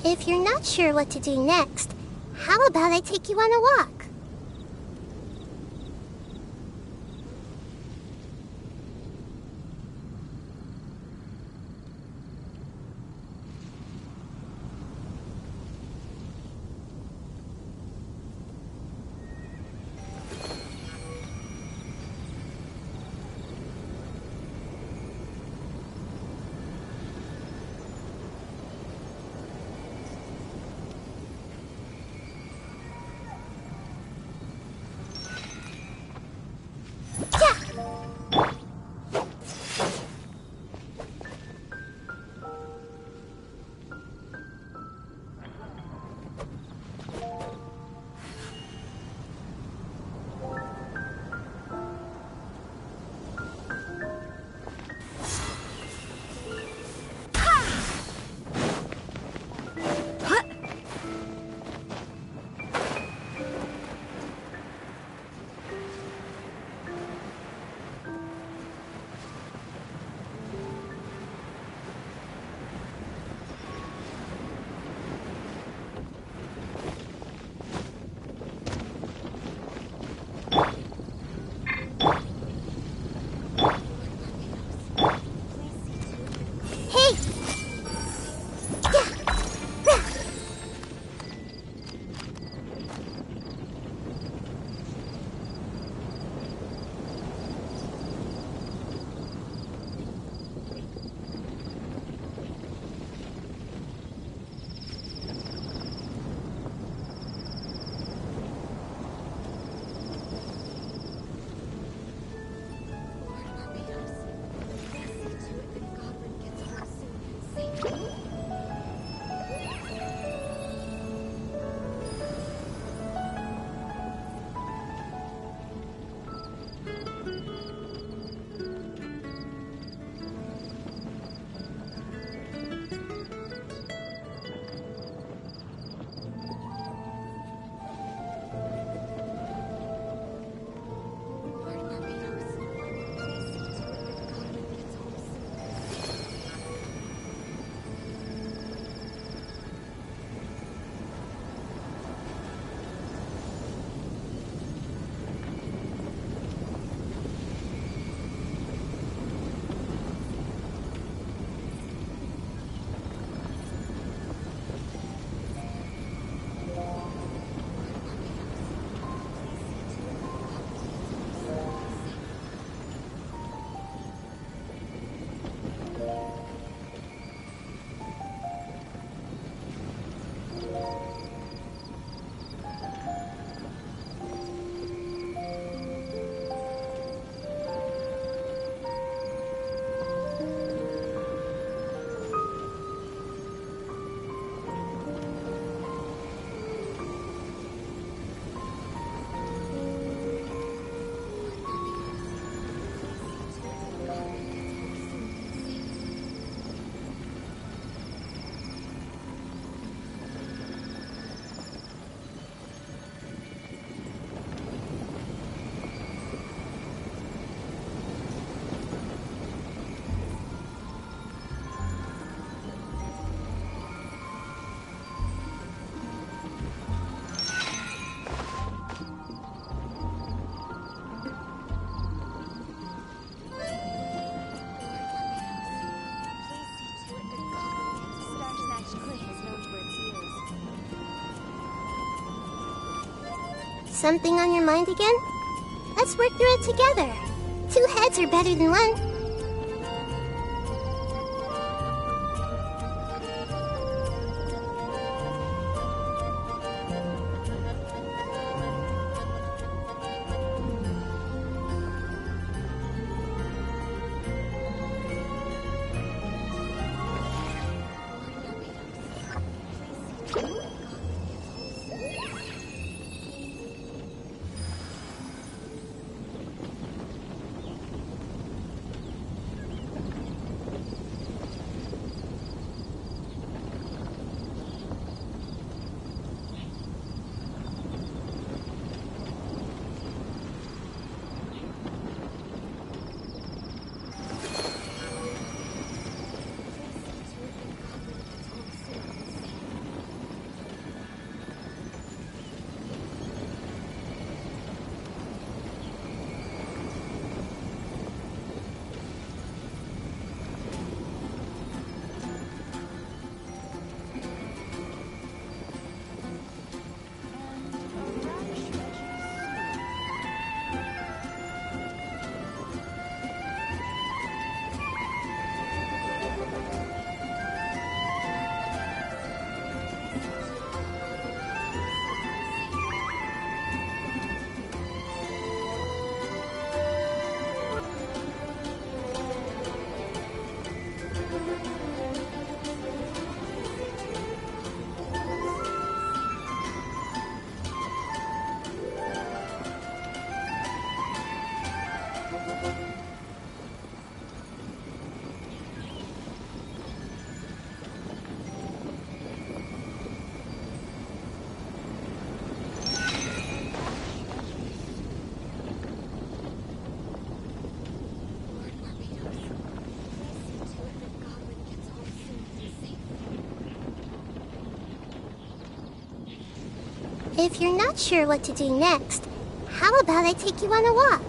If you're not sure what to do next, how about I take you on a walk? Something on your mind again? Let's work through it together. 2 heads are better than 1. If you're not sure what to do next, how about I take you on a walk?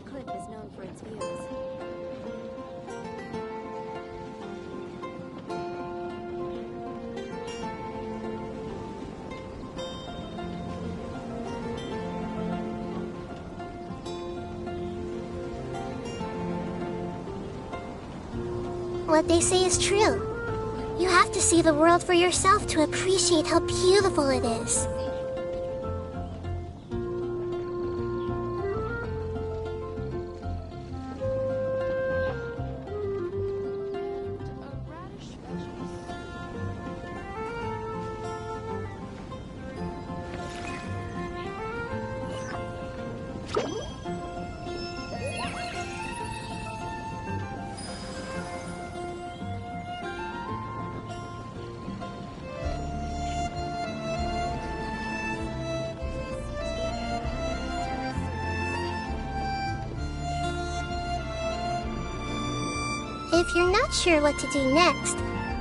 Cliff is known for its views. What they say is true. You have to see the world for yourself to appreciate how beautiful it is. If you're not sure what to do next,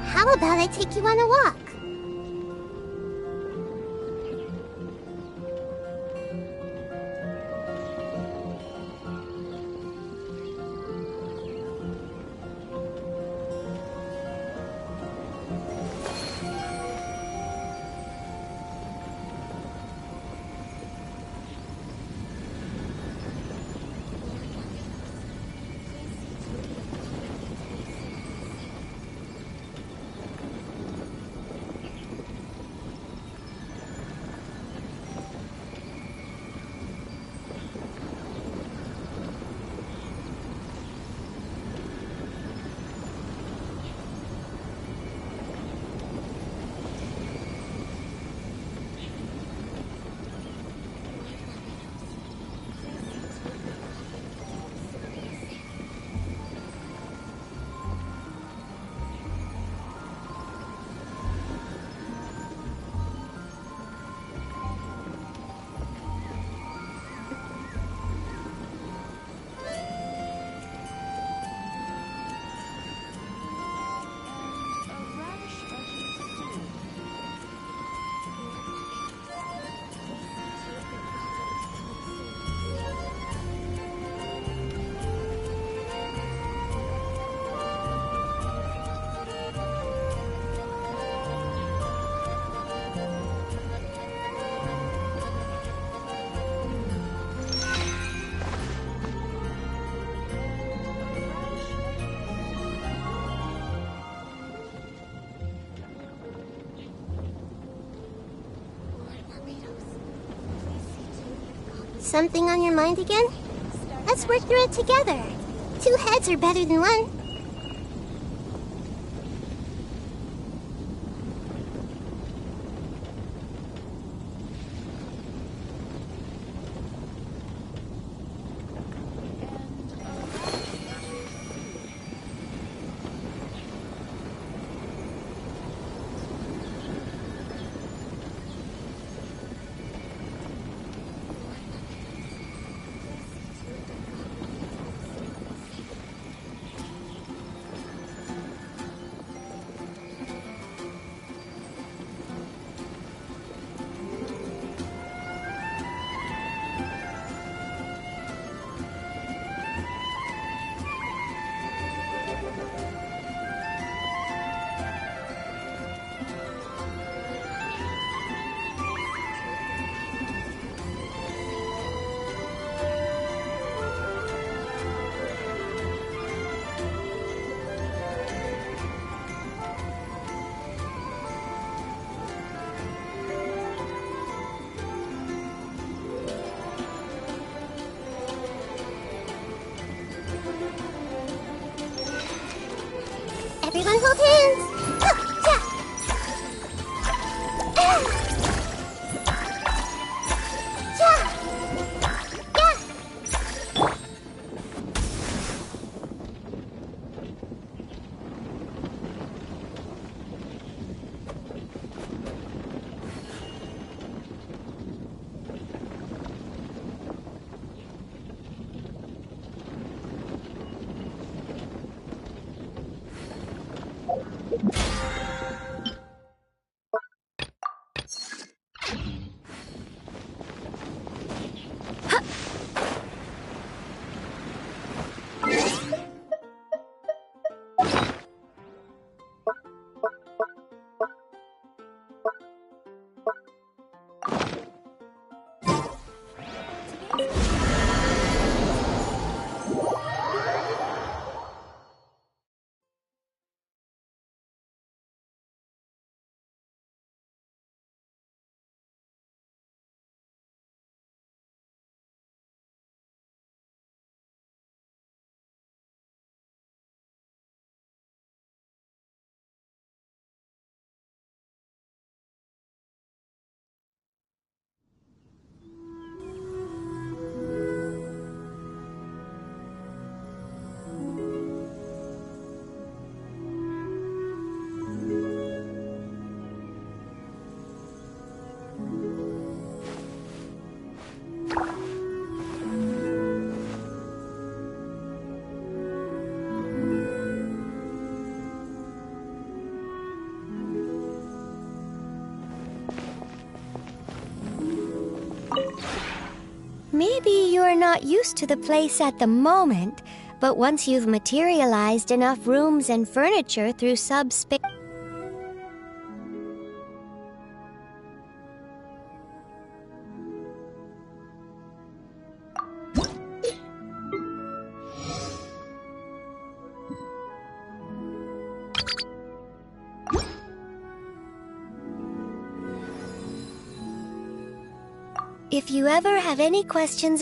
how about I take you on a walk? Something on your mind again? Let's work through it together. 2 heads are better than 1. Everyone hold hands! are not used to the place at the moment, but once you've materialized enough rooms and furniture through subspace... If you ever have any questions...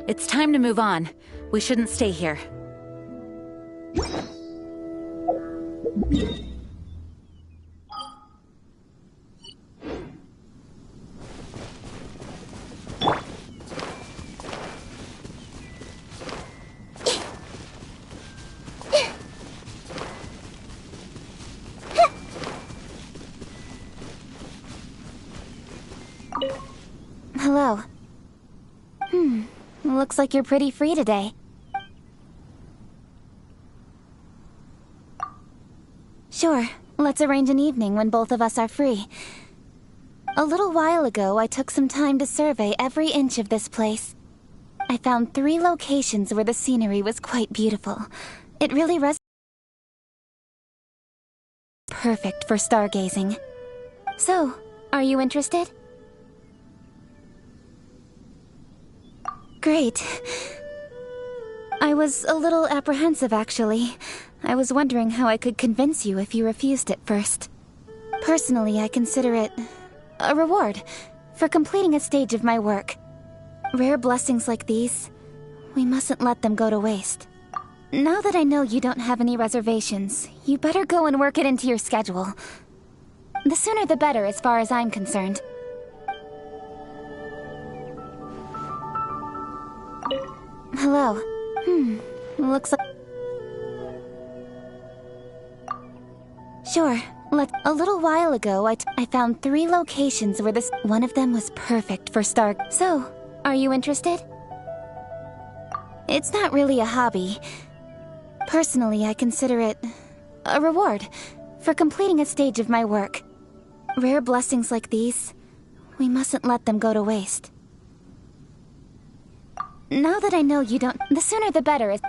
It's time to move on. We shouldn't stay here. Hello. Looks like you're pretty free today. Sure, let's arrange an evening when both of us are free. A little while ago, I took some time to survey every inch of this place. I found 3 locations where the scenery was quite beautiful. It really perfect for stargazing. So, are you interested? Great. I was a little apprehensive, actually. I was wondering how I could convince you if you refused at first. Personally, I consider it a reward for completing a stage of my work. Rare blessings like these, we mustn't let them go to waste. Now that I know you don't have any reservations, you better go and work it into your schedule. The sooner the better, as far as I'm concerned. Hello. Looks like... Sure, a little while ago, I found 3 locations where one of them was perfect for Stark. So, are you interested? It's not really a hobby. Personally, I consider it a reward for completing a stage of my work. Rare blessings like these, we mustn't let them go to waste. Now that I know you don't... The sooner the better is...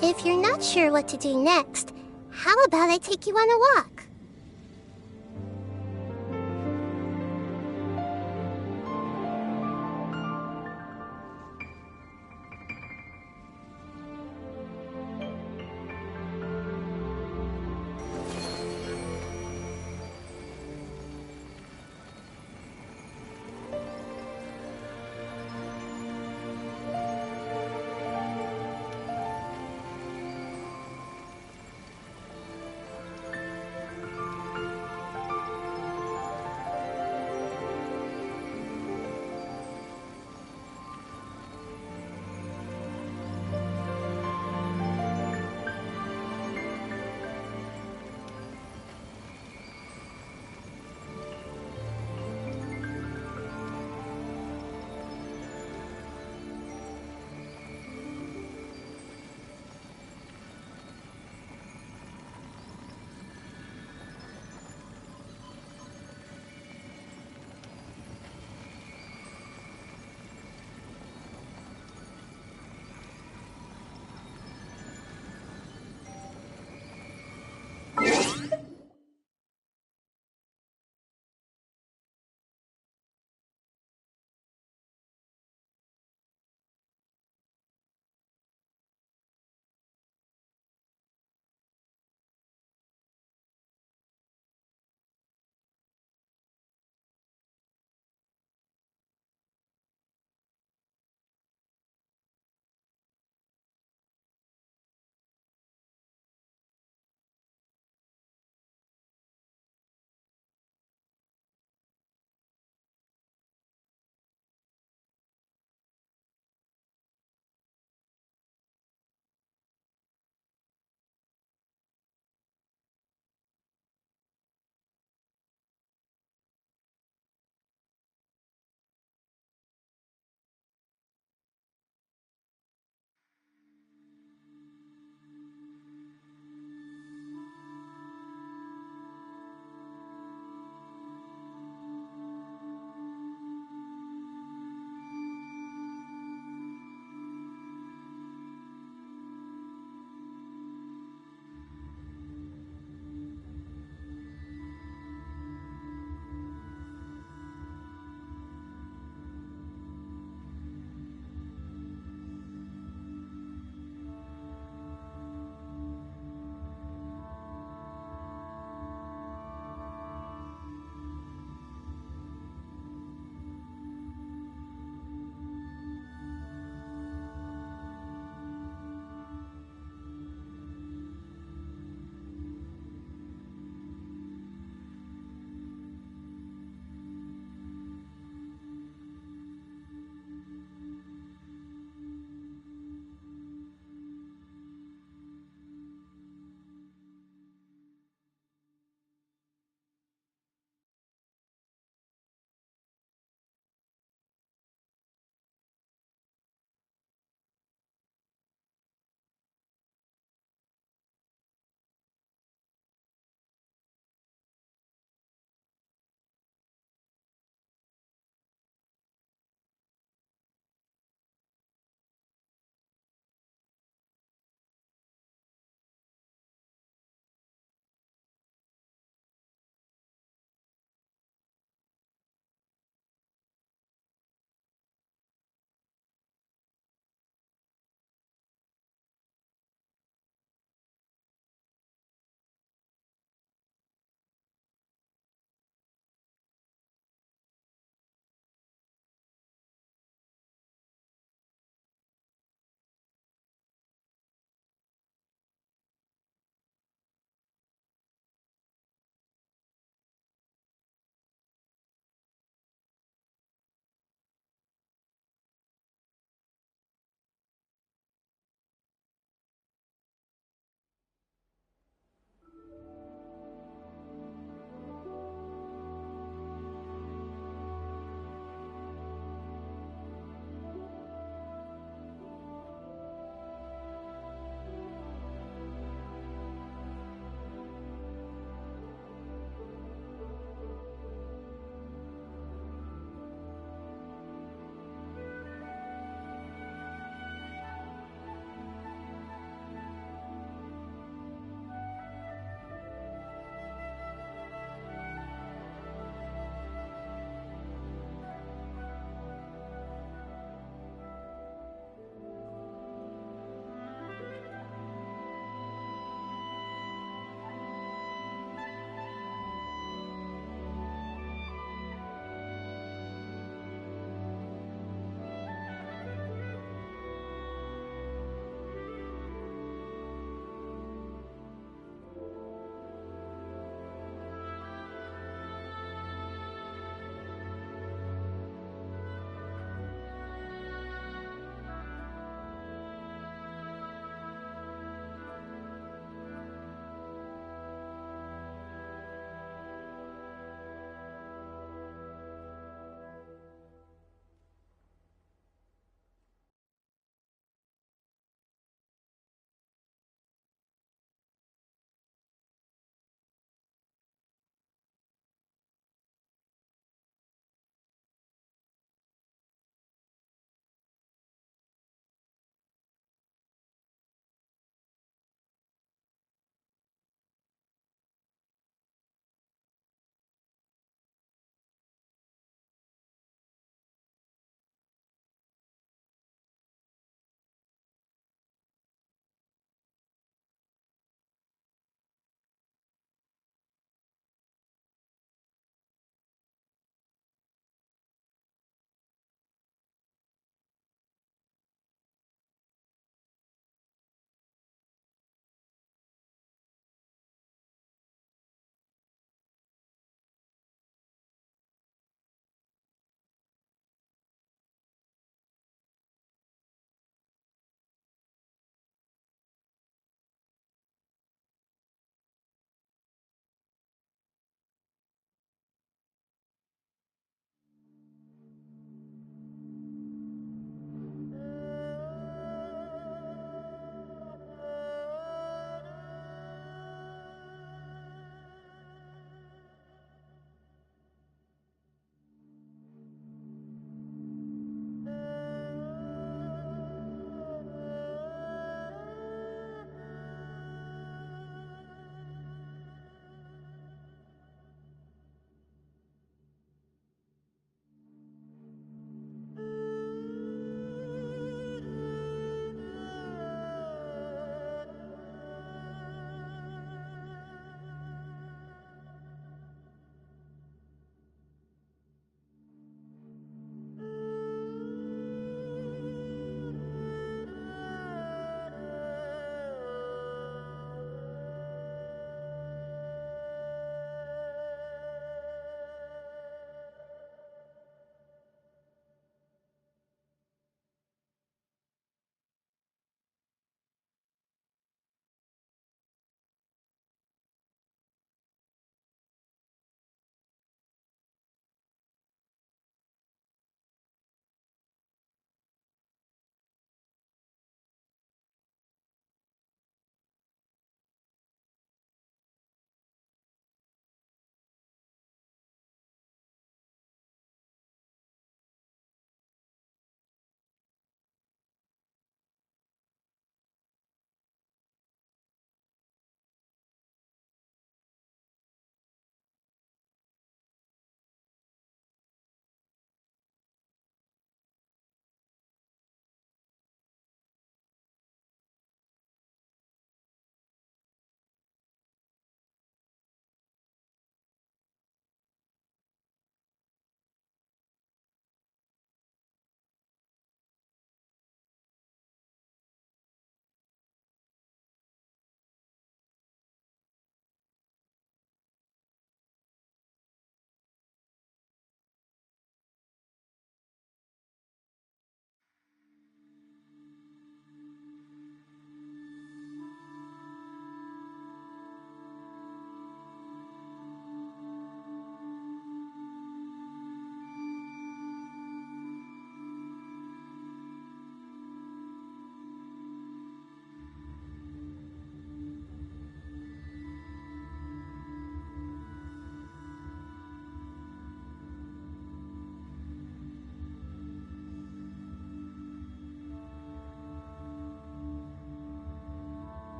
If you're not sure what to do next, how about I take you on a walk?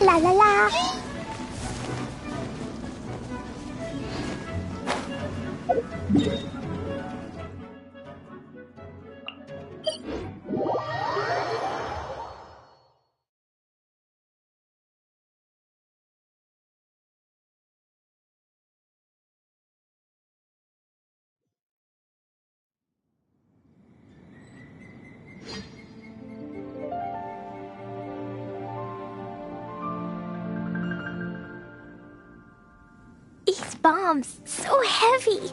La la la. These bombs, so heavy.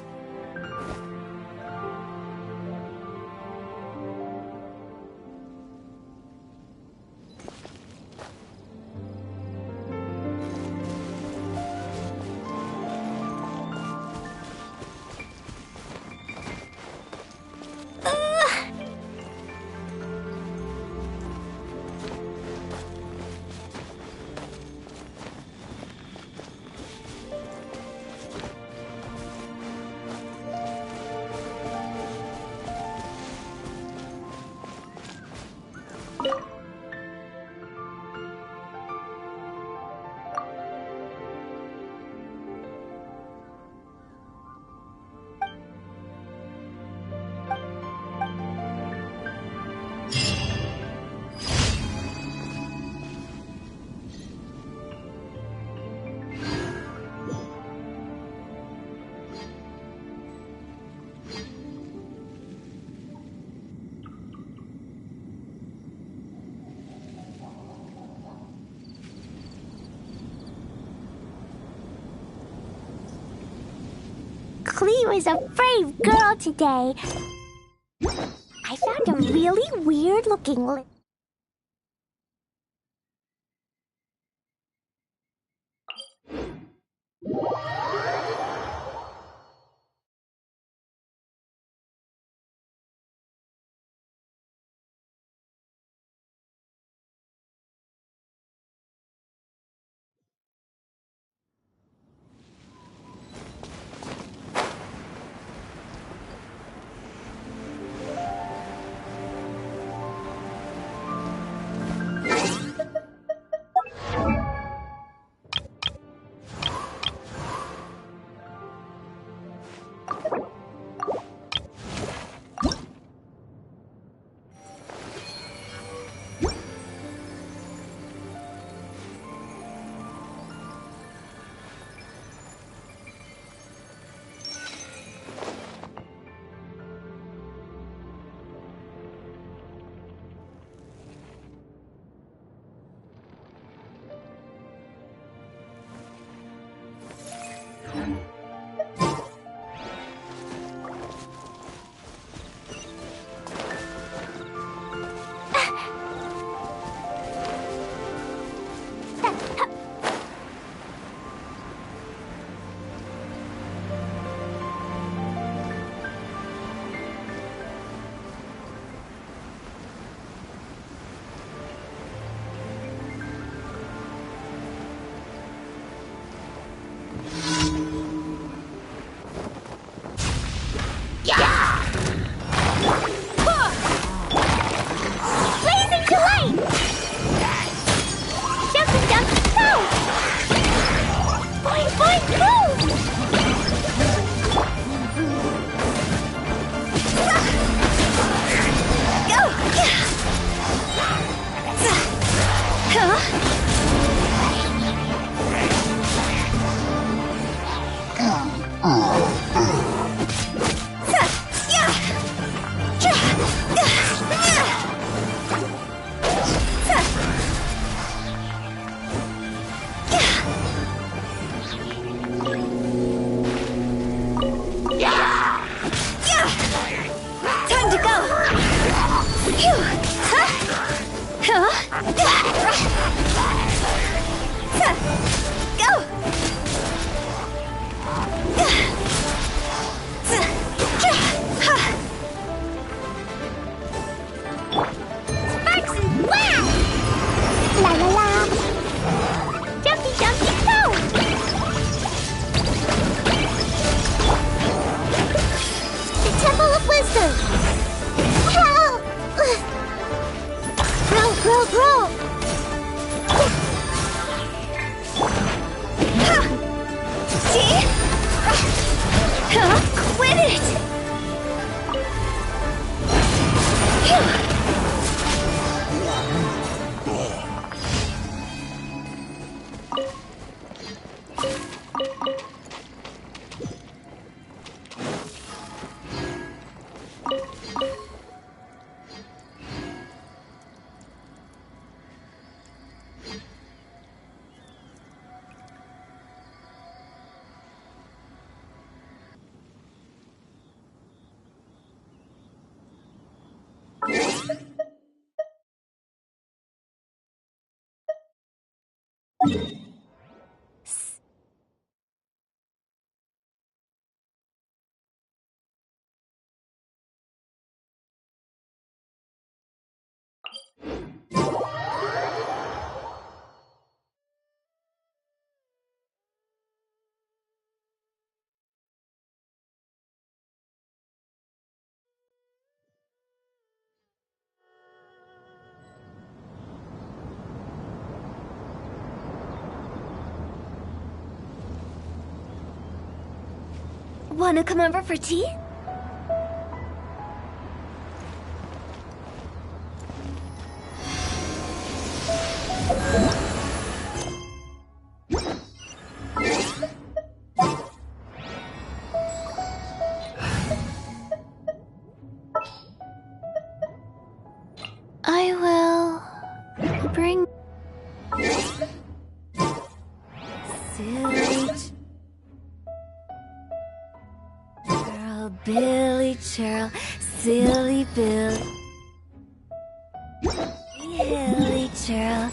Cleo is a brave girl today. I found a really weird-looking Sparks and wow! La la la! Jumpy, jumpy, go! The Temple of Wisdom! Help! Grow, grow, grow! See? Quit it! Wanna come over for tea? I will bring silly Churl, Billy Churl, silly Bill, Hilly Churl.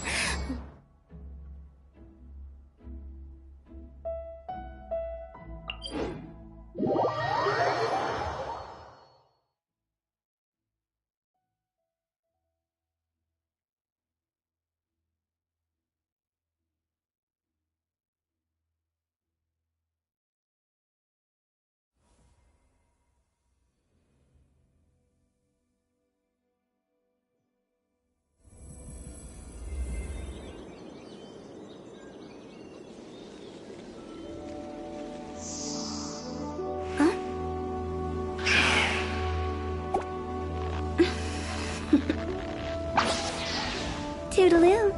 Toodaloo.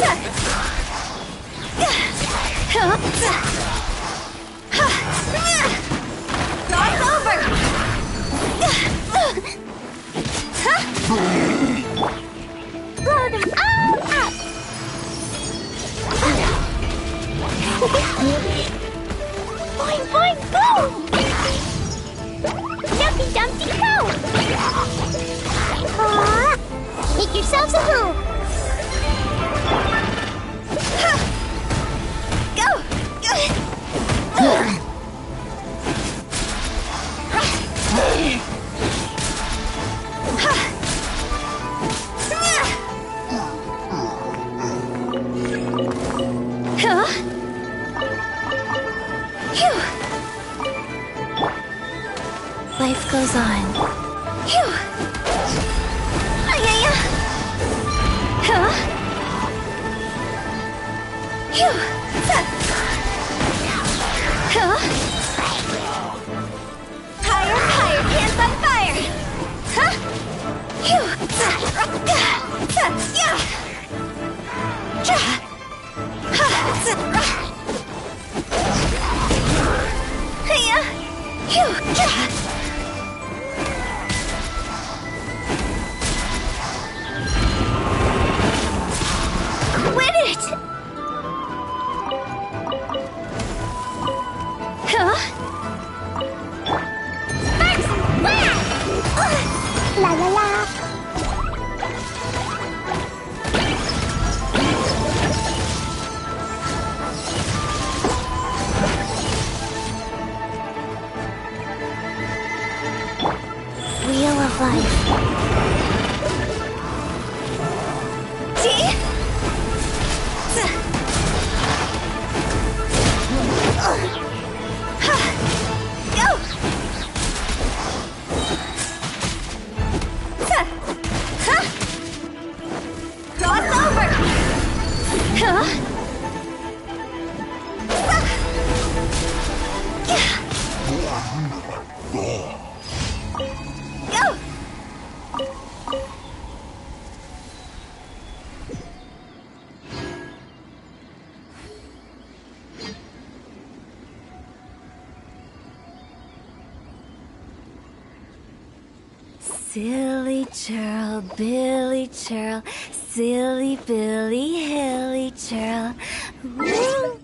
Cross over! Blow them all up! Boing, boing, boom! Dumpty, dumpty, go! Make yourselves a home! Go! Life goes on. Higher, higher, hands on fire! Win it! La la la! Wheel of Life. See? Go! Cross over! Go! Silly churl, Billy churl, silly Billy, hilly churl. Woo.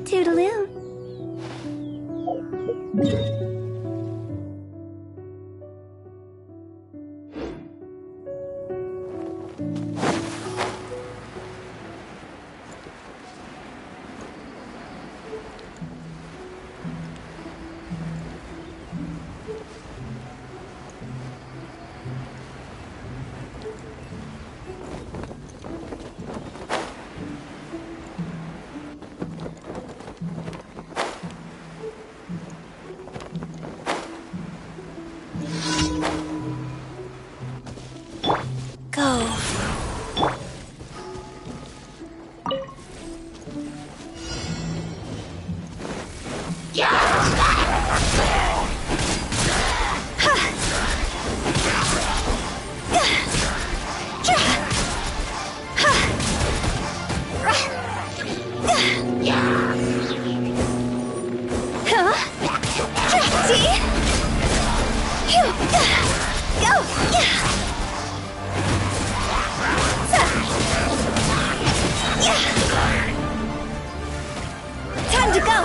Toodaloo. Time to go!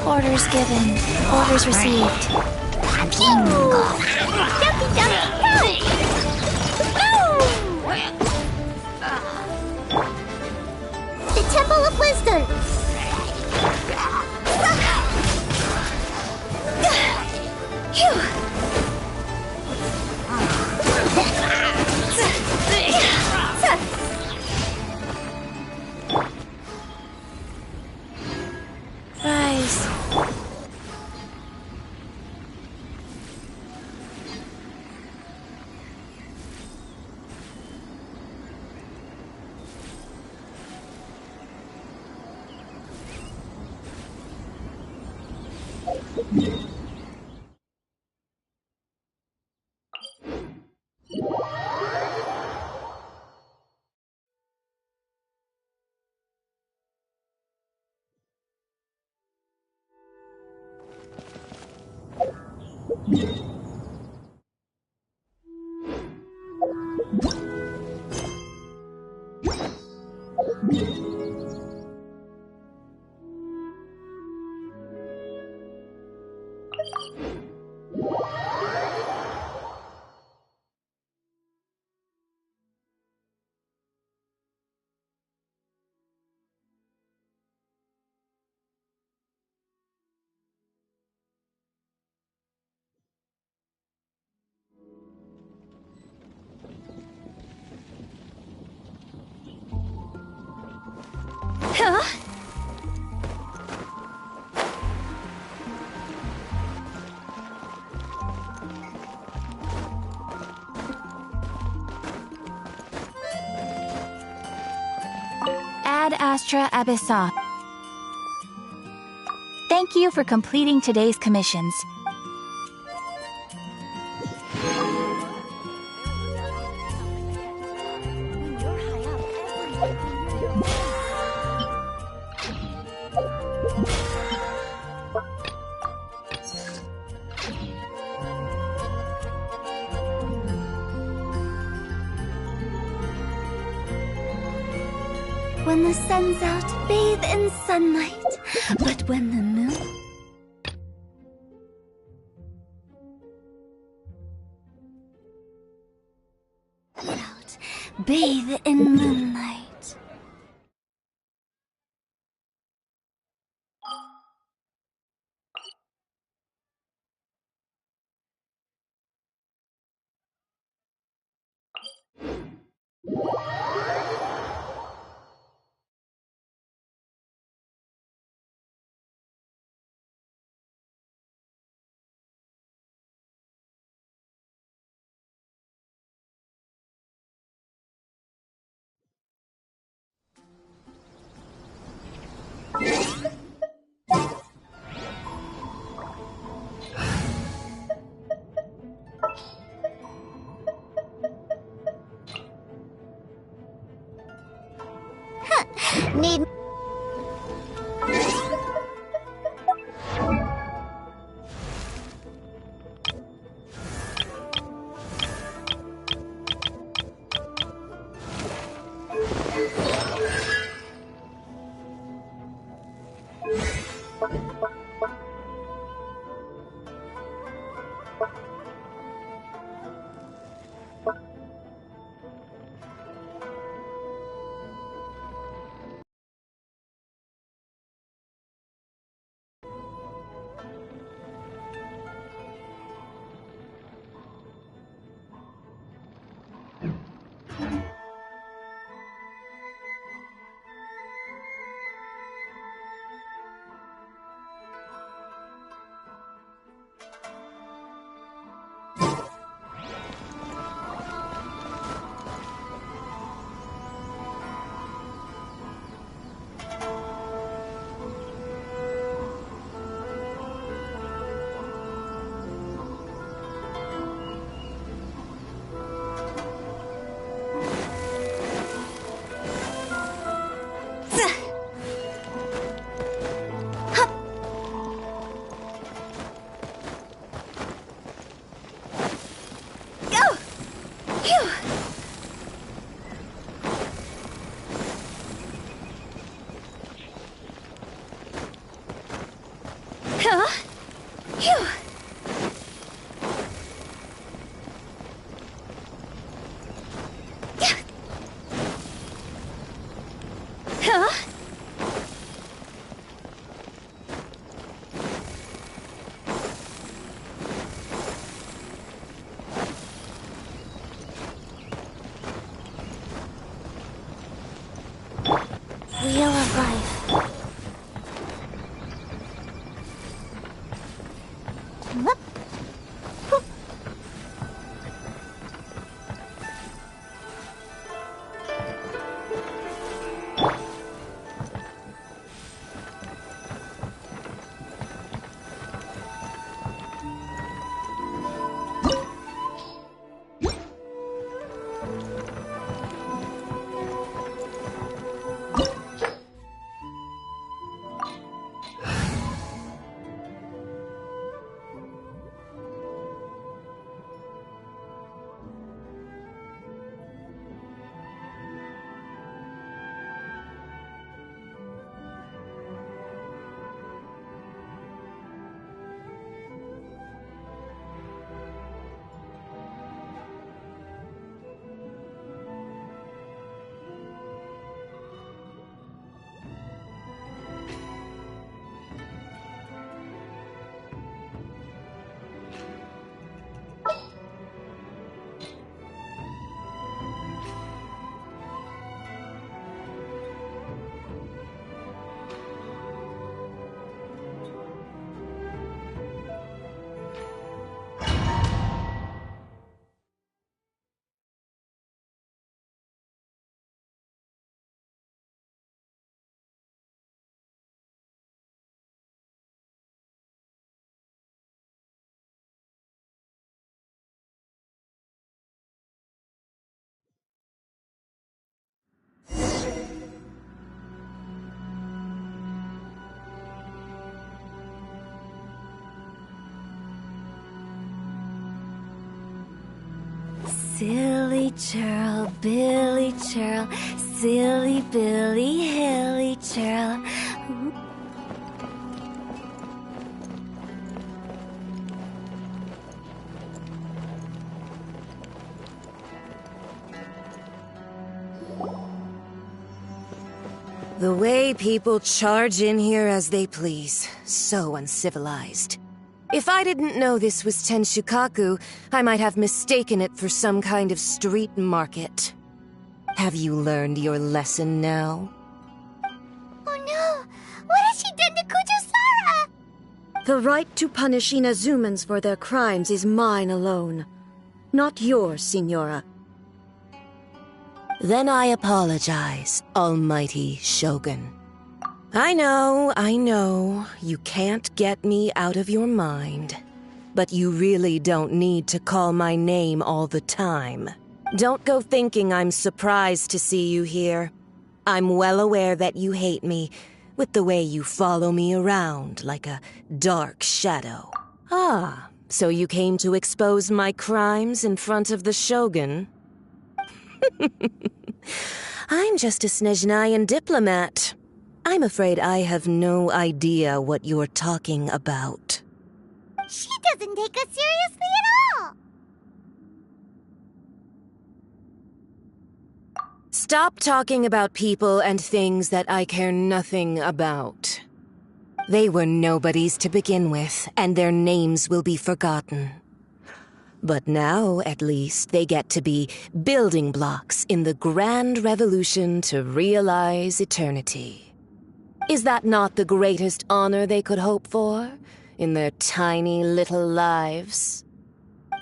Orders given. Orders received. The Temple of Wisdom! Rise. Huh? Ad Astra Abyssa. Thank you for completing today's commissions. When the sun's out, bathe in sunlight. But when the moon... out, bathe in moonlight. Need... Phew. Wheel of Life. Whoop. Whoop. Silly churl, Billy churl, silly Billy, hilly churl. The way people charge in here as they please. So uncivilized. If I didn't know this was Tenshukaku, I might have mistaken it for some kind of street market. Have you learned your lesson now? Oh no! What has she done to Kujusara? The right to punish Inazumans for their crimes is mine alone. Not yours, Signora. Then I apologize, Almighty Shogun. I know, you can't get me out of your mind. But you really don't need to call my name all the time. Don't go thinking I'm surprised to see you here. I'm well aware that you hate me, with the way you follow me around like a dark shadow. Ah, so you came to expose my crimes in front of the Shogun? I'm just a Snezhnayan diplomat. I'm afraid I have no idea what you're talking about. She doesn't take us seriously at all! Stop talking about people and things that I care nothing about. They were nobodies to begin with, and their names will be forgotten. But now, at least, they get to be building blocks in the grand revolution to realize eternity. Is that not the greatest honor they could hope for in their tiny little lives?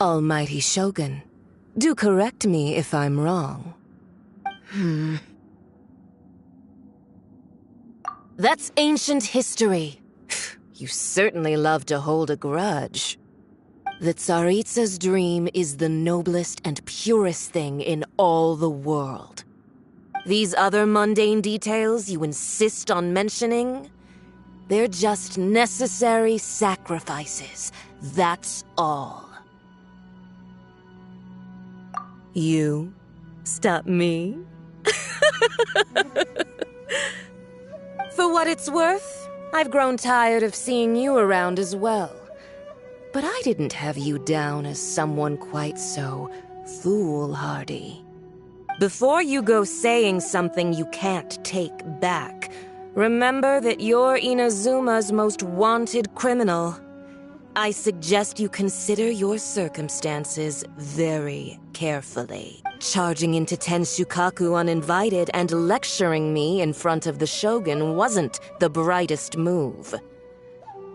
Almighty Shogun, do correct me if I'm wrong. That's ancient history. You certainly love to hold a grudge. The Tsaritsa's dream is the noblest and purest thing in all the world. These other mundane details you insist on mentioning, they're just necessary sacrifices. That's all. You stop me? For what it's worth, I've grown tired of seeing you around as well. But I didn't have you down as someone quite so foolhardy. Before you go saying something you can't take back, remember that you're Inazuma's most wanted criminal. I suggest you consider your circumstances very carefully. Charging into Tenshukaku uninvited and lecturing me in front of the Shogun wasn't the brightest move.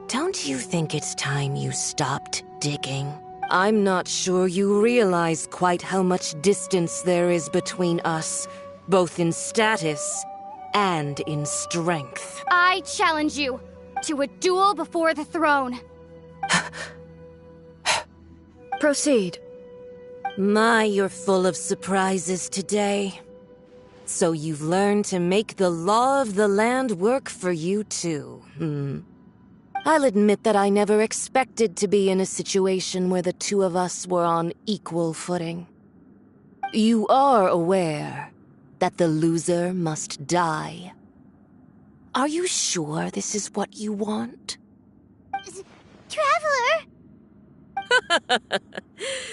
Don't you think it's time you stopped digging? I'm not sure you realize quite how much distance there is between us, both in status and in strength. I challenge you to a duel before the throne. Proceed. My, you're full of surprises today. So you've learned to make the law of the land work for you too, I'll admit that I never expected to be in a situation where the two of us were on equal footing. You are aware that the loser must die. Are you sure this is what you want? Traveler!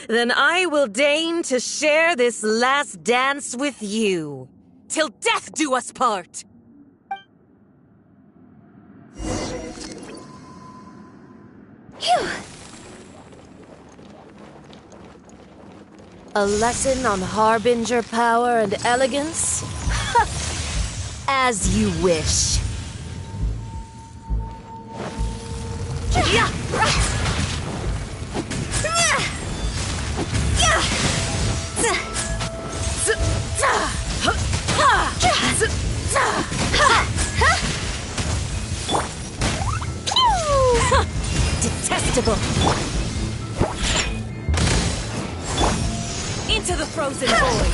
Then I will deign to share this last dance with you. Till death do us part! Phew! A lesson on harbinger power and elegance? As you wish. Detestable! Into the frozen void!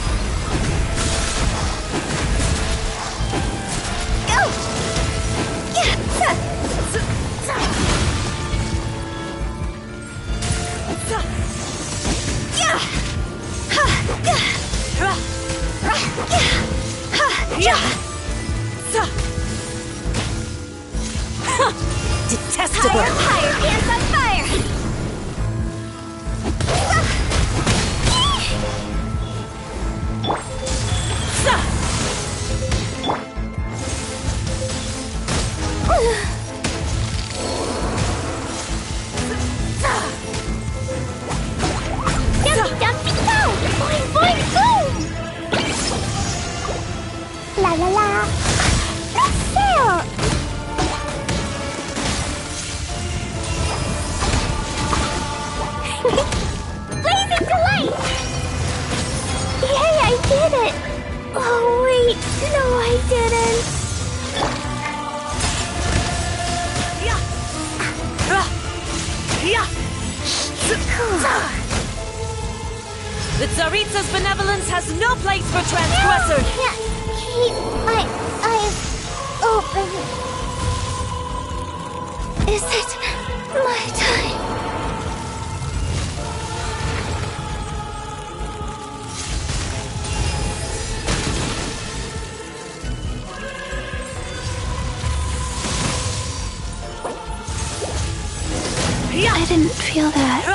Detestable! Higher, hands on fire! Dumpy dumpy go! Boing boing boom! La la la! Sail! Blazing delight! Yay, I did it! Oh wait, no I didn't! The Tsaritsa's benevolence has no place for transgressors! Can't keep my eyes open. Is it my time? I didn't feel that.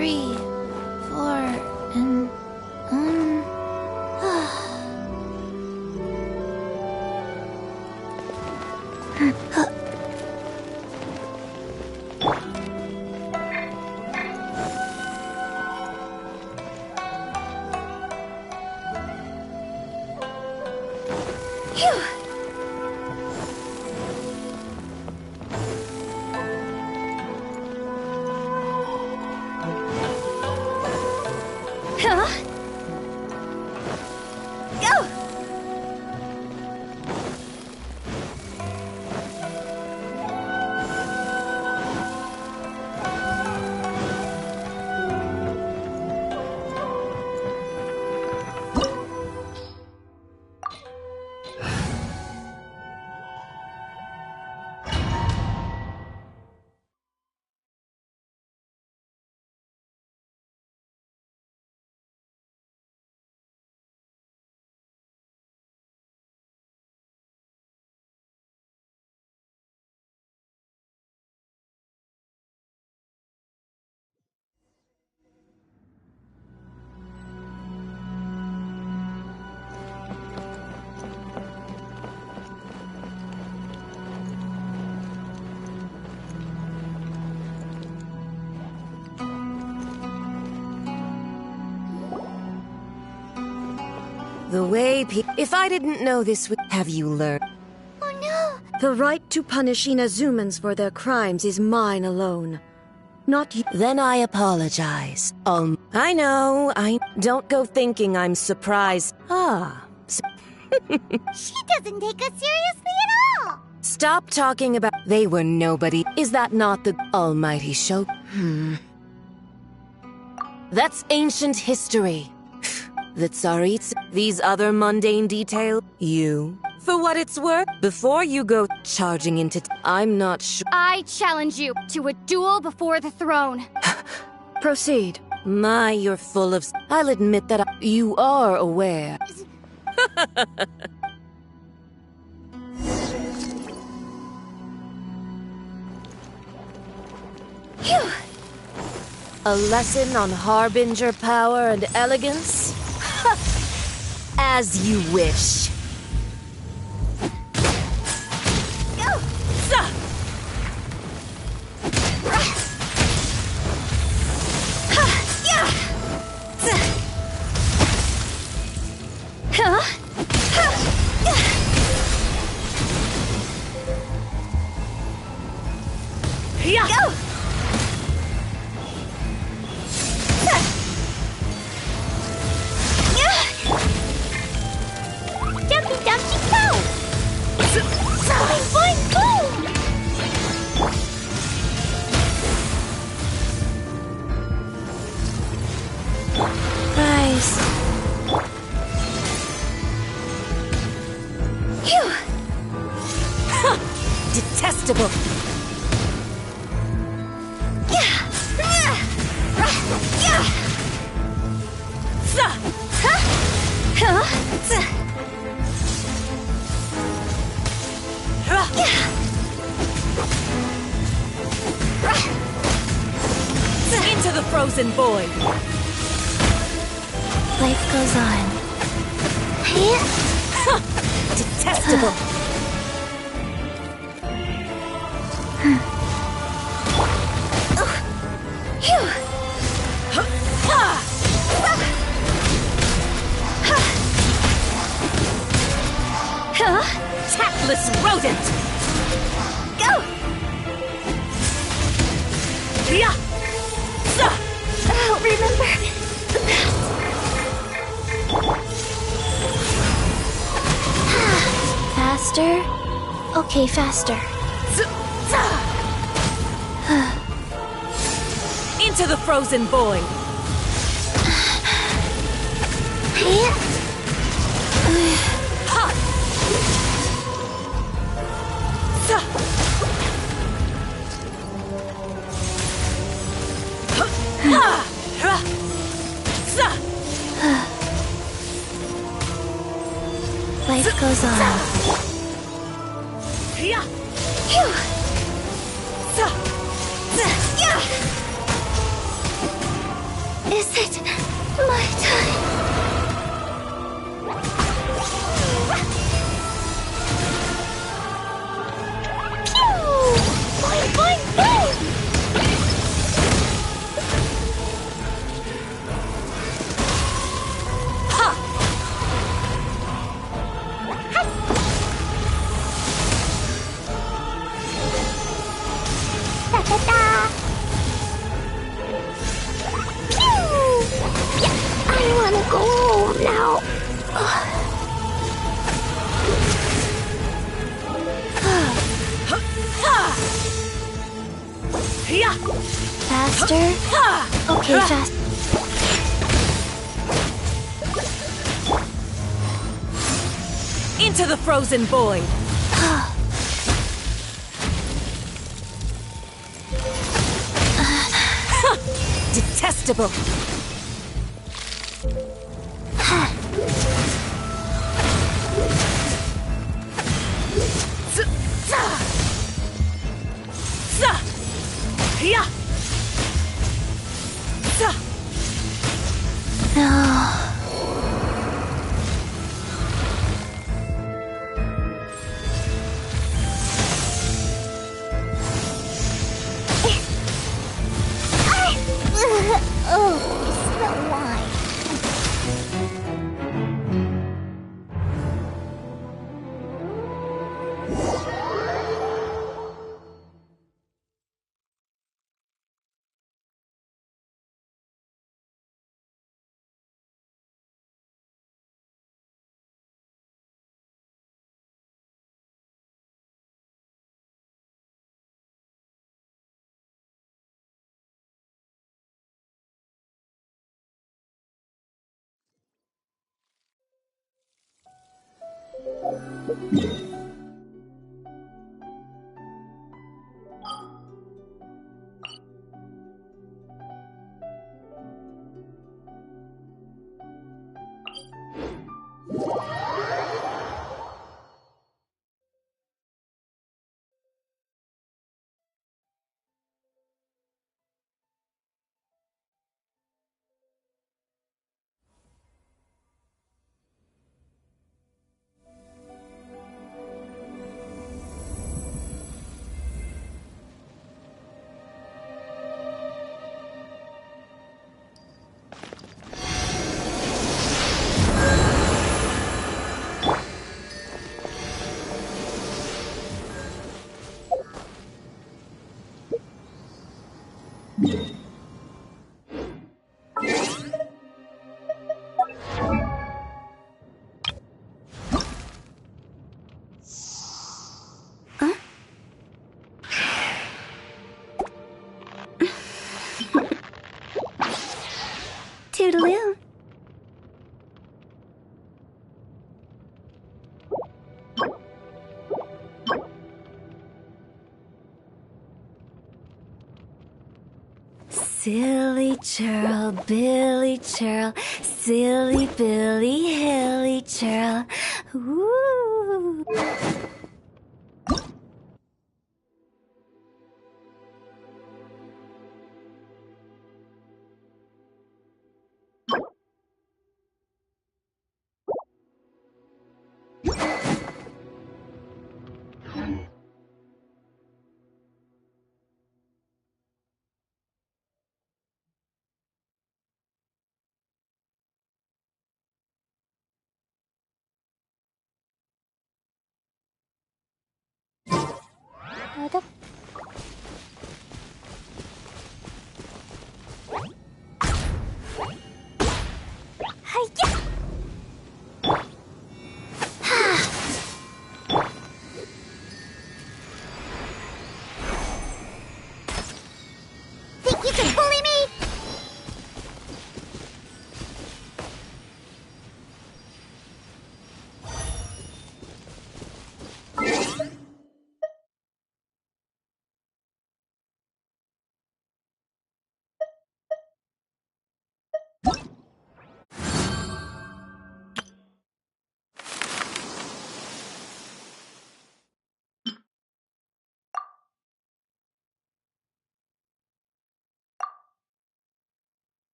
3, 4, and The way if I didn't know this would have you learned. Oh no! The right to punish Inazumans for their crimes is mine alone. Not you. Then I apologize. I know, don't go thinking I'm surprised. She doesn't take us seriously at all! Stop talking about they were nobody. Is that not the almighty show? That's ancient history. The Tsaritsa, these other mundane details. For what it's worth, before you go charging into I'm not sure. I challenge you to a duel before the throne. Proceed. My, you're full of I'll admit that you are aware. A lesson on harbinger power and elegance? As you wish. Dumpy dumpy go! Boing boing boom! Nice. Detestable. Into the frozen void. Life goes on. Detestable. Tactless rodent. Go! I'll remember the past. Faster? Okay, faster. Into the frozen void. Life goes on. Is it my time? Pew! Boing, boing, boing! Ta-ta-ta! Pew! I wanna go home now. Faster? Okay, fast. Into the frozen void! Detestable! Oh, I smell wine. Toodaloo. Silly churl, Billy churl, silly Billy, hilly churl. Ooh. Think you can bully me?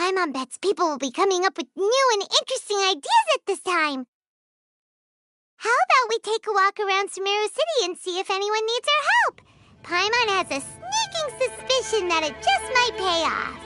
Paimon bets people will be coming up with new and interesting ideas at this time. How about we take a walk around Sumeru City and see if anyone needs our help? Paimon has a sneaking suspicion that it just might pay off.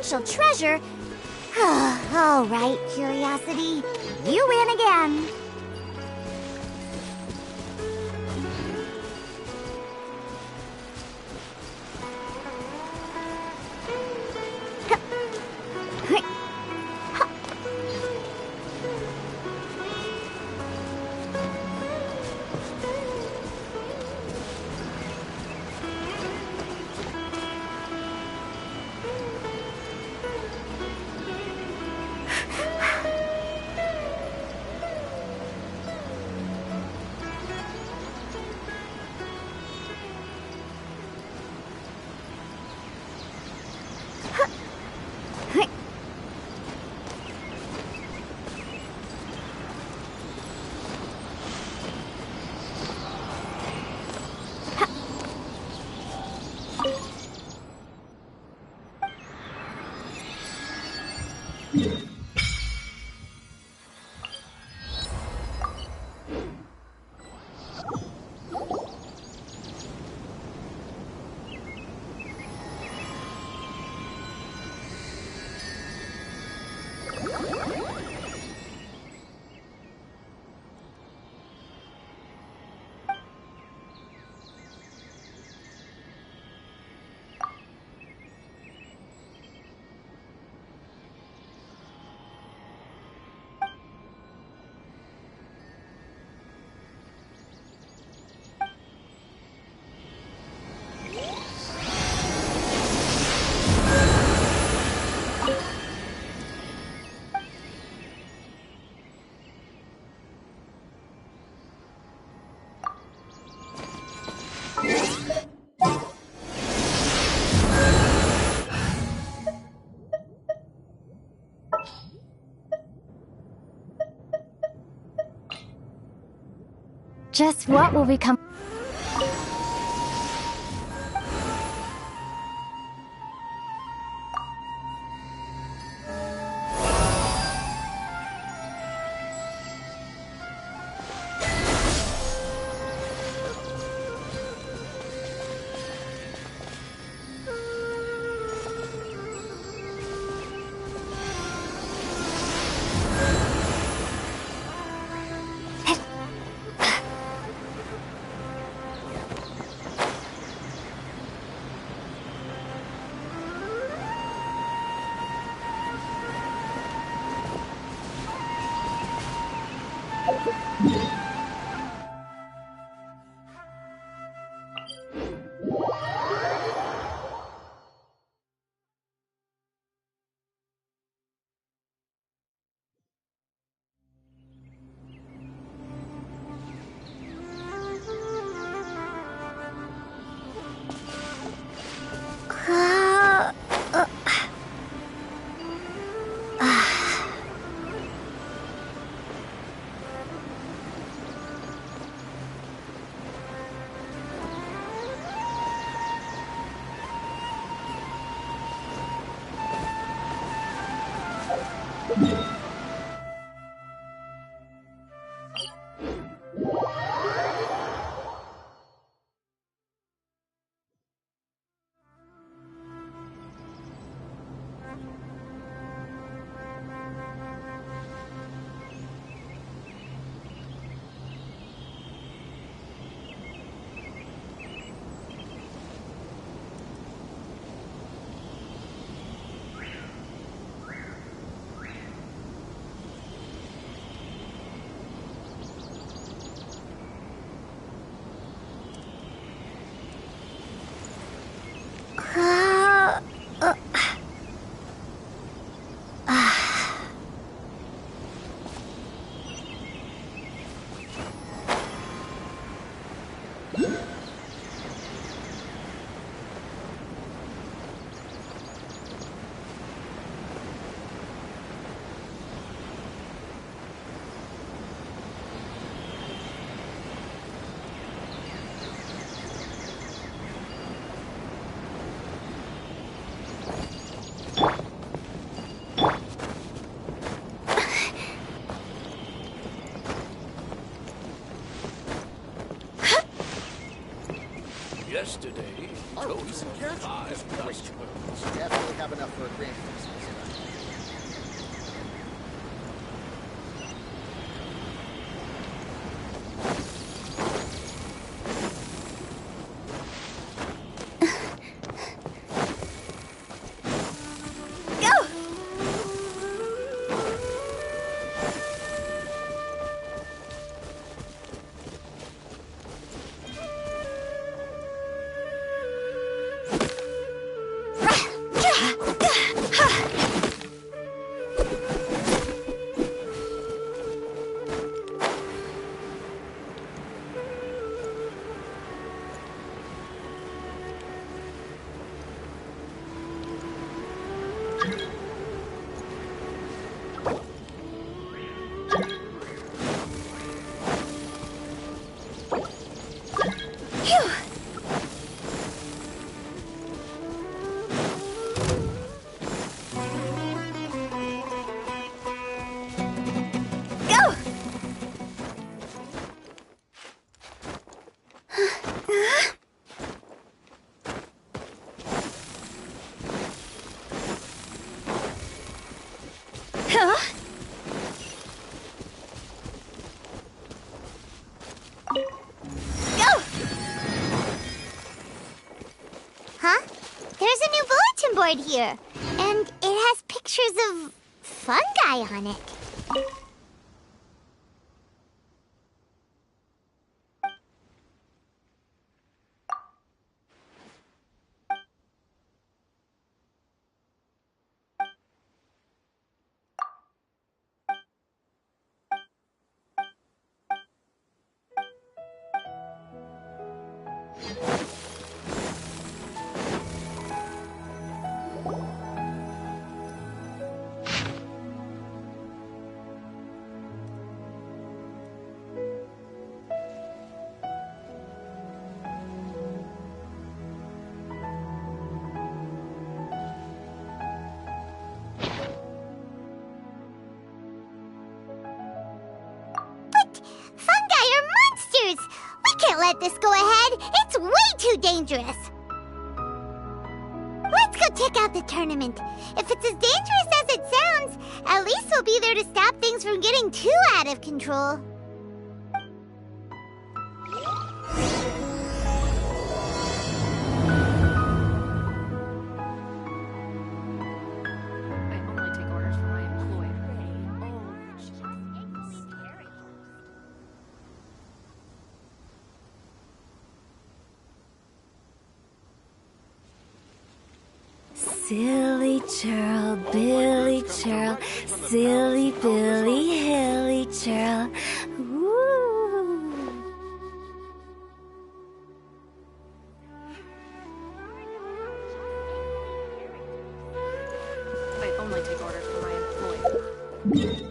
potential treasure... All right, Curiosity. You win again. Just what will become... Yesterday, Toast five customers. Definitely have enough for Huh? There's a new bulletin board here, and it has pictures of fungi on it. Fungi are monsters! We can't let this go ahead! It's way too dangerous! Let's go check out the tournament. If it's as dangerous as it sounds, at least we'll be there to stop things from getting too out of control. Silly churl, Billy churl, silly Billy, hilly churl. Woo! I only take orders from my employer.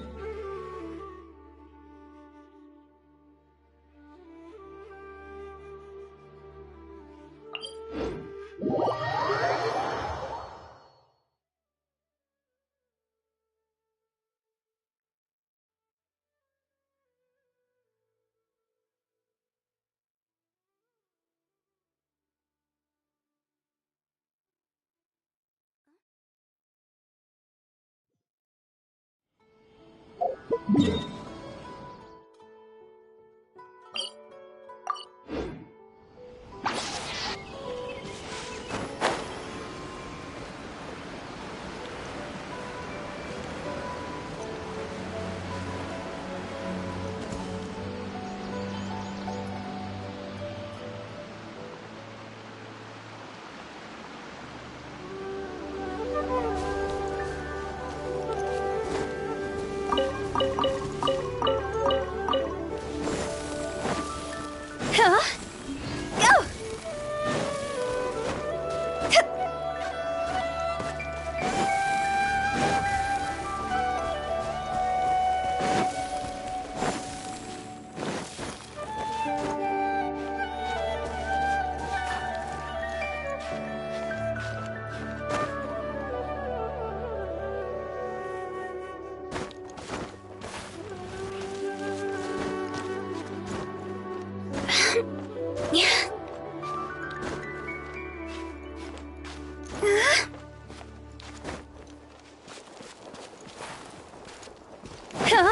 Go!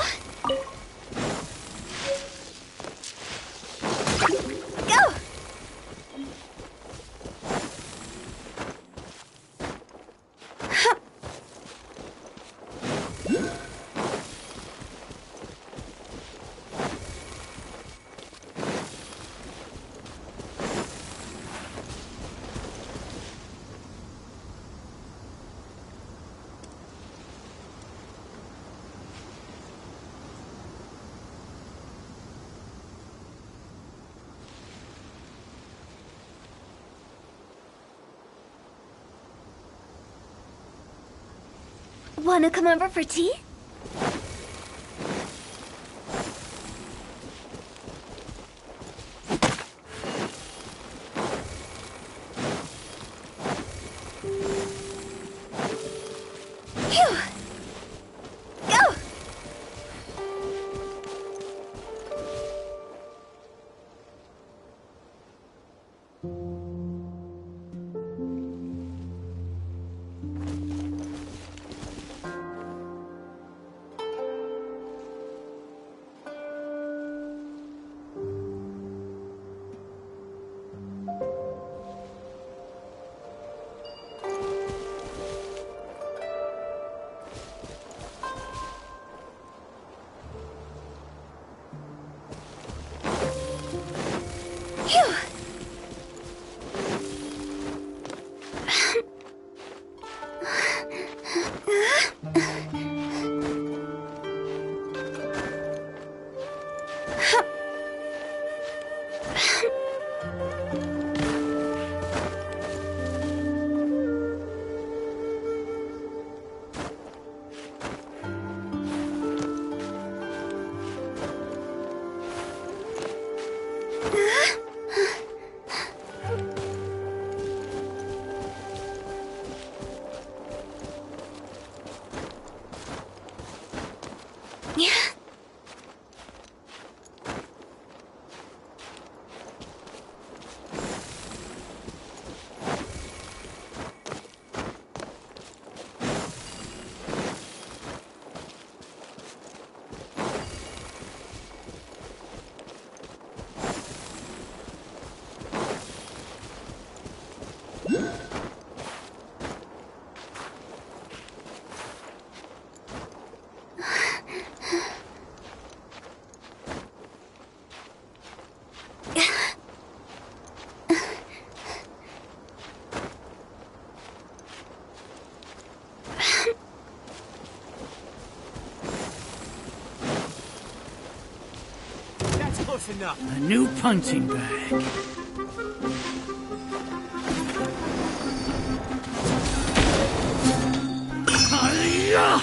Wanna come over for tea? Phew! Go! Phew! Close enough. A new punching bag. Hi-ya!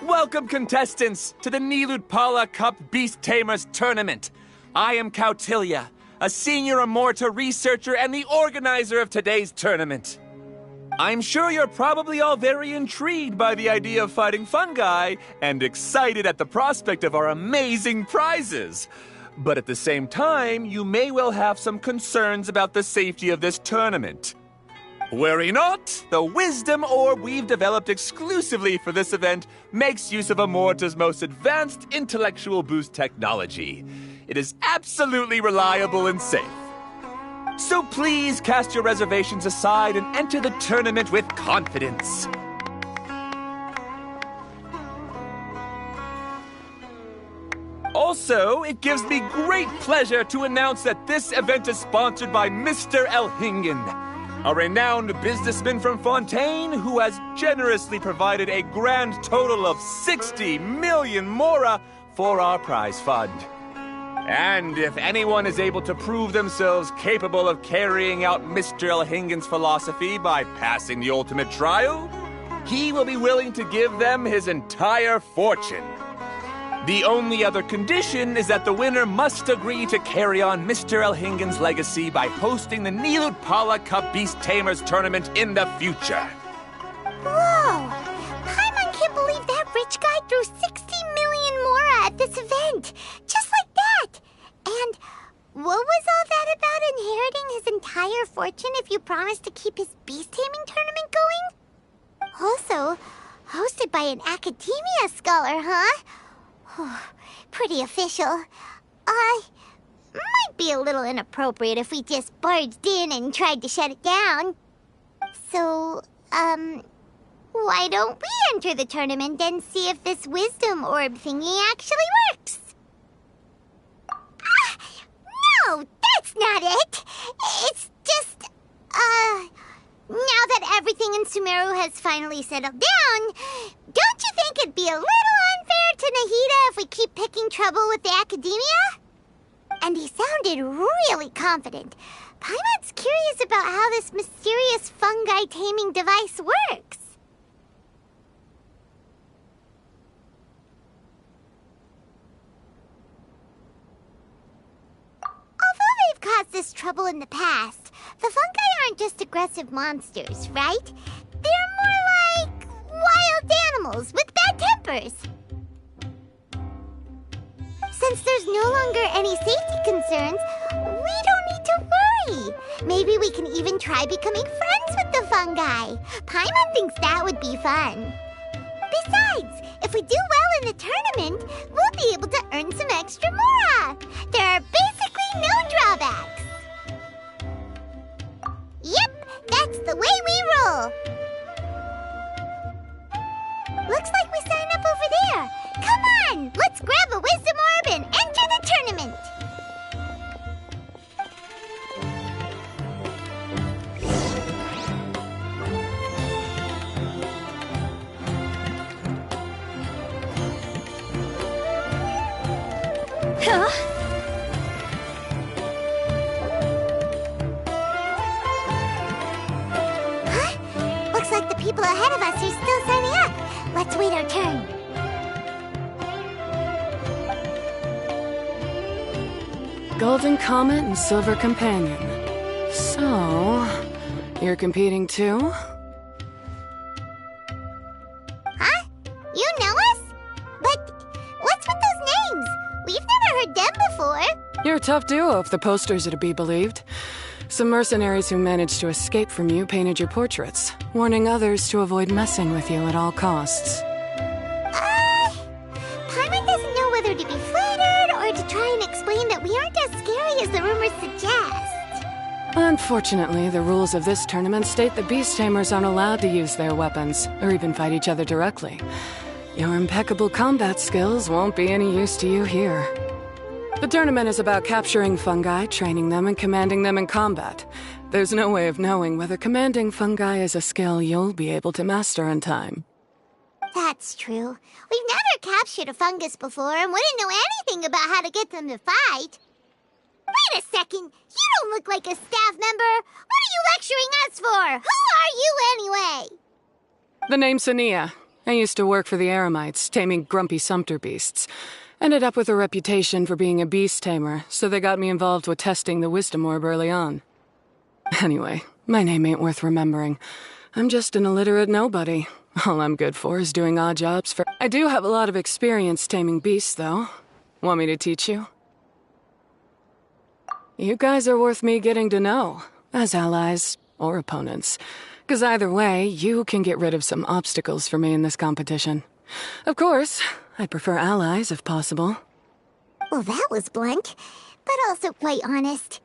Welcome, contestants, to the Nilutpala Cup Beast Tamers Tournament. I am Kautilya, a senior Amorta researcher and the organizer of today's tournament. I'm sure you're probably all very intrigued by the idea of fighting fungi and excited at the prospect of our amazing prizes. But at the same time, you may well have some concerns about the safety of this tournament. Worry not, the wisdom orb we've developed exclusively for this event makes use of Amorta's most advanced intellectual boost technology. It is absolutely reliable and safe. So please cast your reservations aside and enter the tournament with confidence. Also, it gives me great pleasure to announce that this event is sponsored by Mr. Elhingen, a renowned businessman from Fontaine who has generously provided a grand total of 60 million mora for our prize fund. And if anyone is able to prove themselves capable of carrying out Mr. Elhingen's philosophy by passing the ultimate trial, he will be willing to give them his entire fortune. The only other condition is that the winner must agree to carry on Mr. Elhingen's legacy by hosting the Nilutpala Cup Beast Tamers Tournament in the future. Whoa! Paimon can't believe that rich guy threw 60 million mora at this event. Just like that. And what was all that about inheriting his entire fortune if you promised to keep his beast taming tournament going? Also, hosted by an academia scholar, huh? Pretty official. Might be a little inappropriate if we just barged in and tried to shut it down. So, why don't we enter the tournament and see if this wisdom orb thingy actually works? No, that's not it. It's just, now that everything in Sumeru has finally settled down, don't you think it'd be a little unfair to Nahida if we keep picking trouble with the academia? And he sounded really confident. Paimon's curious about how this mysterious fungi taming device works. Although they've caused this trouble in the past, the fungi aren't just aggressive monsters, right? They're more like wild animals with bad tempers. Since there's no longer any safety concerns, we don't need to worry. Maybe we can even try becoming friends with the fungi. Paimon thinks that would be fun. Besides, if we do well in the tournament, we'll be able to earn some extra mora. There are basically no drawbacks. Yep, that's the way we roll. Looks like we sign up over there. Come on, let's grab a wisdom orb and enter the tournament. Huh? Looks like the people ahead of us are still signing up. Let's wait our turn. Golden Comet and Silver Companion. So, you're competing too? Huh? You know us? But what's with those names? We've never heard them before. You're a tough duo if the posters are to be believed. Some mercenaries who managed to escape from you painted your portraits, warning others to avoid messing with you at all costs. Paimon doesn't know whether to be flattered or to try and explain that we aren't as scary as the rumors suggest. Unfortunately, the rules of this tournament state that beast tamers aren't allowed to use their weapons, or even fight each other directly. Your impeccable combat skills won't be any use to you here. The tournament is about capturing fungi, training them, and commanding them in combat. There's no way of knowing whether commanding fungi is a skill you'll be able to master in time. That's true. We've never captured a fungus before and wouldn't know anything about how to get them to fight. Wait a second! You don't look like a staff member! What are you lecturing us for? Who are you anyway? The name's Sania. I used to work for the Eremites, taming grumpy sumpter beasts. Ended up with a reputation for being a beast tamer, so they got me involved with testing the wisdom orb early on. Anyway, my name ain't worth remembering. I'm just an illiterate nobody. All I'm good for is doing odd jobs for— I do have a lot of experience taming beasts, though. Want me to teach you? You guys are worth me getting to know, as allies or opponents. 'Cause either way, you can get rid of some obstacles for me in this competition. Of course, I'd prefer allies if possible. Well, that was blunt, but also quite honest.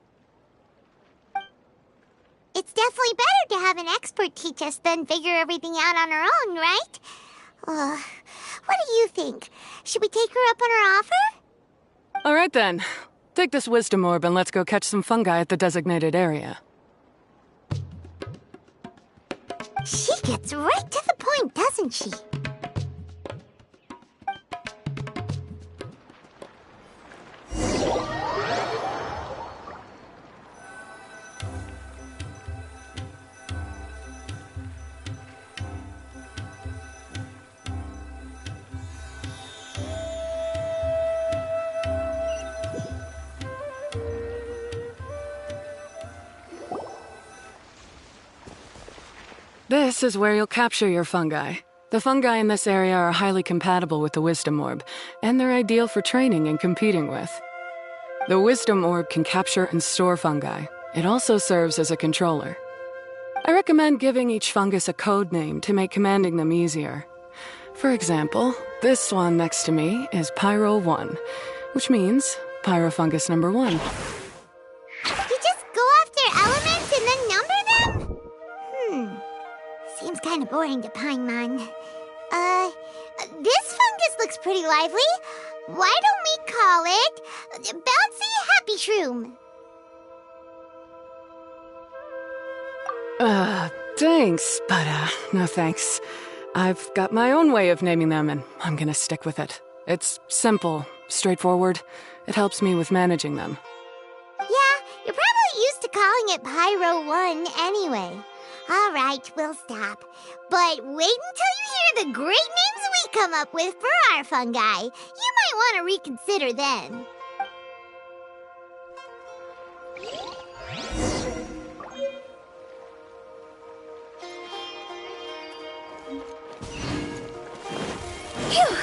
It's definitely better to have an expert teach us than figure everything out on our own, right? What do you think? Should we take her up on her offer? All right then. Take this wisdom orb and let's go catch some fungi at the designated area. She gets right to the point, doesn't she? This is where you'll capture your fungi. The fungi in this area are highly compatible with the wisdom orb, and they're ideal for training and competing with. The wisdom orb can capture and store fungi. It also serves as a controller. I recommend giving each fungus a code name to make commanding them easier. For example, this one next to me is Pyro 1, which means Pyrofungus number 1. You just go off their elements and then number them? Seems kind of boring to Paimon. This fungus looks pretty lively. Why don't we call it Bouncy Happy Shroom? Thanks, but no thanks. I've got my own way of naming them, and I'm gonna stick with it. It's simple, straightforward. It helps me with managing them. Yeah, you're probably used to calling it Pyro 1 anyway. All right, we'll stop. But wait until you hear the great names we come up with for our fungi. You might want to reconsider then. Phew!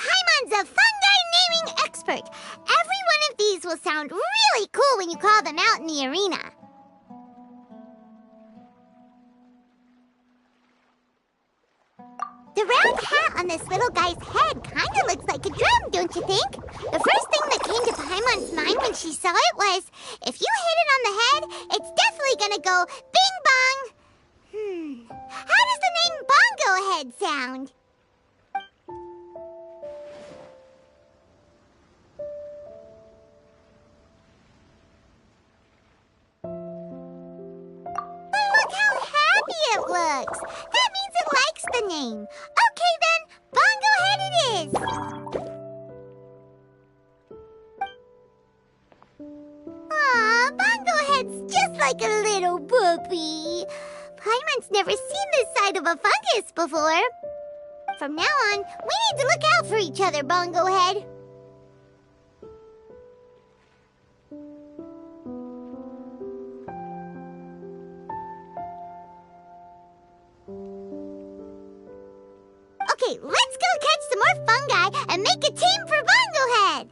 Paimon's a fungi naming expert. Every one of these will sound really cool when you call them out in the arena. The round hat on this little guy's head kinda looks like a drum, don't you think? The first thing that came to Paimon's mind when she saw it was, if you hit it on the head, it's definitely gonna go bing bong. How does the name Bongo Head sound? Look how happy it looks. That means it likes the name. Okay then, Bongo Head it is. Aw, Bongo Head's just like a little puppy. Paimon's never seen this side of a fungus before. From now on, we need to look out for each other, Bongo Head. Okay, let's go catch some more fungi and make a team for Bongo Head.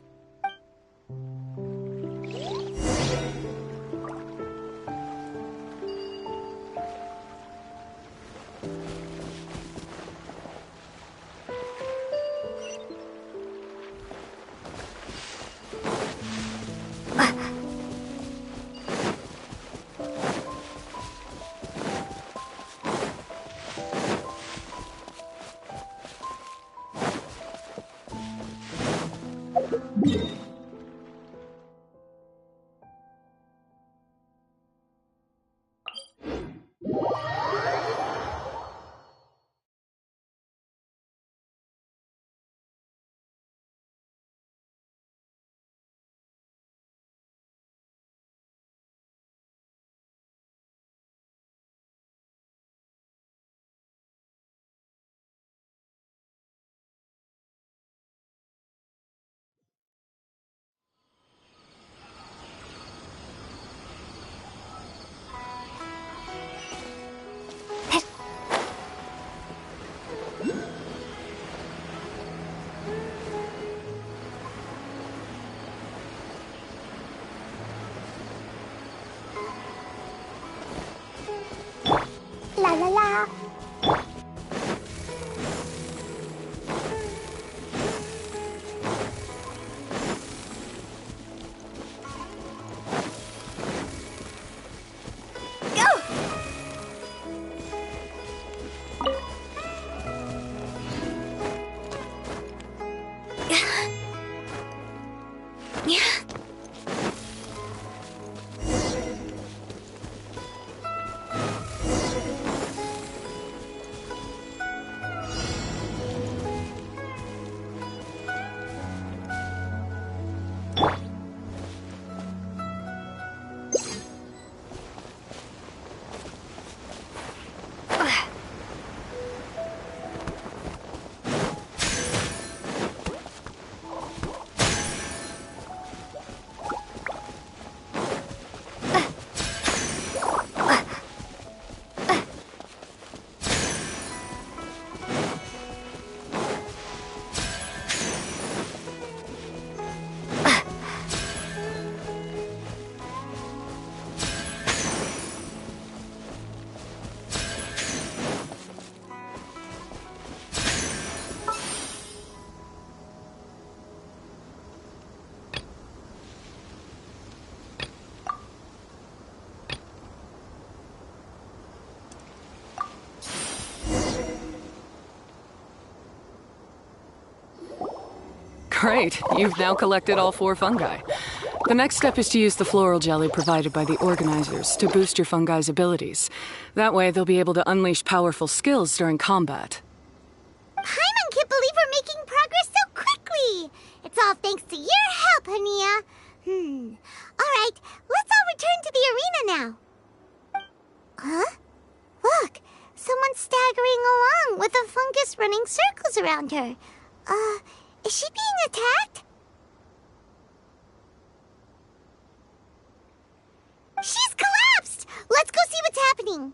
la la la. Great, you've now collected all 4 fungi. The next step is to use the floral jelly provided by the organizers to boost your fungi's abilities. That way, they'll be able to unleash powerful skills during combat. Paimon can't believe we're making progress so quickly! It's all thanks to your help, Hania. Alright, let's all return to the arena now. Huh? Look, someone's staggering along with a fungus running circles around her. Is she being attacked? She's collapsed! Let's go see what's happening.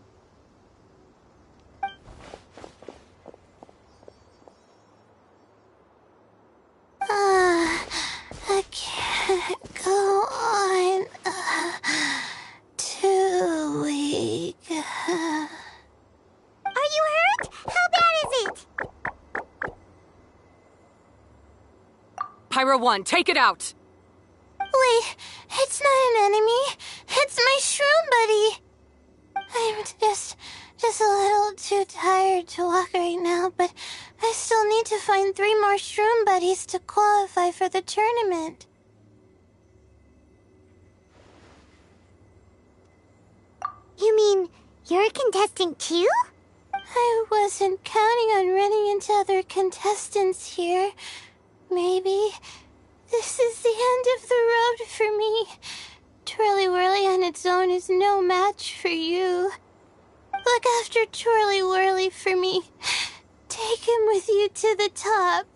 I can't go on. Too weak. Are you hurt? How bad is it? Pyro 1, take it out! Wait, it's not an enemy. It's my shroom buddy. I'm just a little too tired to walk right now, but I still need to find 3 more shroom buddies to qualify for the tournament. You mean you're a contestant too? I wasn't counting on running into other contestants here. Maybe this is the end of the road for me. Twirly Whirly on its own is no match for you. Look after Twirly Whirly for me. Take him with you to the top.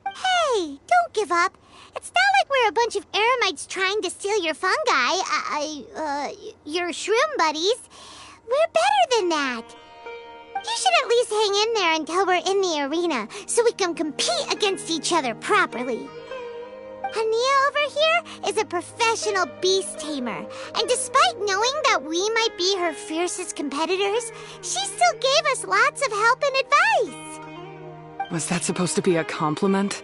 Hey, don't give up. It's not like we're a bunch of eremites trying to steal your fungi. Your shroom buddies. We're better than that. You should at least hang in there until we're in the arena, so we can compete against each other properly. Hania over here is a professional beast tamer, and despite knowing that we might be her fiercest competitors, she still gave us lots of help and advice. Was that supposed to be a compliment?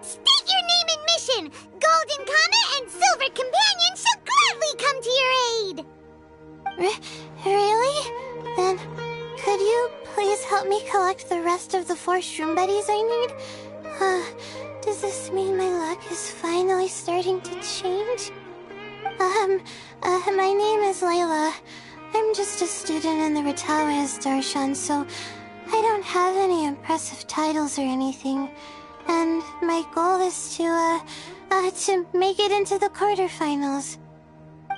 State your name and mission! Golden Comet and Silver Companion shall gladly come to your aid! Really? Then, could you please help me collect the rest of the 4 shroom buddies I need? Does this mean my luck is finally starting to change? My name is Layla. I'm just a student in the Ratawa's Darshan, so I don't have any impressive titles or anything. And my goal is to make it into the quarterfinals.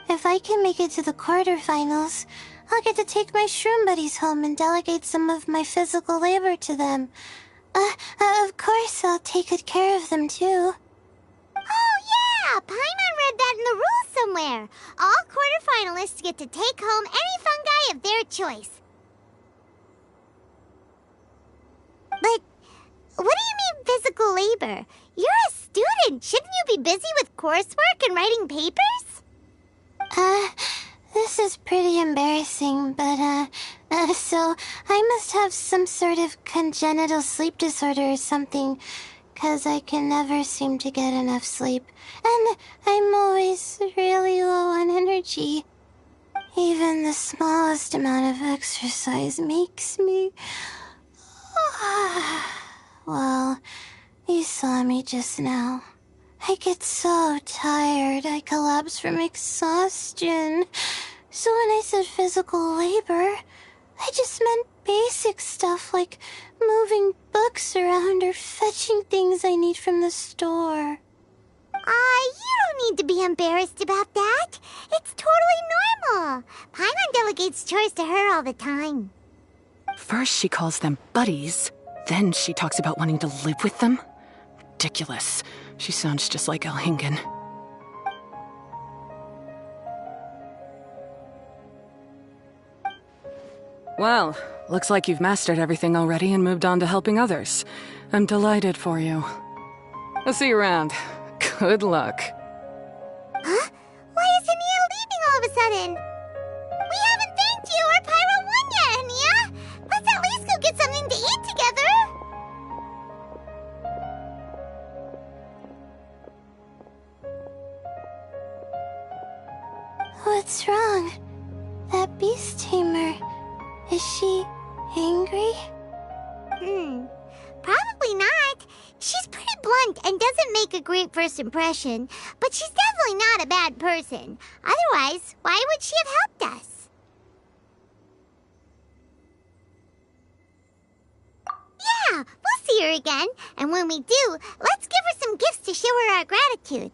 If I can make it to the quarterfinals, I'll get to take my shroom buddies home and delegate some of my physical labor to them. Of course, I'll take good care of them, too. Oh, yeah! Paimon read that in the rules somewhere. All quarterfinalists get to take home any fungi of their choice. But what do you mean physical labor? You're a student. Shouldn't you be busy with coursework and writing papers? This is pretty embarrassing, but, so I must have some sort of congenital sleep disorder or something, 'cause I can never seem to get enough sleep, and I'm always really low on energy. Even the smallest amount of exercise makes me... Well, you saw me just now. I get so tired, I collapse from exhaustion. So when I said physical labor, I just meant basic stuff like moving books around or fetching things I need from the store. You don't need to be embarrassed about that. It's totally normal. Paimon delegates chores to her all the time. First she calls them buddies, then she talks about wanting to live with them? Ridiculous. She sounds just like Elhingen. Well, looks like you've mastered everything already and moved on to helping others. I'm delighted for you. I'll see you around. Good luck. Huh? Why is Ania leaving all of a sudden? We haven't thanked you or Pyro 1 yet, Ania! Let's at least go get something to eat together! What's wrong? That beast tamer... Is she... angry? Probably not. She's pretty blunt and doesn't make a great first impression, but she's definitely not a bad person. Otherwise, why would she have helped us? Yeah, we'll see her again, and when we do, let's give her some gifts to show her our gratitude.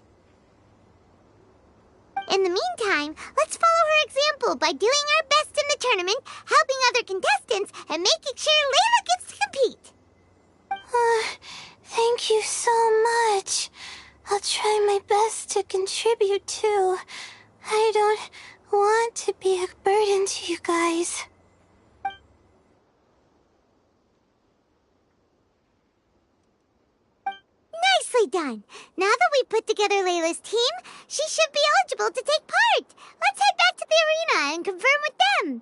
In the meantime, let's follow her example by doing our best in the tournament, helping other contestants, and making sure Layla gets to compete. Thank you so much. I'll try my best to contribute too. I don't want to be a burden to you guys. Nicely done. Now that we put together Layla's team, she should be eligible to take part. Let's head back to the arena and confirm with them.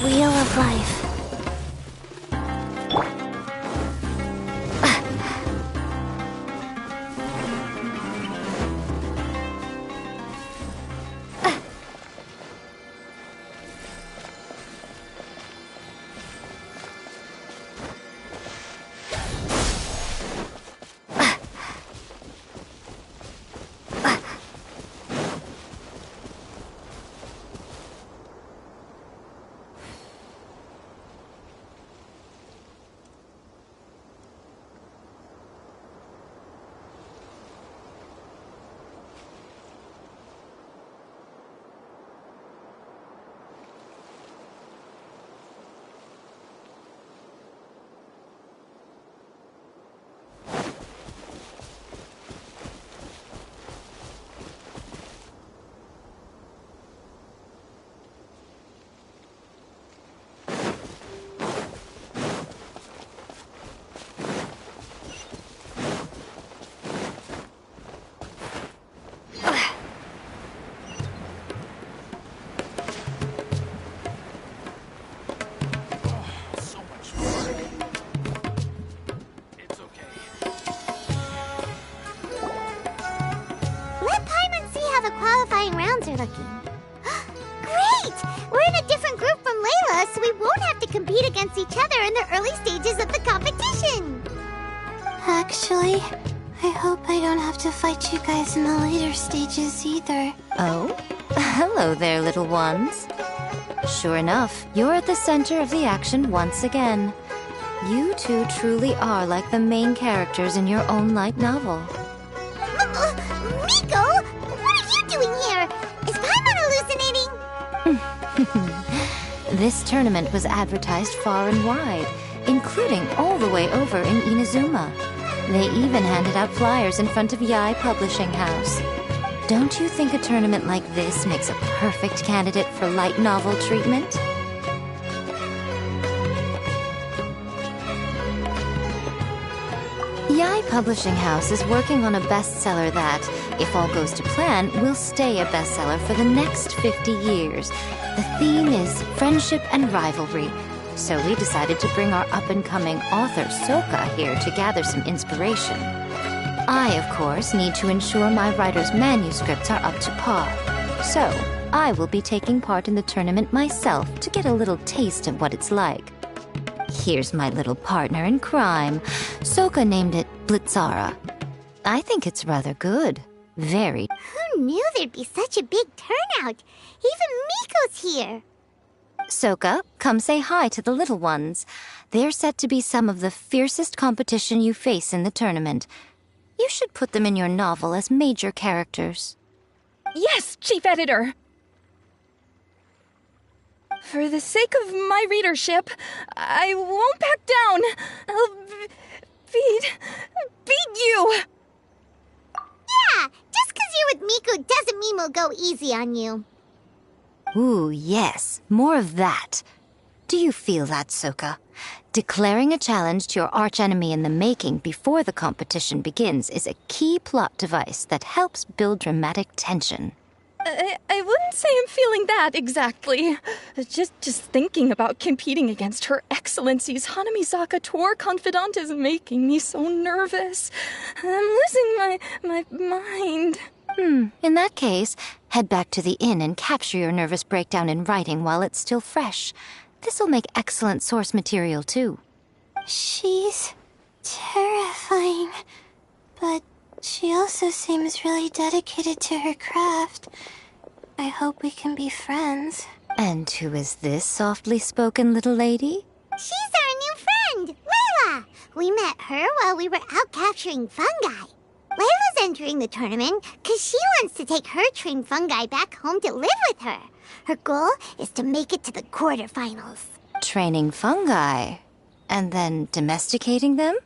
wheel of life. Rounds are looking. Great! We're in a different group from Layla, so we won't have to compete against each other in the early stages of the competition. Actually, I hope I don't have to fight you guys in the later stages either. Oh? Hello there, little ones. Sure enough, you're at the center of the action once again. You two truly are like the main characters in your own light novel. Miko! What are you doing here? Is Paimon hallucinating? This tournament was advertised far and wide, including all the way over in Inazuma. They even handed out flyers in front of Yae Publishing House. Don't you think a tournament like this makes a perfect candidate for light novel treatment? Yae Publishing House is working on a bestseller that, if all goes to plan, will stay a bestseller for the next 50 years. The theme is friendship and rivalry, so we decided to bring our up-and-coming author Soka here to gather some inspiration. I, of course, need to ensure my writer's manuscripts are up to par. So, I will be taking part in the tournament myself to get a little taste of what it's like. Here's my little partner in crime. Soka named it Blitzara. I think it's rather good. Very. Who knew there'd be such a big turnout? Even Miko's here. Soka, come say hi to the little ones. They're set to be some of the fiercest competition you face in the tournament. You should put them in your novel as major characters. Yes, Chief Editor! For the sake of my readership, I won't back down. I'll beat you! Yeah, just 'cause you're with Miko doesn't mean we'll go easy on you. Ooh, yes, more of that. Do you feel that, Soka? Declaring a challenge to your archenemy in the making before the competition begins is a key plot device that helps build dramatic tension. I wouldn't say I'm feeling that exactly. Just thinking about competing against Her Excellency's Hanamizaka tour confidant is making me so nervous. I'm losing my mind. In that case, head back to the inn and capture your nervous breakdown in writing while it's still fresh. This'll make excellent source material, too. She's terrifying, but she also seems really dedicated to her craft. I hope we can be friends. And who is this softly spoken little lady? She's our new friend, Layla. We met her while we were out capturing fungi. Layla's entering the tournament because she wants to take her trained fungi back home to live with her. Her goal is to make it to the quarterfinals. Training fungi? And then domesticating them?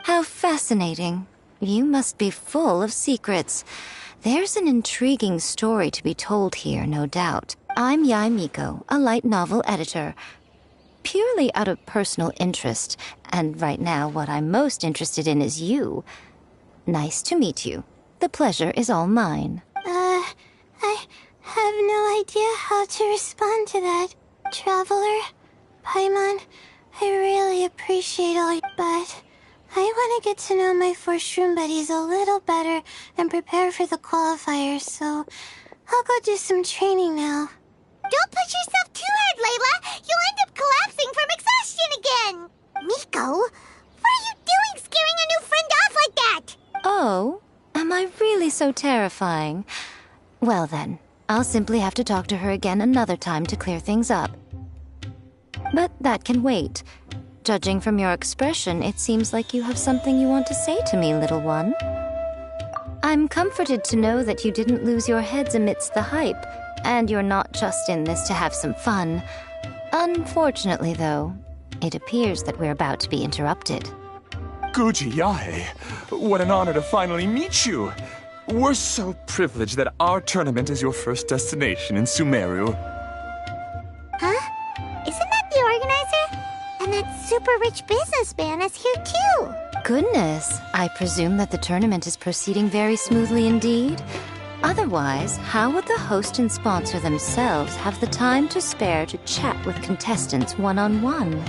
How fascinating. You must be full of secrets. There's an intriguing story to be told here, no doubt. I'm Yae Miko, a light novel editor. Purely out of personal interest, and right now what I'm most interested in is you. Nice to meet you. The pleasure is all mine. I have no idea how to respond to that. Traveler, Paimon, I really appreciate all you, but I want to get to know my 4 shroom buddies a little better and prepare for the qualifiers, so I'll go do some training now. Don't push yourself too hard, Layla! You'll end up collapsing from exhaustion again! Miko, what are you doing scaring a new friend off like that? Oh, am I really so terrifying? Well then, I'll simply have to talk to her again another time to clear things up. But that can wait. Judging from your expression, it seems like you have something you want to say to me, little one. I'm comforted to know that you didn't lose your heads amidst the hype, and you're not just in this to have some fun. Unfortunately, though, it appears that we're about to be interrupted. Guji Yae, what an honor to finally meet you. We're so privileged that our tournament is your first destination in Sumeru. Huh? Isn't that the organizer? And that super rich businessman is here too. Goodness, I presume that the tournament is proceeding very smoothly indeed. Otherwise, how would the host and sponsor themselves have the time to spare to chat with contestants one-on-one?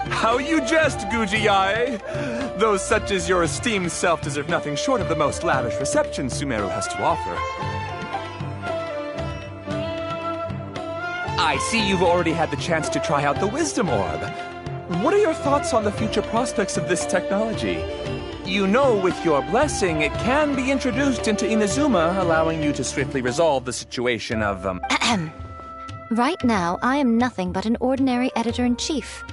How you jest, Guji Yae! Those such as your esteemed self deserve nothing short of the most lavish reception Sumeru has to offer. I see you've already had the chance to try out the Wisdom Orb. What are your thoughts on the future prospects of this technology? You know, with your blessing, it can be introduced into Inazuma, allowing you to swiftly resolve the situation of, Right now, I am nothing but an ordinary editor-in-chief.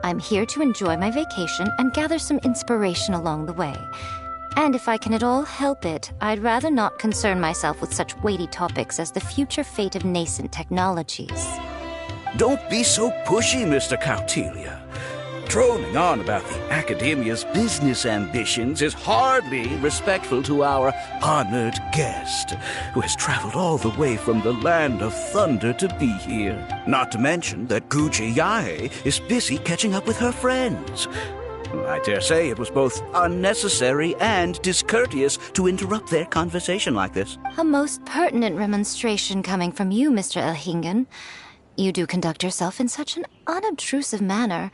I'm here to enjoy my vacation and gather some inspiration along the way. And if I can at all help it, I'd rather not concern myself with such weighty topics as the future fate of nascent technologies. Don't be so pushy, Mr. Kautelia. Droning on about the Academia's business ambitions is hardly respectful to our honored guest, who has traveled all the way from the land of thunder to be here. Not to mention that Guji Yae is busy catching up with her friends. I dare say it was both unnecessary and discourteous to interrupt their conversation like this. A most pertinent remonstration coming from you, Mr. Elhingen. You do conduct yourself in such an unobtrusive manner,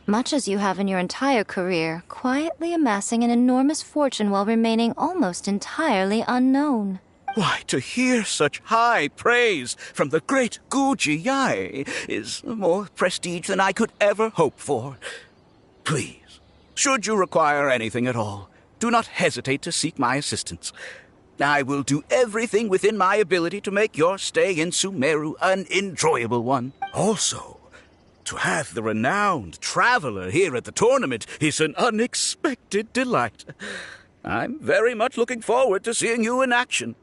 much as you have in your entire career, quietly amassing an enormous fortune while remaining almost entirely unknown. Why, to hear such high praise from the great Guji Yae is more prestige than I could ever hope for. Please, should you require anything at all, do not hesitate to seek my assistance. I will do everything within my ability to make your stay in Sumeru an enjoyable one. Also, to have the renowned traveler here at the tournament is an unexpected delight. I'm very much looking forward to seeing you in action.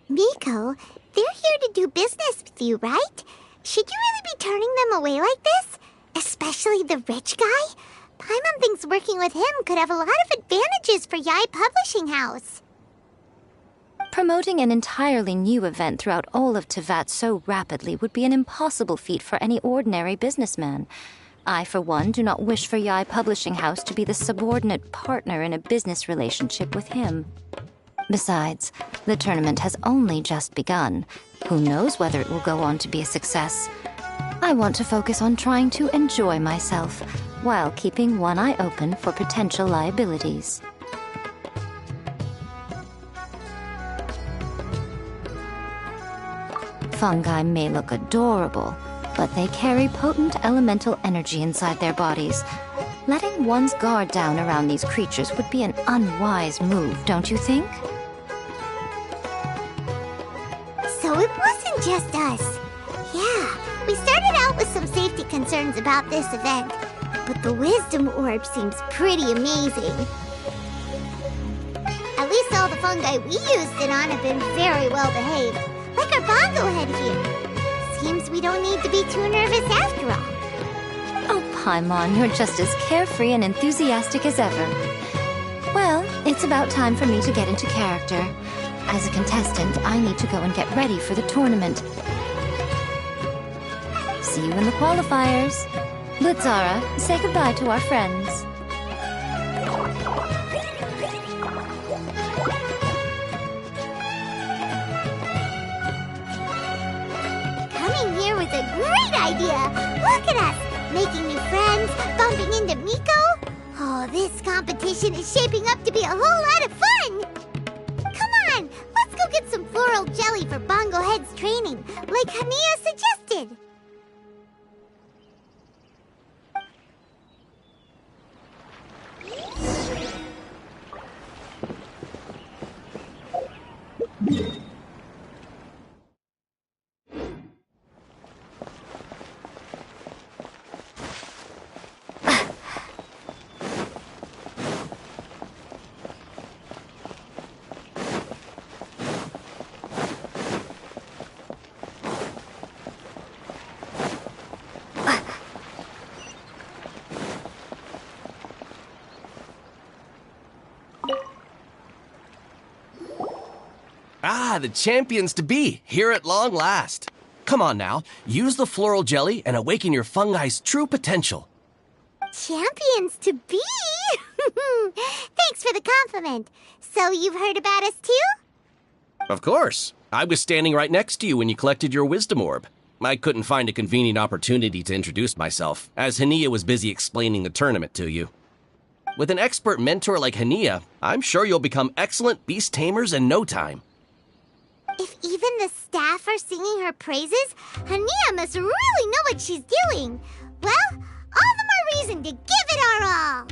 Miko, they're here to do business with you, right? Should you really be turning them away like this? Especially the rich guy? Paimon thinks working with him could have a lot of advantages for Yae Publishing House. Promoting an entirely new event throughout all of Teyvat so rapidly would be an impossible feat for any ordinary businessman. I, for one, do not wish for Yae Publishing House to be the subordinate partner in a business relationship with him. Besides, the tournament has only just begun. Who knows whether it will go on to be a success? I want to focus on trying to enjoy myself, while keeping one eye open for potential liabilities. Fungi may look adorable, but they carry potent elemental energy inside their bodies. Letting one's guard down around these creatures would be an unwise move, don't you think? So it wasn't just us. Yeah, we started out with some safety concerns about this event, but the Wisdom Orb seems pretty amazing. At least all the fungi we used it on have been very well behaved, like our bongo head here. Seems we don't need to be too nervous after all. Oh, Paimon, you're just as carefree and enthusiastic as ever. Well, it's about time for me to get into character. As a contestant, I need to go and get ready for the tournament. See you in the qualifiers. Blitzara, say goodbye to our friends. Coming here was a great idea! Look at us! Making new friends, bumping into Miko. Oh, this competition is shaping up to be a whole lot of fun! Come on, let's go get some floral jelly for Bongo Head's training, like Hania suggested. Ah, the champions to be, here at long last. Come on now, use the floral jelly and awaken your fungi's true potential. Champions to be? Thanks for the compliment. So you've heard about us too? Of course. I was standing right next to you when you collected your wisdom orb. I couldn't find a convenient opportunity to introduce myself, as Hania was busy explaining the tournament to you. With an expert mentor like Hania, I'm sure you'll become excellent beast tamers in no time. If even the staff are singing her praises, Hania must really know what she's doing. Well, all the more reason to give it our all.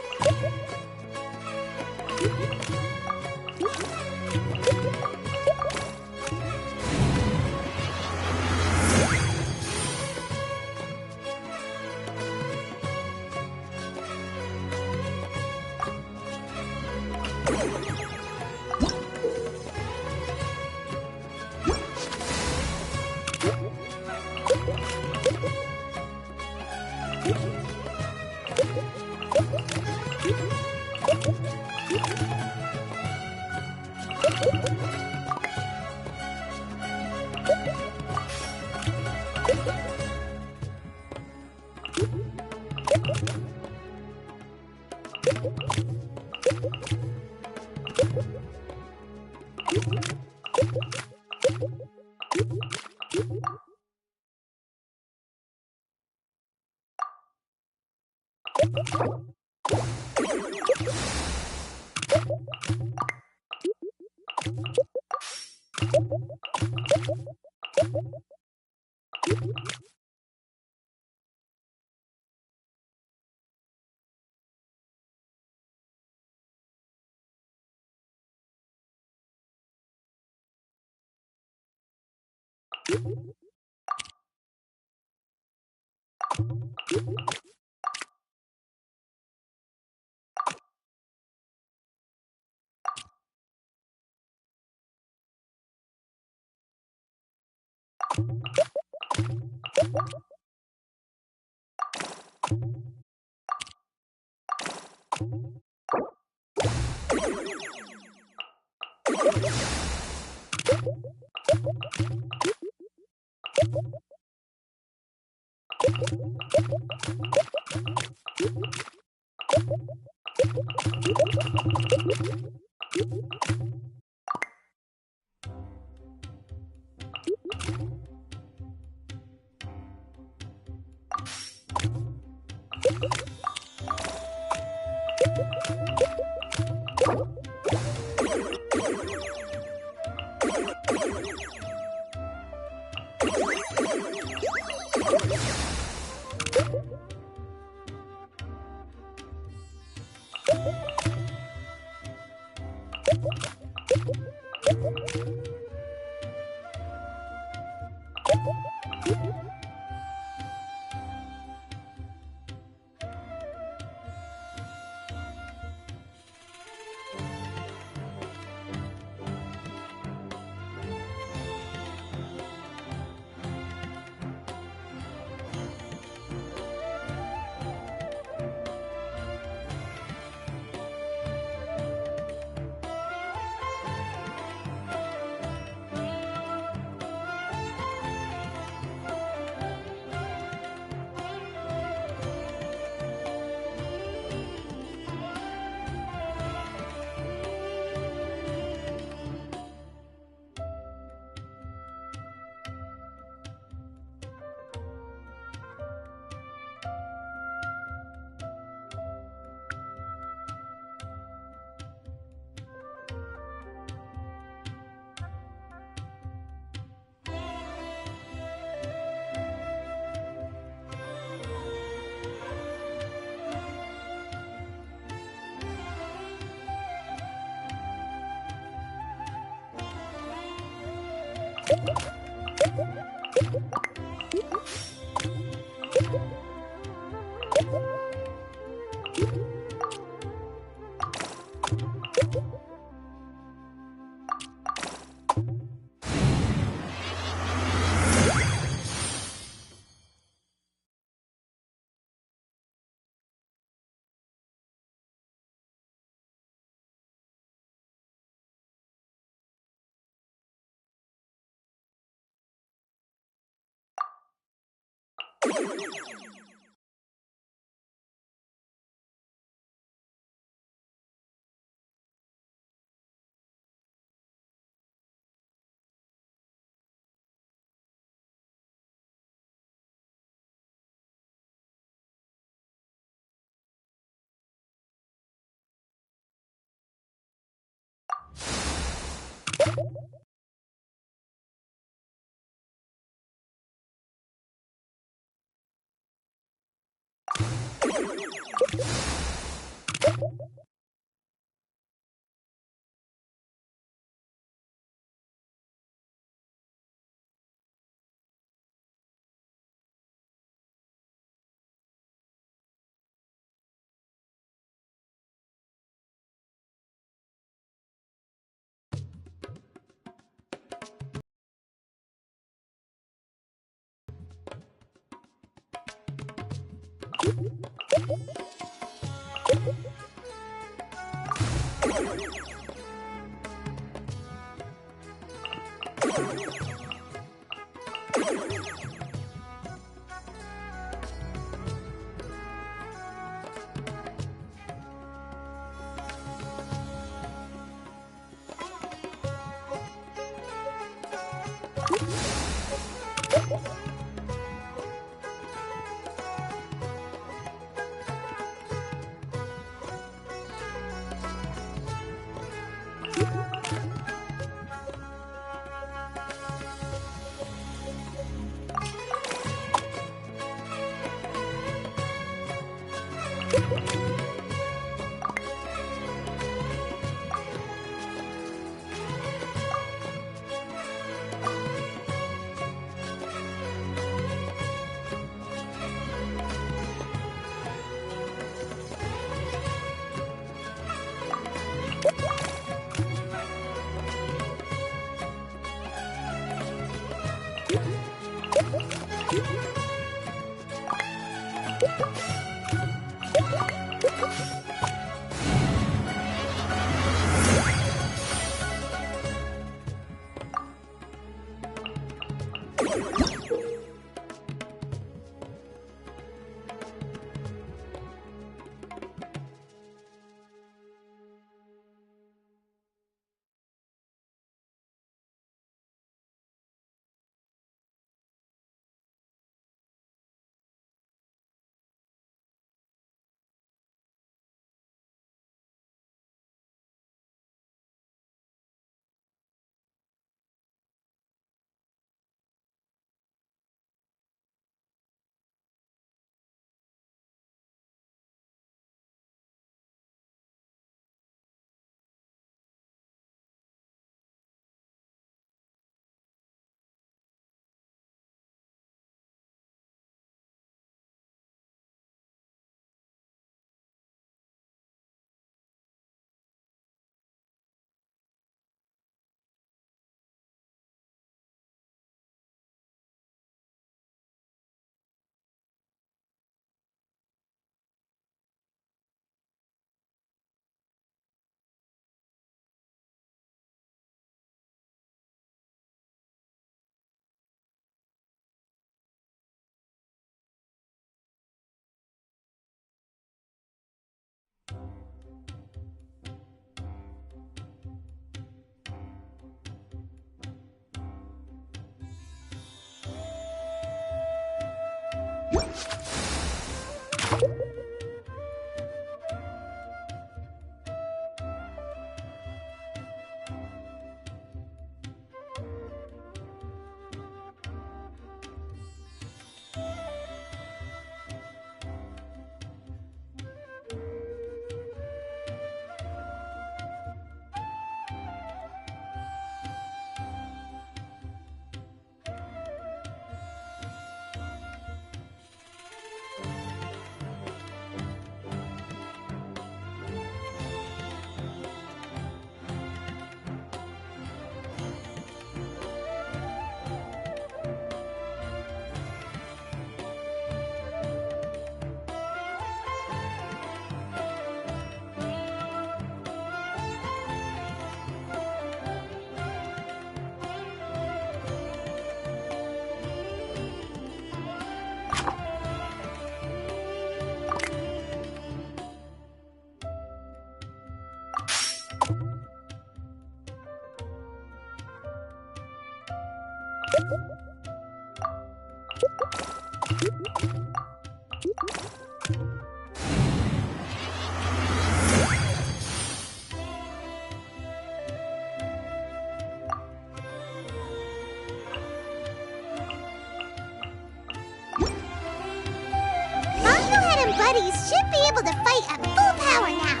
should be able to fight at full power now.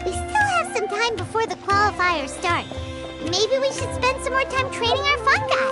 We still have some time before the qualifiers start. Maybe we should spend some more time training our fungi.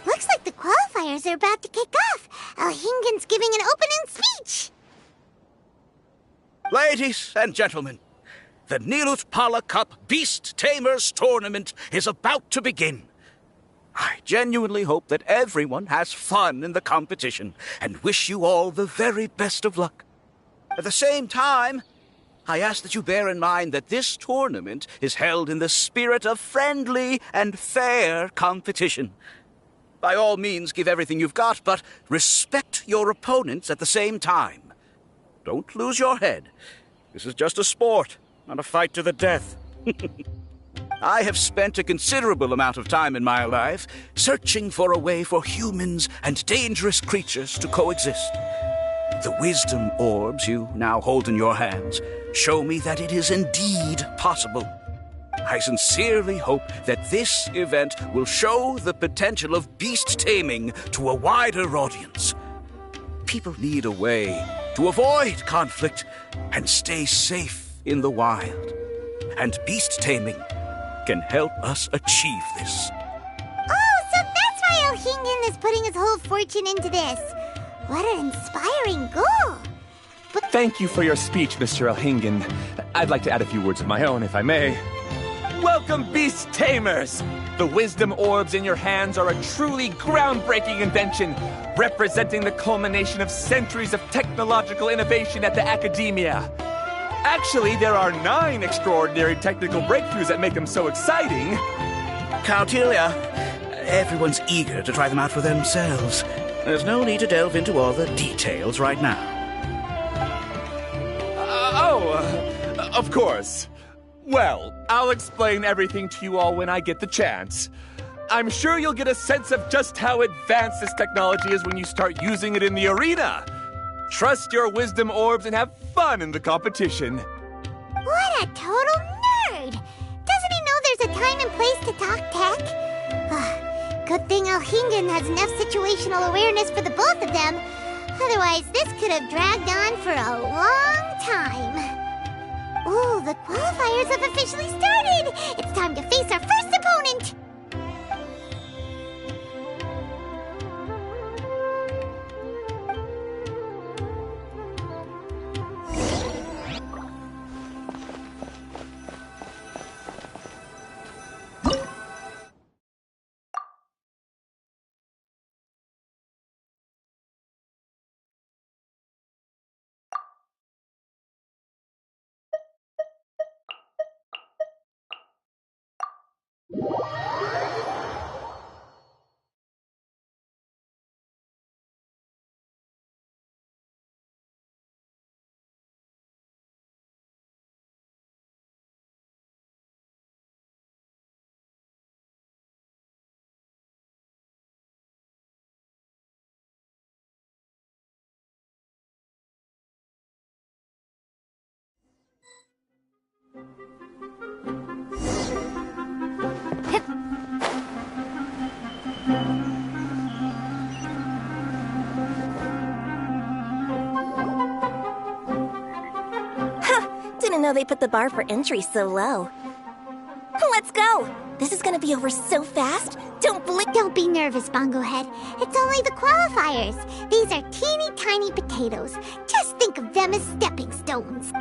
Looks like the qualifiers are about to kick off. Elhingen's giving an opening speech. Ladies and gentlemen, the Nilutpala Cup Beast Tamers Tournament is about to begin. I genuinely hope that everyone has fun in the competition and wish you all the very best of luck. At the same time, I ask that you bear in mind that this tournament is held in the spirit of friendly and fair competition. By all means, give everything you've got, but respect your opponents at the same time. Don't lose your head. This is just a sport, not a fight to the death. I have spent a considerable amount of time in my life searching for a way for humans and dangerous creatures to coexist. The wisdom orbs you now hold in your hands show me that it is indeed possible. I sincerely hope that this event will show the potential of beast taming to a wider audience. People need a way to avoid conflict and stay safe in the wild. And beast taming can help us achieve this. Oh, so that's why Elhingen is putting his whole fortune into this. What an inspiring goal. But Thank you for your speech, Mr. Elhingen. I'd like to add a few words of my own, if I may. Welcome, Beast Tamers! The wisdom orbs in your hands are a truly groundbreaking invention, representing the culmination of centuries of technological innovation at the academia. Actually, there are 9 extraordinary technical breakthroughs that make them so exciting. Cautelia, everyone's eager to try them out for themselves. There's no need to delve into all the details right now. Of course. Well, I'll explain everything to you all when I get the chance. I'm sure you'll get a sense of just how advanced this technology is when you start using it in the arena. Trust your wisdom orbs and have fun in the competition. what a total nerd! Doesn't he know there's a time and place to talk tech? Good thing Alhingen has enough situational awareness for the both of them. Otherwise, this could have dragged on for a long time. Ooh, the qualifiers have officially started! It's time to face our first opponent! Didn't know they put the bar for entry so low. Let's go! This is gonna be over so fast. Don't be nervous, Bongohead. It's only the qualifiers. These are teeny tiny potatoes. Just think of them as stepping stones.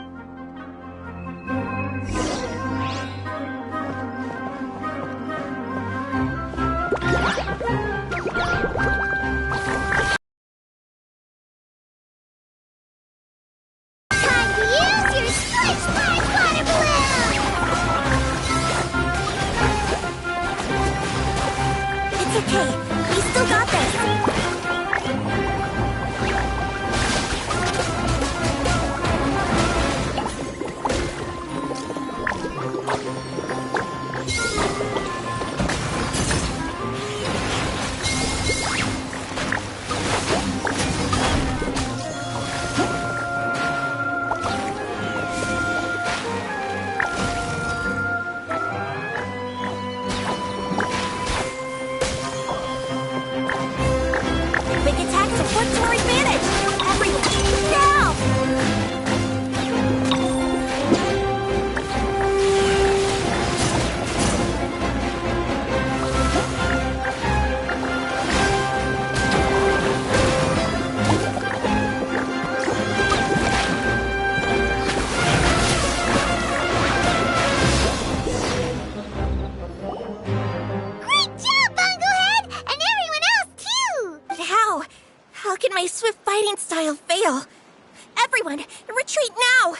Time to use your Switch Spark Water Balloon! It's okay. We still got this. Big attack support to our advantage! Everyone, now! Great job, Bongohead! And everyone else, too! But how? How can my swift fighting style fail? Everyone, retreat now!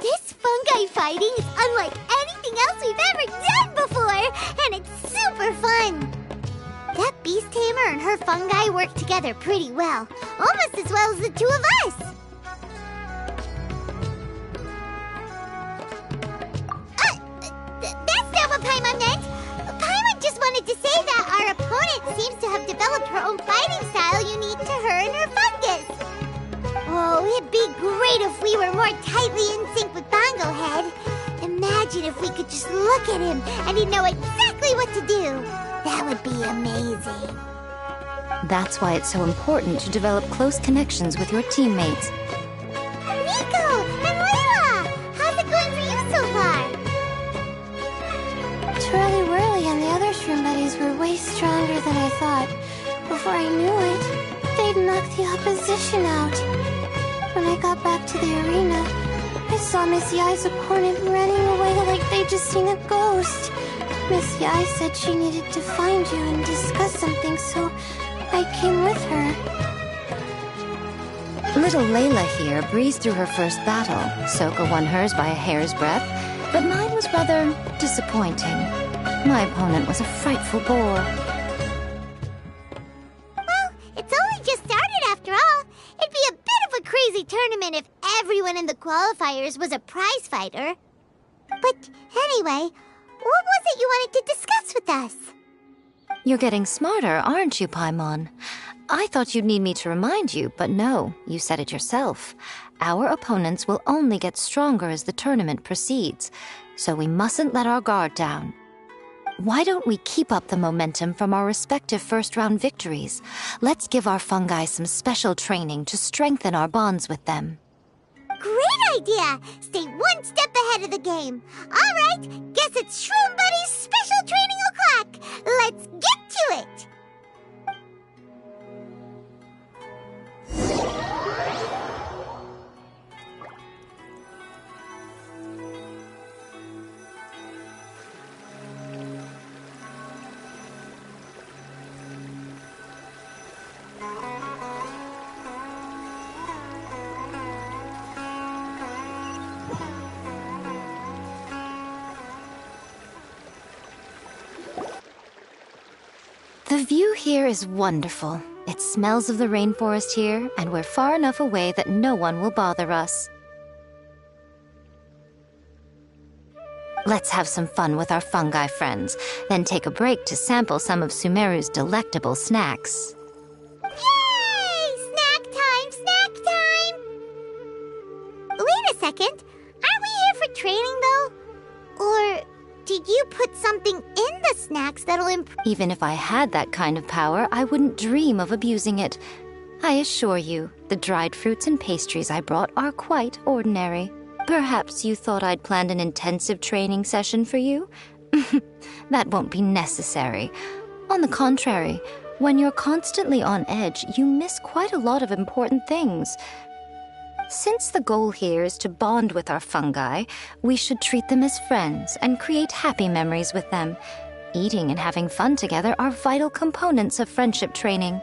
This fungi fighting is unlike anything else we've ever done before, and it's super fun! That beast tamer and her fungi work together pretty well, almost as well as the two of us! That's not what Paimon meant! Paimon just wanted to say that our opponent seems to have developed her own fighting style unique to her and her fungus! Oh, it'd be great if we were more tightly in sync with Bongohead. Imagine if we could just look at him and he'd know exactly what to do. That would be amazing. That's why it's so important to develop close connections with your teammates. Nico and Layla! How's it going for you so far? I'd knocked the opposition out. When I got back to the arena, I saw Miss Yai's opponent running away like they'd just seen a ghost. Miss Yai said she needed to find you and discuss something, so I came with her. Little Layla here breezed through her first battle. Soka won hers by a hair's breadth, but mine was rather disappointing. My opponent was a frightful bore. Well, it's only just started after all. It'd be a bit of a crazy tournament if everyone in the qualifiers was a prize fighter. But anyway, what was it you wanted to discuss with us? You're getting smarter, aren't you, Paimon? I thought you'd need me to remind you, but no, you said it yourself. Our opponents will only get stronger as the tournament proceeds, so we mustn't let our guard down. Why don't we keep up the momentum from our respective first-round victories? Let's give our fungi some special training to strengthen our bonds with them. Great idea! Stay one step ahead of the game. All right, guess it's Shroom Buddy's special training o'clock. Let's get to it! The view here is wonderful. It smells of the rainforest here, and we're far enough away that no one will bother us. Let's have some fun with our fungi friends, then take a break to sample some of Sumeru's delectable snacks. Yay! Snack time! Snack time! Wait a second. Aren't we here for training, though? Or did you put something in the snacks that'll improve? Even if I had that kind of power, I wouldn't dream of abusing it. I assure you, the dried fruits and pastries I brought are quite ordinary. Perhaps you thought I'd planned an intensive training session for you? That won't be necessary. On the contrary, when you're constantly on edge, you miss quite a lot of important things. Since the goal here is to bond with our fungi, we should treat them as friends and create happy memories with them. Eating and having fun together are vital components of friendship training.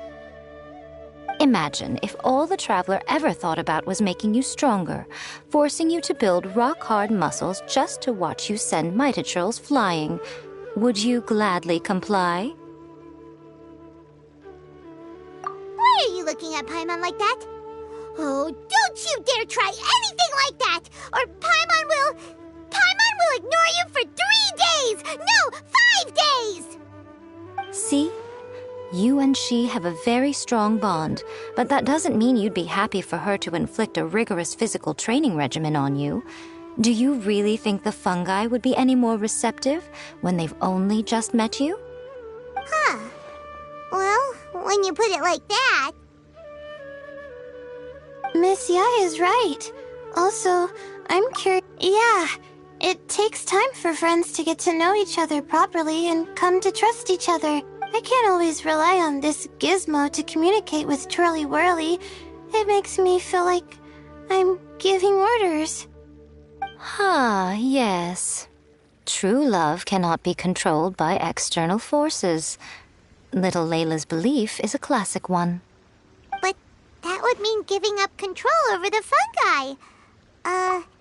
Imagine if all the Traveler ever thought about was making you stronger, forcing you to build rock-hard muscles just to watch you send Mitatrolls flying. Would you gladly comply? Why are you looking at Paimon like that? Oh, don't you dare try anything like that! Or Paimon will ignore you for 3 days! No, 5 days! See? You and she have a very strong bond, but that doesn't mean you'd be happy for her to inflict a rigorous physical training regimen on you. Do you really think the fungi would be any more receptive when they've only just met you? Huh. Well, when you put it like that... Miss Yai is right. Also, I'm curious. Yeah, it takes time for friends to get to know each other properly and come to trust each other. I can't always rely on this gizmo to communicate with Twirly Whirly. It makes me feel like I'm giving orders. Yes. True love cannot be controlled by external forces. Little Layla's belief is a classic one. But that would mean giving up control over the fungi.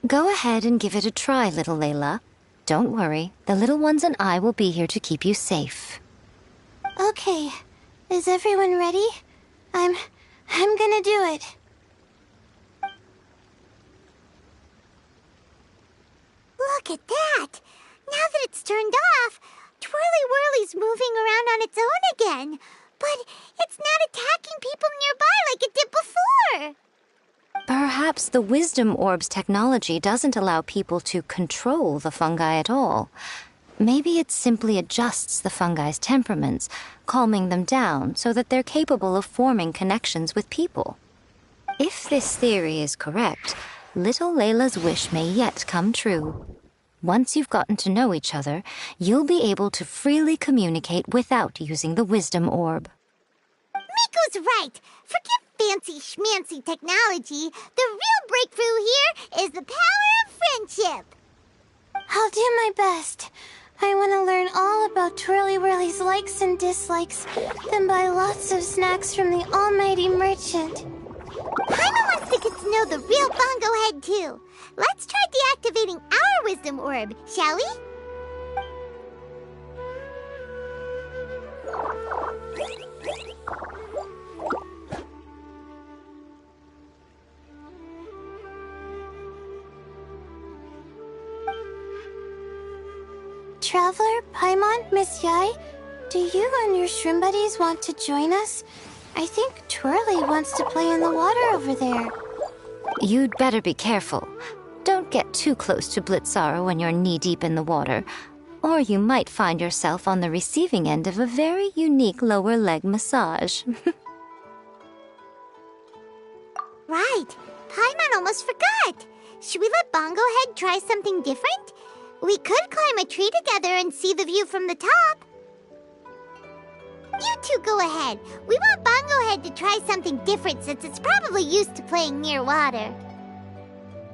Go ahead and give it a try, little Layla. Don't worry, the little ones and I will be here to keep you safe. Okay, is everyone ready? I'm gonna do it. Look at that! Now that it's turned off, Twirly Whirly's moving around on its own again. But it's not attacking people nearby like it did before. Perhaps the Wisdom Orb's technology doesn't allow people to control the fungi at all. Maybe it simply adjusts the fungi's temperaments, calming them down so that they're capable of forming connections with people. If this theory is correct, little Layla's wish may yet come true. Once you've gotten to know each other, you'll be able to freely communicate without using the Wisdom Orb. Miko's right. Forget fancy schmancy technology. The real breakthrough here is the power of friendship. I'll do my best. I want to learn all about Twirly Whirly's likes and dislikes, then buy lots of snacks from the almighty merchant. Paimon wants to get to know the real Bongo Head, too. Let's try deactivating our wisdom orb, shall we? Traveler, Paimon, Miss Yai, do you and your shroom buddies want to join us? I think Twirly wants to play in the water over there. You'd better be careful. Don't get too close to Blitzara when you're knee-deep in the water, or you might find yourself on the receiving end of a very unique lower leg massage. Right. Paimon almost forgot. Should we let Bongo Head try something different? We could climb a tree together and see the view from the top. You two go ahead. We want Bongo Head to try something different since it's probably used to playing near water.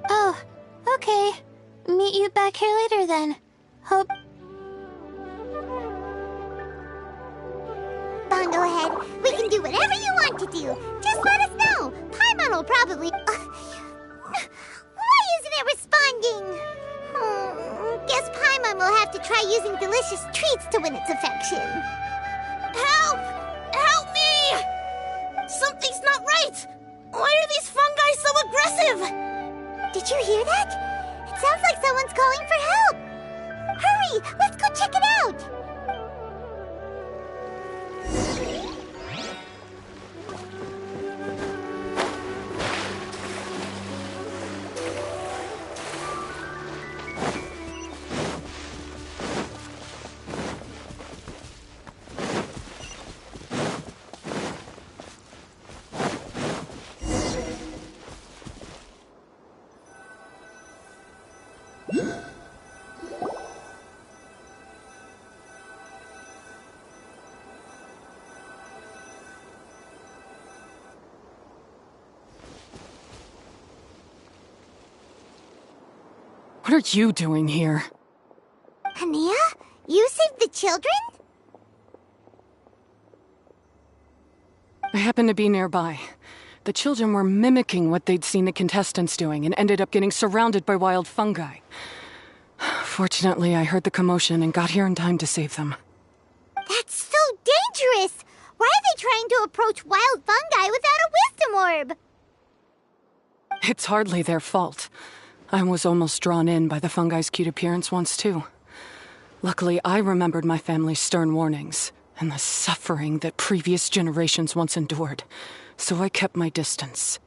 Oh, okay. Meet you back here later then. Hope... Bongo Head, we can do whatever you want to do. Just let us know. Paimon will probably... Why isn't it responding? Guess Paimon will have to try using delicious treats to win its affection. Help! Help me! Something's not right! Why are these fungi so aggressive? Did you hear that? It sounds like someone's calling for help. Hurry, let's go check it out. What are you doing here? Hania? You saved the children? I happened to be nearby. The children were mimicking what they'd seen the contestants doing and ended up getting surrounded by wild fungi. Fortunately, I heard the commotion and got here in time to save them. That's so dangerous! Why are they trying to approach wild fungi without a wisdom orb? It's hardly their fault. I was almost drawn in by the fungi's cute appearance once, too. Luckily, I remembered my family's stern warnings and the suffering that previous generations once endured, so I kept my distance.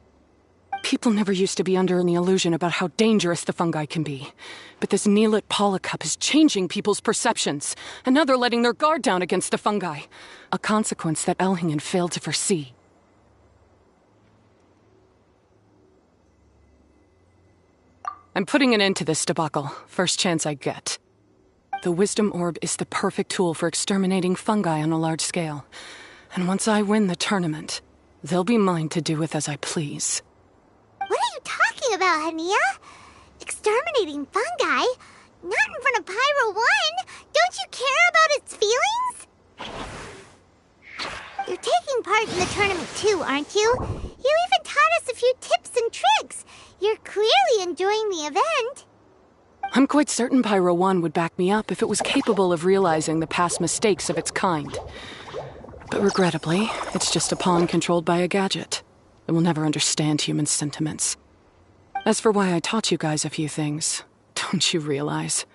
People never used to be under any illusion about how dangerous the fungi can be, but this Neelut Polycup is changing people's perceptions, and now they're letting their guard down against the fungi, a consequence that Elhingen failed to foresee. I'm putting an end to this debacle, first chance I get. The Wisdom Orb is the perfect tool for exterminating fungi on a large scale. And once I win the tournament, they'll be mine to do with as I please. What are you talking about, Hania? Exterminating fungi? Not in front of Pyro 1! Don't you care about its feelings? You're taking part in the tournament too, aren't you? You even taught us a few tips and tricks. You're clearly enjoying the event. I'm quite certain Pyro 1 would back me up if it was capable of realizing the past mistakes of its kind. But regrettably, it's just a pawn controlled by a gadget. It will never understand human sentiments. As for why I taught you guys a few things, don't you realize?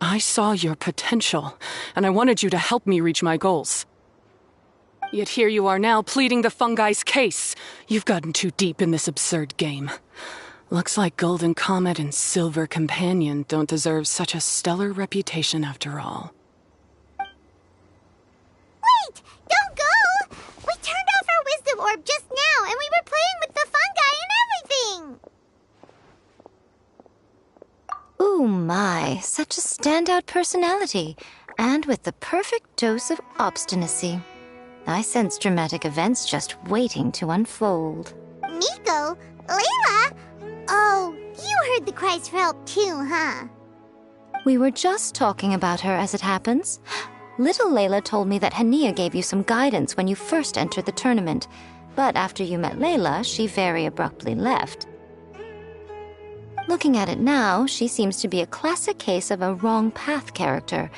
I saw your potential, and I wanted you to help me reach my goals. Yet here you are now pleading the fungi's case. You've gotten too deep in this absurd game. Looks like Golden Comet and Silver Companion don't deserve such a stellar reputation after all. Wait! Don't go! We turned off our wisdom orb just now, and we were playing with the fungi and everything! Ooh my, such a standout personality, and with the perfect dose of obstinacy. I sense dramatic events just waiting to unfold. Miko? Layla? Oh, you heard the cries for help too, huh? We were just talking about her as it happens. Little Layla told me that Hania gave you some guidance when you first entered the tournament, but after you met Layla, she very abruptly left. Looking at it now, she seems to be a classic case of a wrong path character.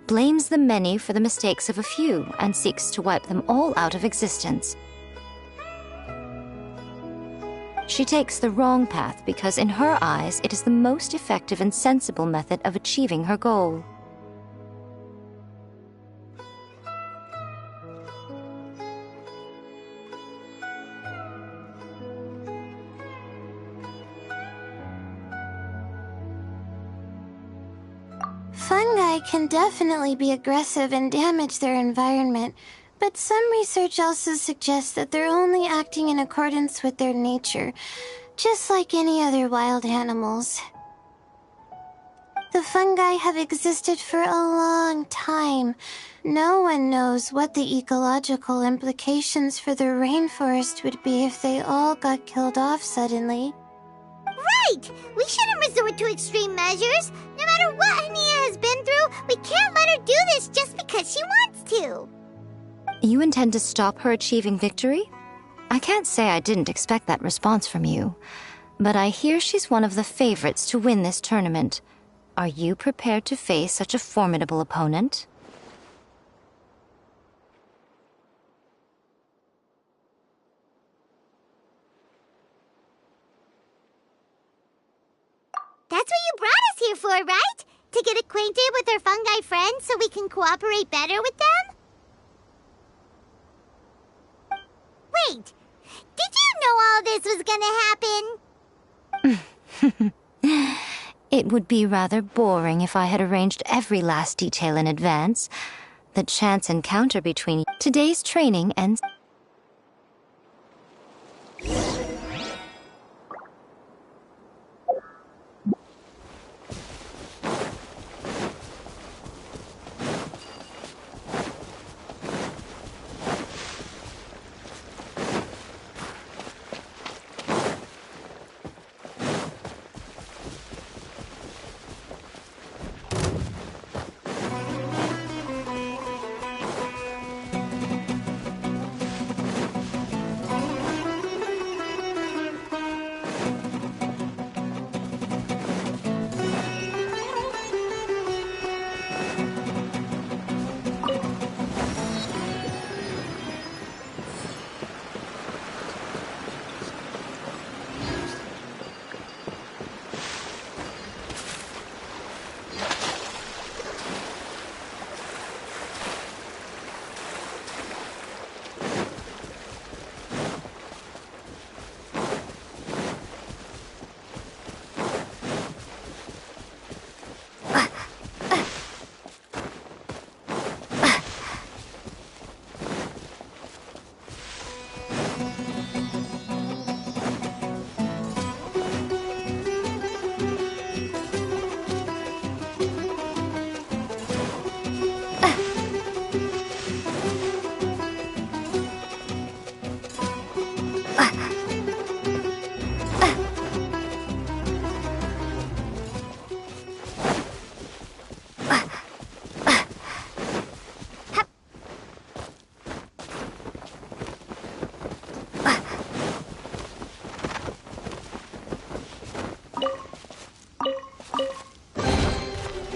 Blames the many for the mistakes of a few and seeks to wipe them all out of existence. She takes the wrong path because in her eyes it is the most effective and sensible method of achieving her goal. Fungi can definitely be aggressive and damage their environment, but some research also suggests that they're only acting in accordance with their nature, just like any other wild animals. The fungi have existed for a long time. No one knows what the ecological implications for the rainforest would be if they all got killed off suddenly. Right! We shouldn't resort to extreme measures. No matter what Hania has been through, we can't let her do this just because she wants to. You intend to stop her achieving victory? I can't say I didn't expect that response from you, but I hear she's one of the favorites to win this tournament. Are you prepared to face such a formidable opponent? That's what you brought us here for, right? To get acquainted with our fungi friends so we can cooperate better with them? Wait, did you know all this was gonna happen? It would be rather boring if I had arranged every last detail in advance. The chance encounter between today's training ends.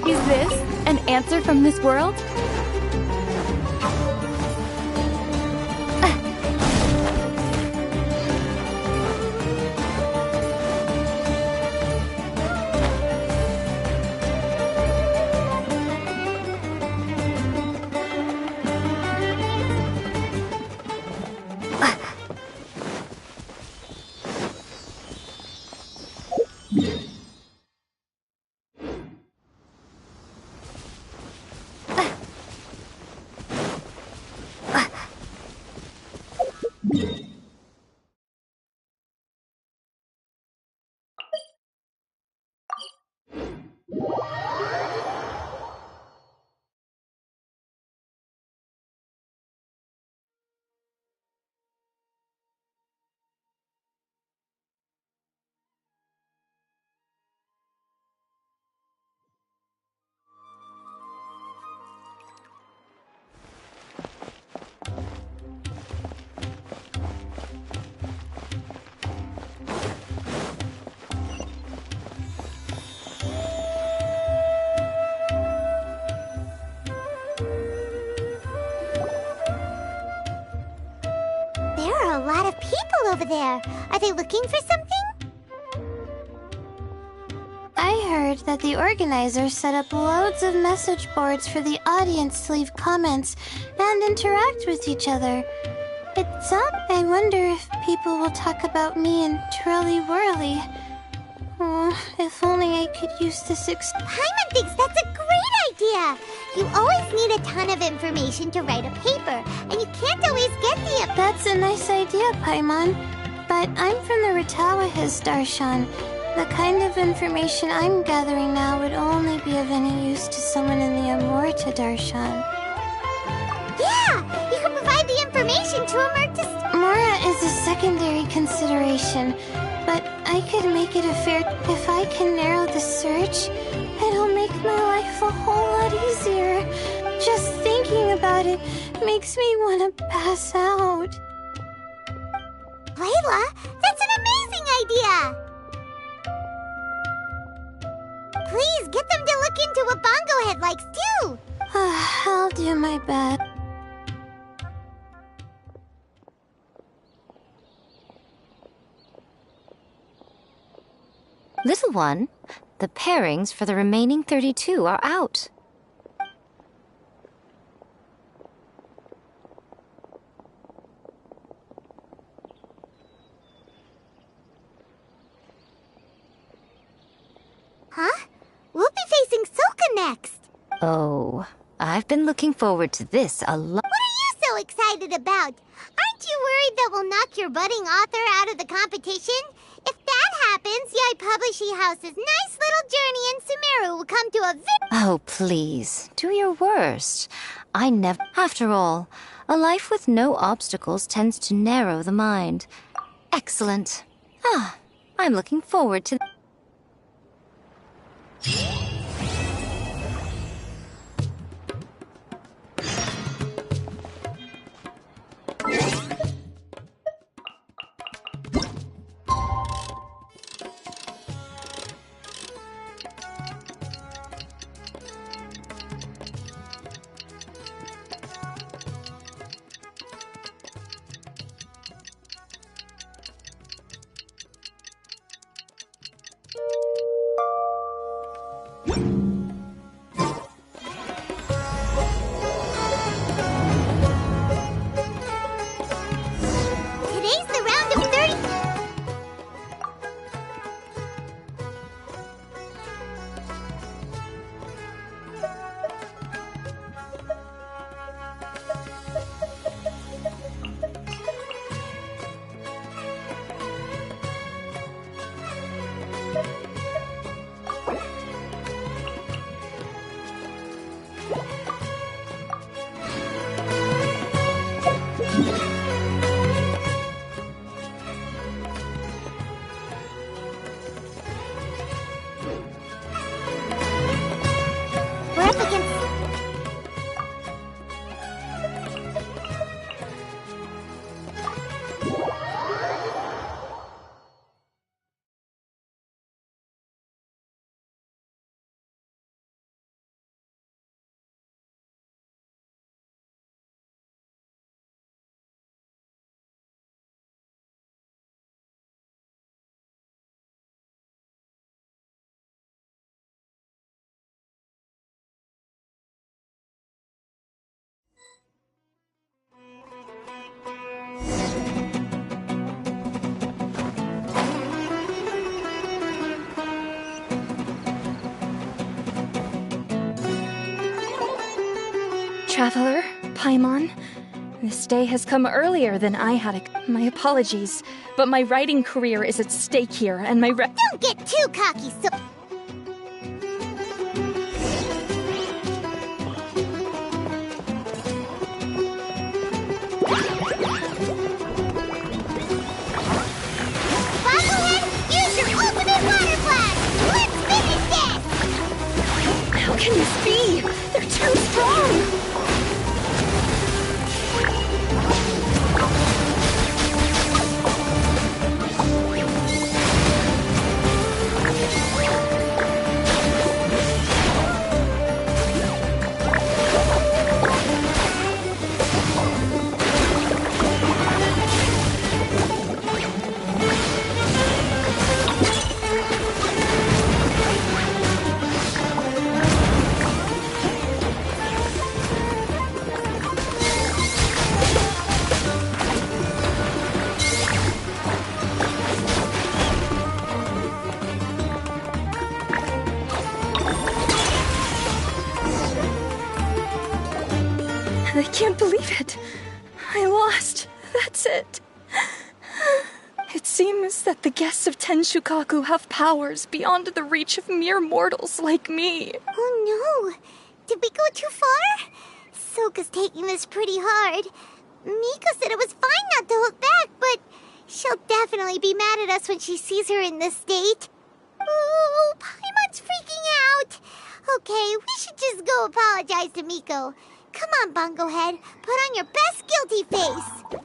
Is this an answer from this world? people over there. Are they looking for something? I heard that the organizers set up loads of message boards for the audience to leave comments and interact with each other. It's up. I wonder if people will talk about me and Twirly Whirly. Oh, if only I could use this Paimon thinks that's a great idea! You always need a ton of information to write a paper, and you can't always get the... That's a nice idea, Paimon. But I'm from the Ratawahiz Darshan. The kind of information I'm gathering now would only be of any use to someone in the Amorta Darshan. Yeah! You can provide the information to Amorta... Mora is a secondary consideration, but I could make it a fair... If I can narrow the search, it'll make my life a whole lot easier. Just thinking about it makes me want to pass out. Layla, that's an amazing idea! Please, get them to look into what Bongo Head likes, too! I'll do my best. Little one, the pairings for the remaining 32 are out. Huh? We'll be facing Soka next! Oh, I've been looking forward to this a lot. What are you so excited about? Aren't you worried that we'll knock your budding author out of the competition? If that happens, Yai Publishing House's nice little journey in Sumeru will come to a Oh, please, do your worst. I never... After all, a life with no obstacles tends to narrow the mind. Excellent. I'm looking forward to... Today's the round of 30... We're up against... Traveler, Paimon, this day has come earlier than I had. My apologies, but my writing career is at stake here, and my Don't get too cocky, so... Bobblehead, use your ultimate water blast! Let's finish this! How can this be? They're too strong! can't believe it. I lost. That's it. It seems that the guests of Tenshukaku have powers beyond the reach of mere mortals like me. Oh no! Did we go too far? Soka's taking this pretty hard. Miko said it was fine not to look back, but she'll definitely be mad at us when she sees her in this state. Oh, Paimon's freaking out. Okay, we should just go apologize to Miko. Come on, Bungo Head. Put on your best guilty face.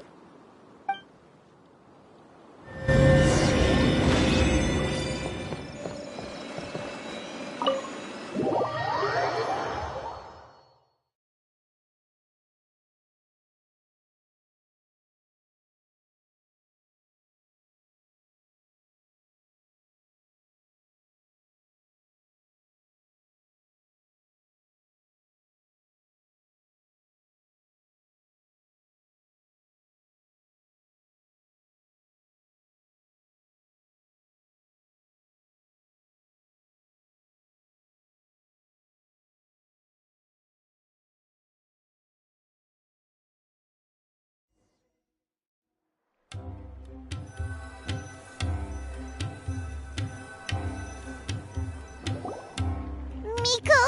Miko,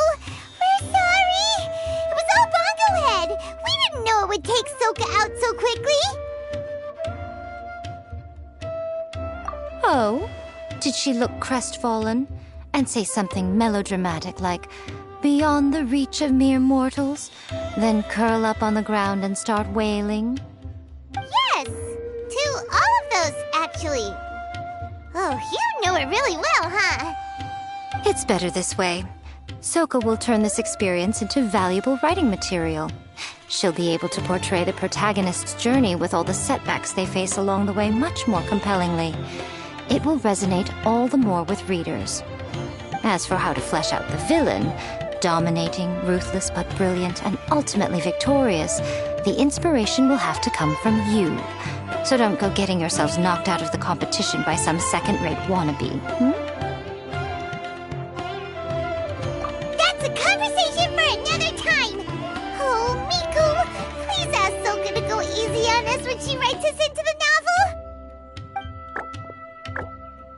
we're sorry. It was all Bungo Head. We didn't know it would take Soka out so quickly. Oh? Did she look crestfallen and say something melodramatic like, beyond the reach of mere mortals, then curl up on the ground and start wailing? Yes, to all of those, actually. Oh, you know it really well, huh? It's better this way. Soka will turn this experience into valuable writing material. She'll be able to portray the protagonist's journey with all the setbacks they face along the way much more compellingly. It will resonate all the more with readers. As for how to flesh out the villain, dominating, ruthless but brilliant, and ultimately victorious, the inspiration will have to come from you. So don't go getting yourselves knocked out of the competition by some second-rate wannabe, That's a conversation for another time. Oh, Miku, please ask Soka to go easy on us when she writes us into the novel.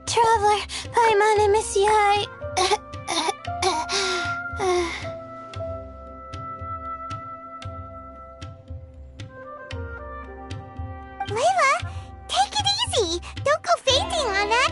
Traveler, Paimon, I miss you. Layla, take it easy. Don't go fainting on us.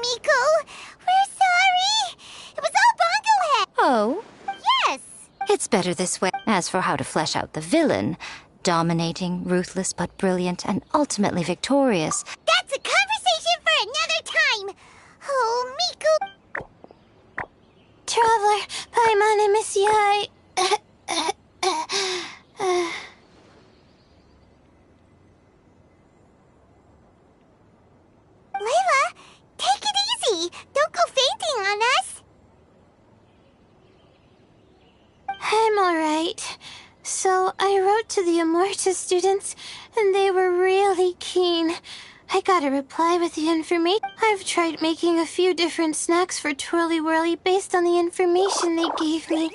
Miko, we're sorry. It was all Bungo Head. Oh? Yes. It's better this way. As for how to flesh out the villain, dominating, ruthless but brilliant, and ultimately victorious, That's a conversation for another time. Oh, Miku. Traveler, Paimon, I miss you. Layla, take it easy. Don't go fainting on us. I'm alright. So I wrote to the Amorta students, and they were really keen. I got a reply with the information. I've tried making a few different snacks for Twirly Whirly based on the information they gave me.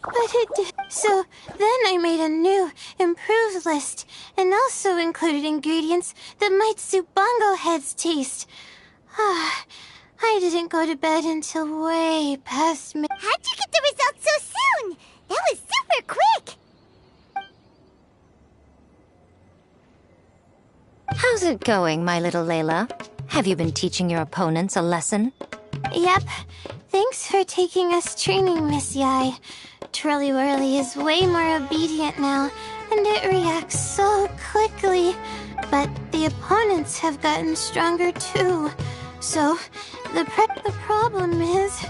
But it did. So then I made a new, improved list, and also included ingredients that might suit Bungo Head's taste. I didn't go to bed until way past midnight. How'd you get the results so soon? That was super quick. how's it going, my little Layla? Have you been teaching your opponents a lesson? Yep. Thanks for taking us training, Miss Yai. Twirly Whirly is way more obedient now, and it reacts so quickly. But the opponents have gotten stronger too. So, the problem is,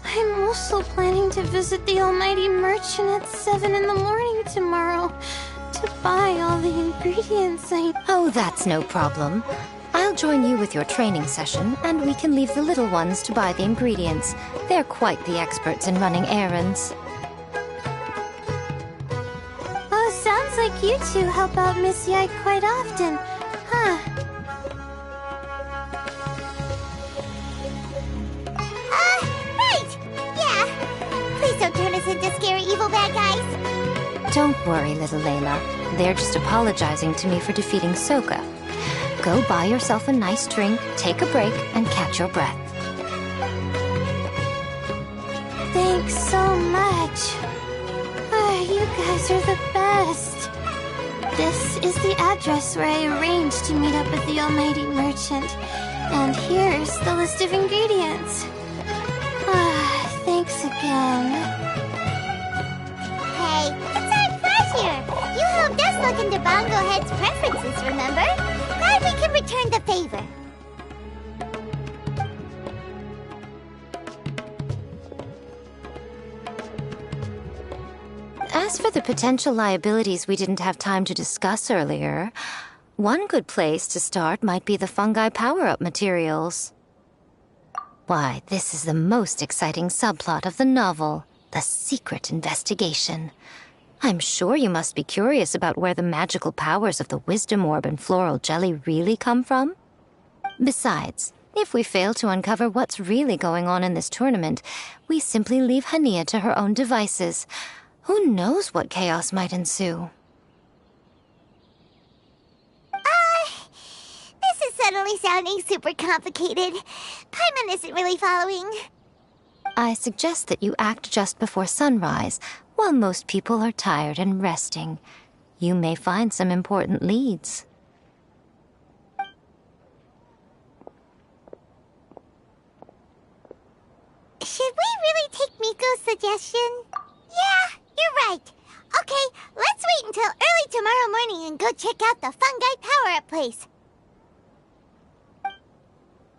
I'm also planning to visit the Almighty Merchant at 7 in the morning tomorrow to to buy all the ingredients Oh, that's no problem. I'll join you with your training session, and we can leave the little ones to buy the ingredients. They're quite the experts in running errands. Oh, sounds like you two help out Miss Yai quite often, huh? Right! Yeah. Please don't turn us into scary evil bad guys. Don't worry, little Layla. They're just apologizing to me for defeating Sokka. Go buy yourself a nice drink, take a break, and catch your breath. Thanks so much. You guys are the best. This is the address where I arranged to meet up with the Almighty Merchant. And here's the list of ingredients. Thanks again. Hey, it's our pleasure. You helped us look into Bongo Head's preferences, remember? Glad we can return the favor. As for the potential liabilities we didn't have time to discuss earlier, one good place to start might be the fungi power-up materials. Why, this is the most exciting subplot of the novel, the secret investigation. I'm sure you must be curious about where the magical powers of the Wisdom Orb and Floral Jelly really come from. Besides, if we fail to uncover what's really going on in this tournament, we simply leave Hania to her own devices. Who knows what chaos might ensue? This is suddenly sounding super complicated. Paimon isn't really following. I suggest that you act just before sunrise, while most people are tired and resting. You may find some important leads. Should we really take Miko's suggestion? Yeah, you're right. Okay, let's wait until early tomorrow morning and go check out the fungi power-up place.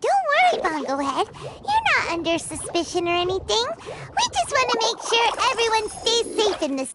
Don't worry, Bongo Head. You're not under suspicion or anything. We just want to make sure everyone stays safe in this...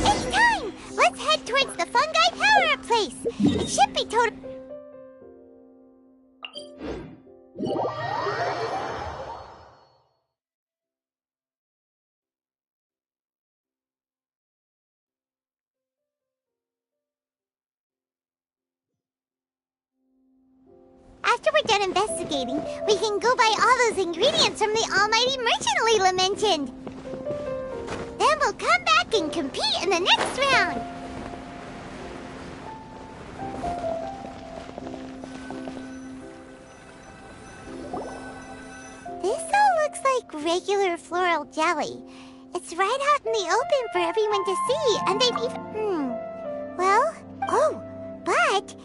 It's time! Let's head towards the fungi power-up place. It should be total... After we're done investigating, we can go buy all those ingredients from the Almighty Merchant Leela mentioned. Then we'll come back and compete in the next round. regular floral jelly. It's right out in the open for everyone to see, and they've even... Well, oh, but...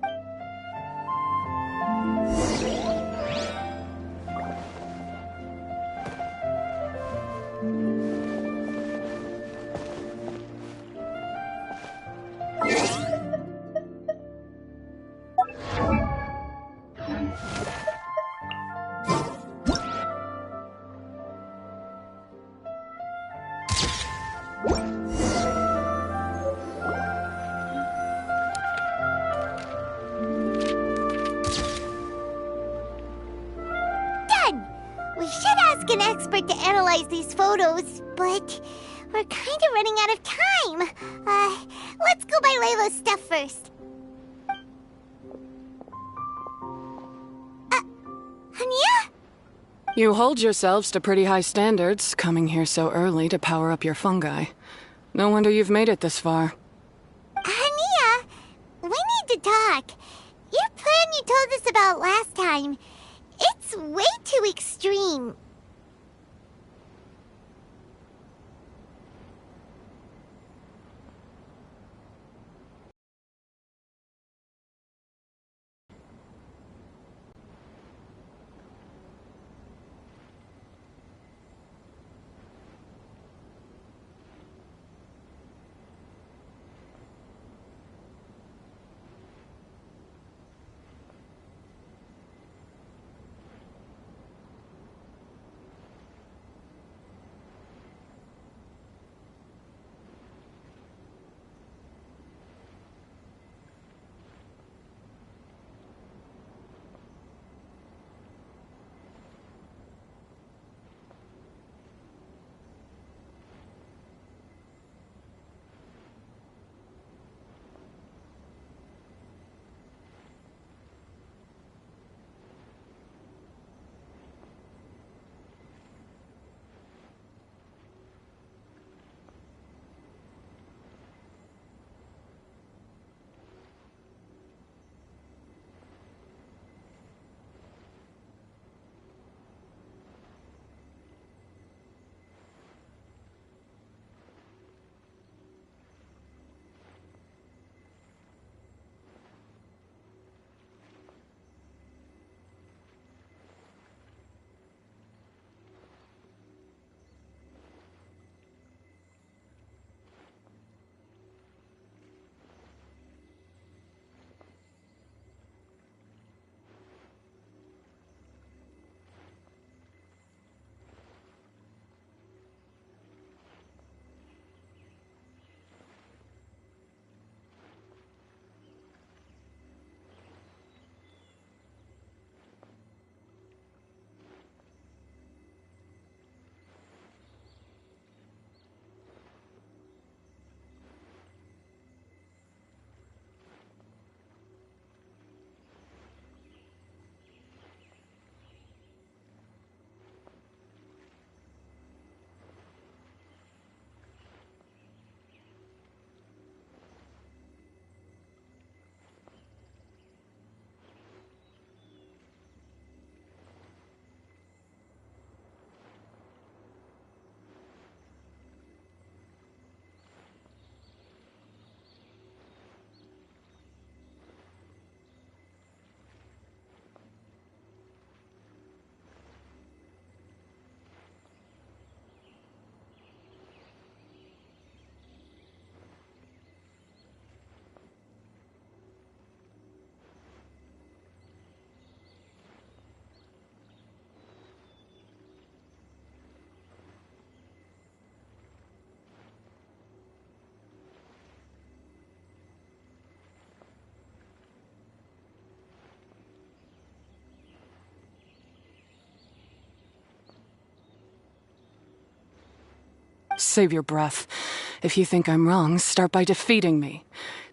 We should ask an expert to analyze these photos, but we're kind of running out of time. Let's go buy Layla's stuff first. Hania? You hold yourselves to pretty high standards, coming here so early to power up your fungi. No wonder you've made it this far. Hania, we need to talk. Your plan you told us about last time, it's way too extreme. Save your breath. If you think I'm wrong, start by defeating me.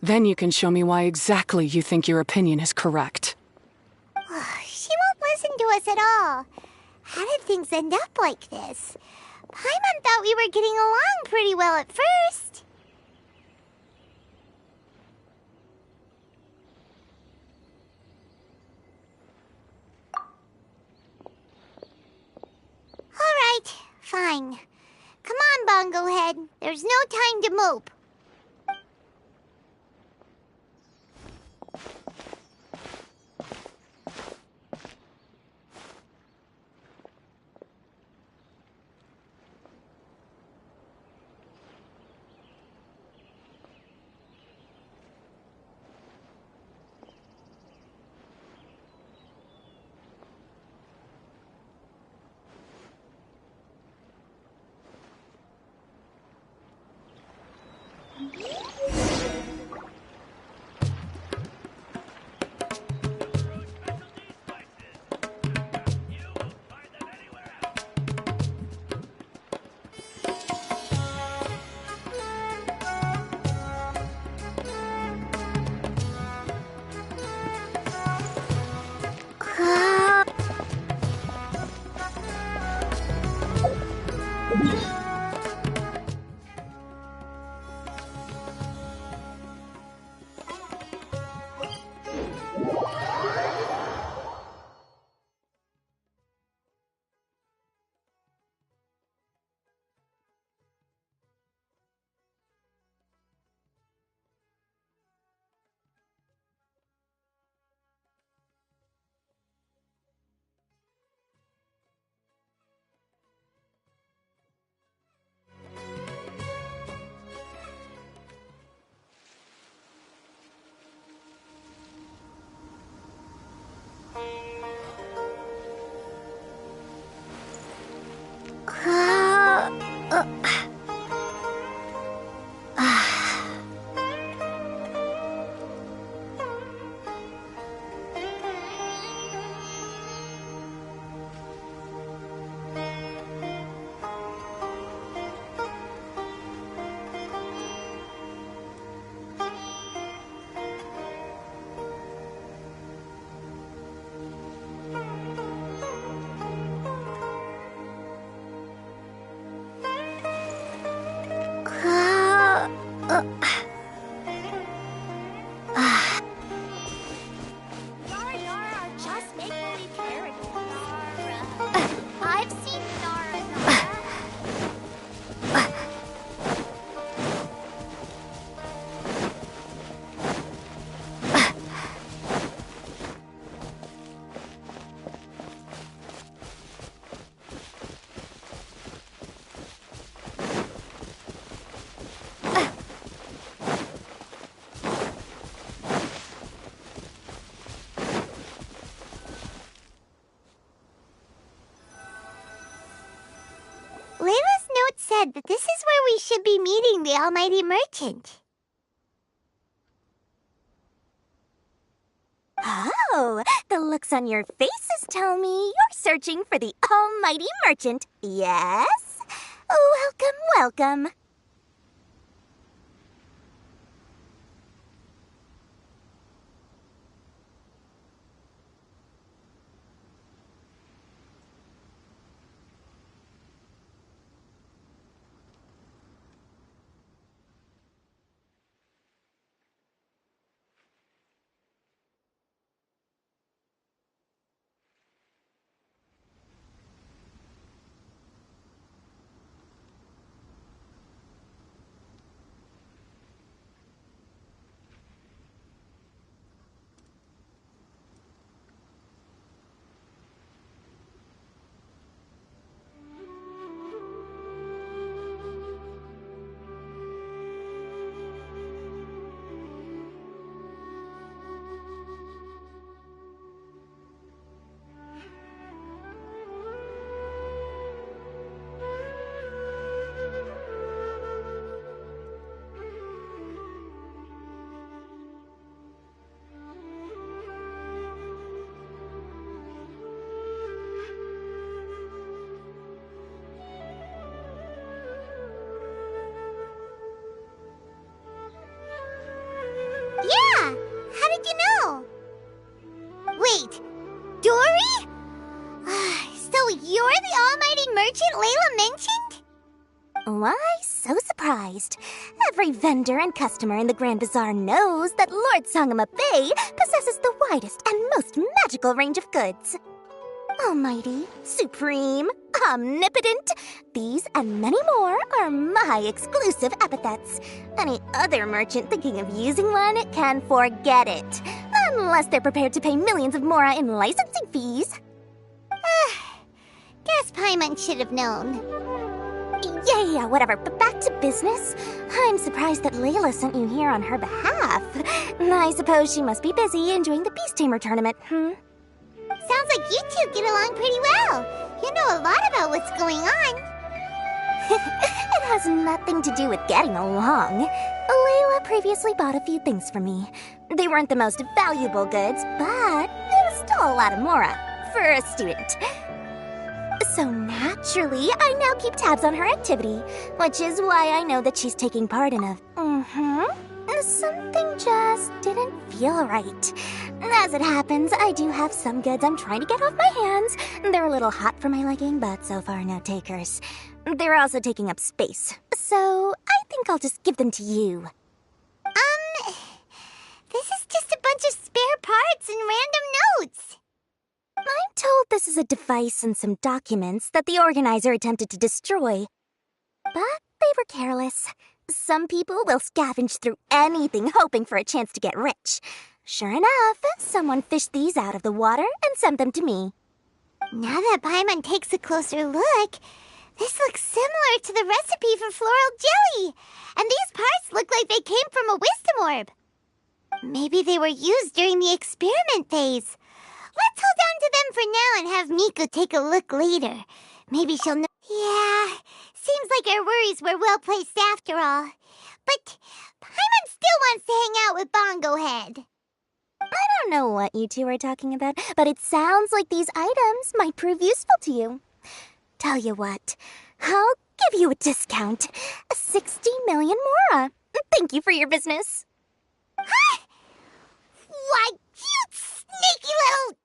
Then you can show me why exactly you think your opinion is correct. She won't listen to us at all. How did things end up like this? Paimon thought we were getting along pretty well at first. All right, fine. There's no time to mope. Layla's note said that this is where we should be meeting the Almighty Merchant. Oh, the looks on your faces tell me you're searching for the Almighty Merchant, yes? Welcome, welcome. Yeah! How did you know? Wait, Dory? So you're the Almighty Merchant Layla mentioned? Why so surprised? Every vendor and customer in the Grand Bazaar knows that Lord Sangama Bay possesses the widest and most magical range of goods. Almighty, supreme, omnipotent, these and many more are my exclusive epithets. Any other merchant thinking of using one can forget it. Unless they're prepared to pay millions of mora in licensing fees. Guess Paimon should have known. Yeah, whatever, but back to business. I'm surprised that Layla sent you here on her behalf. I suppose she must be busy enjoying the Beast Tamer tournament, Sounds like you two get along pretty well. You know a lot about what's going on. It has nothing to do with getting along. Layla previously bought a few things for me. They weren't the most valuable goods, but it was still a lot of mora for a student. So naturally, I now keep tabs on her activity, which is why I know that she's taking part in a... Something just didn't feel right. As it happens, I do have some goods I'm trying to get off my hands. They're a little hot for my liking, but so far no takers. They're also taking up space, so I think I'll just give them to you. This is just a bunch of spare parts and random notes. I'm told this is a device and some documents that the organizer attempted to destroy. But they were careless. Some people will scavenge through anything hoping for a chance to get rich. Sure enough, someone fished these out of the water and sent them to me. Now that Paimon takes a closer look, this looks similar to the recipe for floral jelly. And these parts look like they came from a wisdom orb. Maybe they were used during the experiment phase. Let's hold on to them for now and have Miku take a look later. Maybe she'll know. Yeah, seems like our worries were well placed after all. But Paimon still wants to hang out with Bongo Head. I don't know what you two are talking about, but it sounds like these items might prove useful to you. Tell you what, I'll give you a discount. 60 million mora. Thank you for your business. Huh? Why, you sneaky little...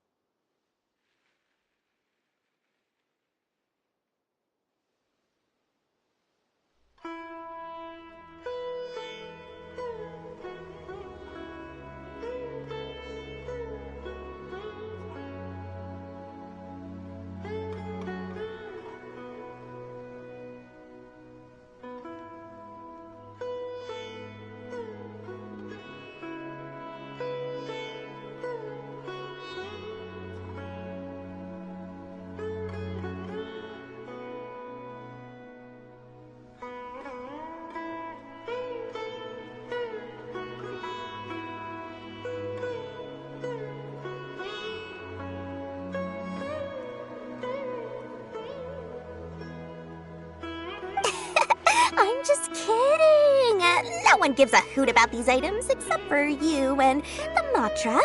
I'm just kidding. No one gives a hoot about these items except for you and the Matra.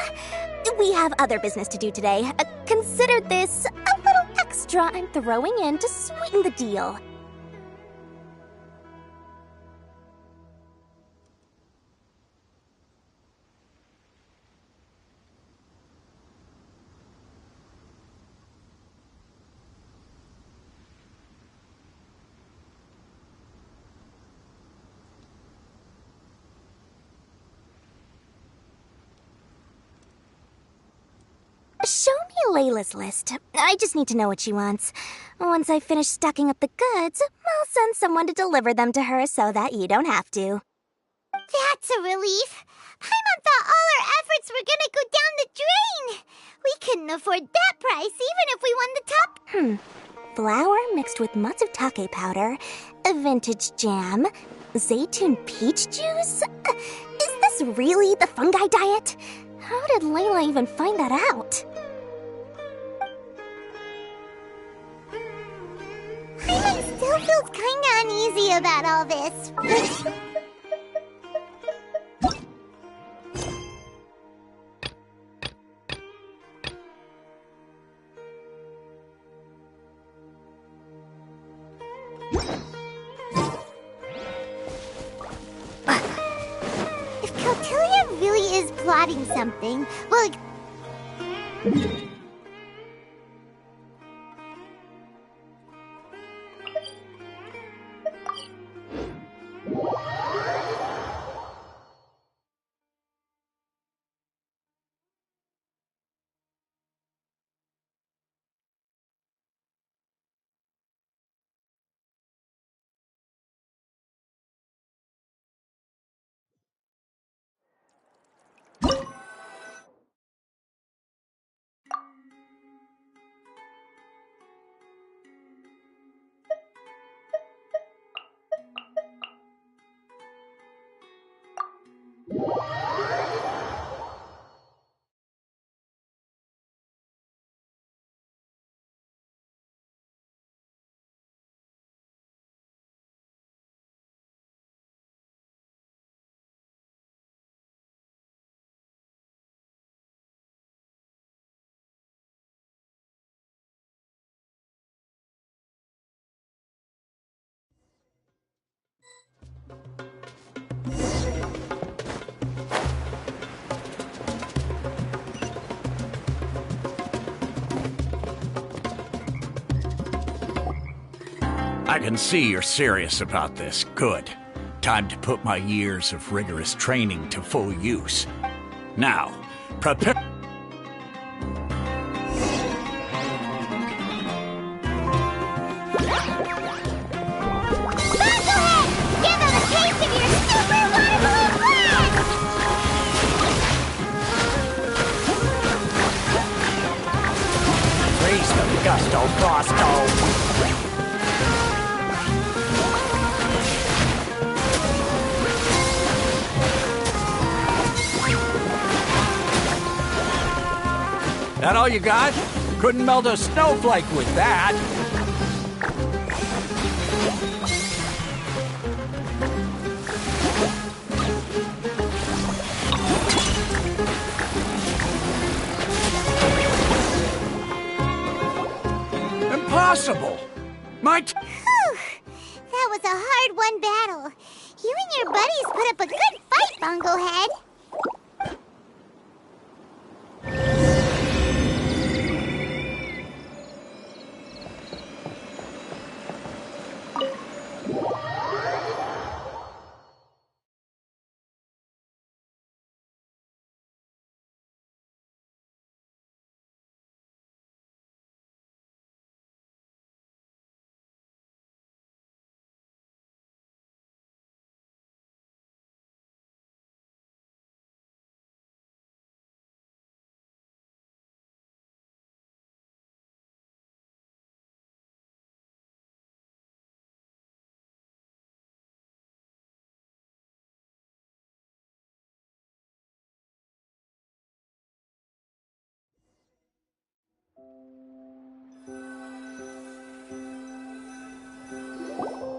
We have other business to do today. Consider this a little extra I'm throwing in to sweeten the deal. Show me Layla's list. I just need to know what she wants. Once I finish stacking up the goods, I'll send someone to deliver them to her so that you don't have to. That's a relief. Paimon thought all our efforts were gonna go down the drain. We couldn't afford that price even if we won the top... Flour mixed with matsutake powder, a vintage jam, zaytun peach juice? Is this really the fungi diet? How did Layla even find that out? Paimon still feels kinda uneasy about all this. If Caltilia really is plotting something, well... I can see you're serious about this. Good. Time to put my years of rigorous training to full use. Now, prepare... Freeze the gusto, Bosco! That all you got? Couldn't melt a snowflake with that. Impossible! That was a hard-won battle. You and your buddies put up a good fight, Bongo Head.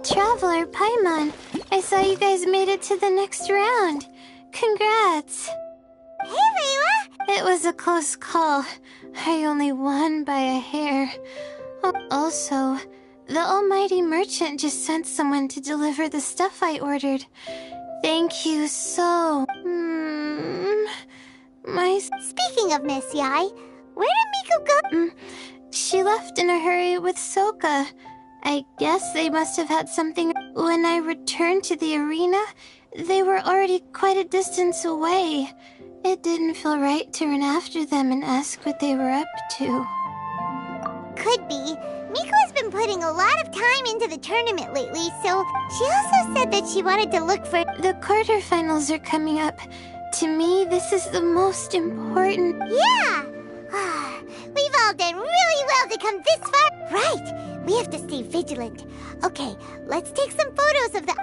Traveler, Paimon, I saw you guys made it to the next round. Congrats. Hey, Layla! It was a close call. I only won by a hair. Also, the almighty merchant just sent someone to deliver the stuff I ordered. Thank you so... Speaking of Miss Yai, where did Miku go? She left in a hurry with Soka. I guess they must have had something. When I returned to the arena, they were already quite a distance away. It didn't feel right to run after them and ask what they were up to. Could be. Miku has been putting a lot of time into the tournament lately, so she also said that she wanted to look for... The quarterfinals are coming up. To me, this is the most important... Yeah! We've all done really well to come this far. Right! We have to stay vigilant. Okay, let's take some photos of the...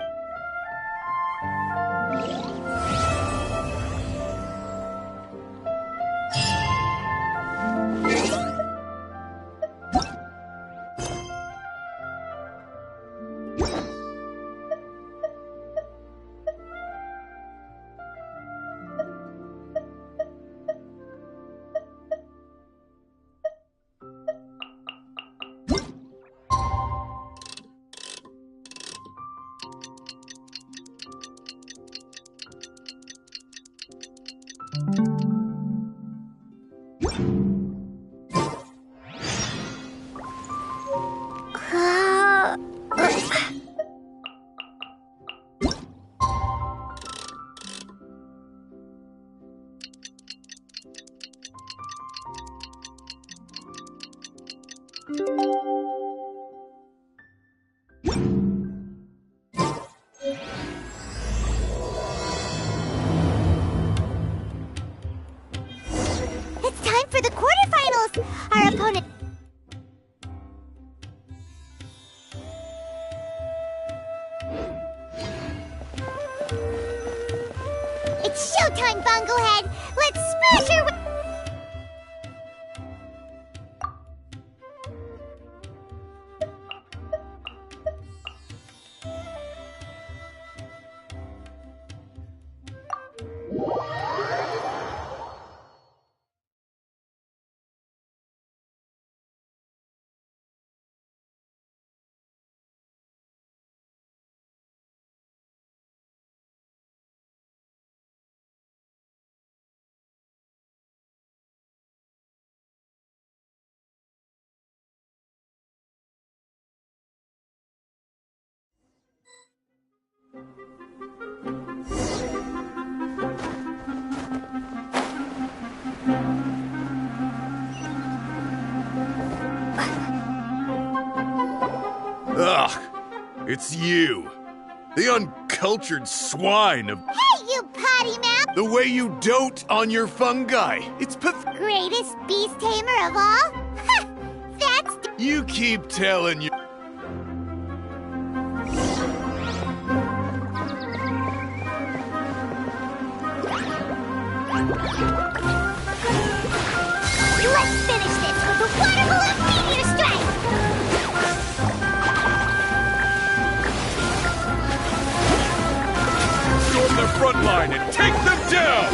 It's time for the quarterfinals! Our opponent... It's showtime, Bunglehead! Let's smash her with... Ugh! It's you! The uncultured swine of... Hey, you potty mouth! The way you dote on your fungi! It's Greatest beast tamer of all? Ha! That's... You keep telling you... Let's finish this with a water balloon meteor strike! Storm their front line and take them down!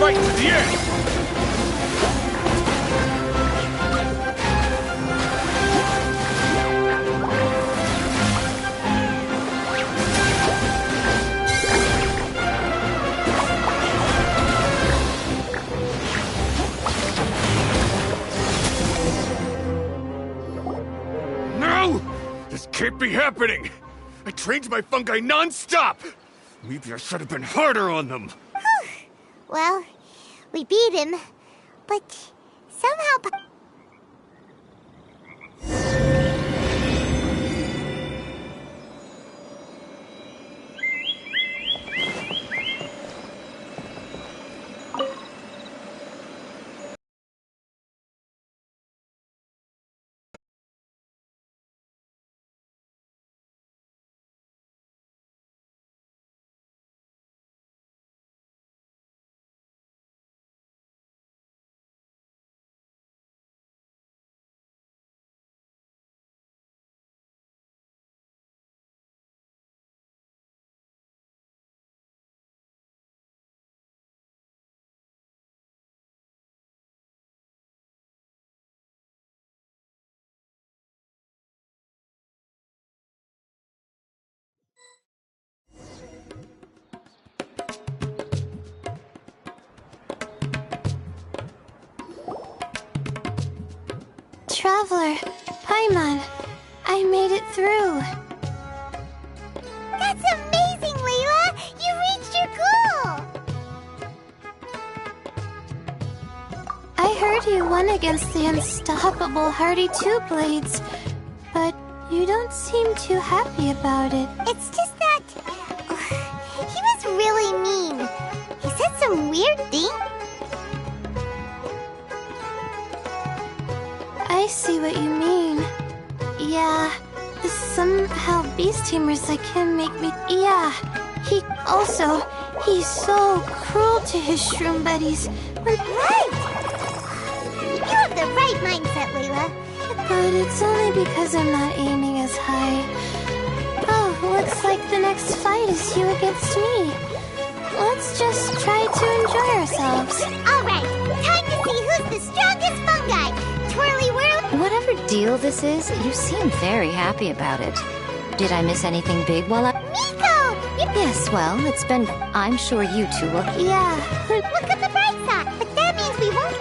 Fight to the end! No! This can't be happening! I trained my fungi non-stop! Maybe I should have been harder on them! Well, we beat him, but somehow... Traveler, Paimon, I made it through. That's amazing, Layla! You reached your goal! I heard you won against the unstoppable Hardy Two Blades, but you don't seem too happy about it. It's just that... he was really mean. He said some weird thing. I see what you mean. Yeah, somehow beast tamers like him make me... Yeah, he's so cruel to his shroom buddies. Right! You have the right mindset, Layla. But it's only because I'm not aiming as high. Oh, looks like the next fight is you against me. Let's just try to enjoy ourselves. Alright, time to see who's the strongest fungi. Twirly whirly. Whatever deal this is, you seem very happy about it. Did I miss anything big while I... Miko! Yes, well, it's been... I'm sure you two will... Yeah. Look at the bright side, but that means we won't...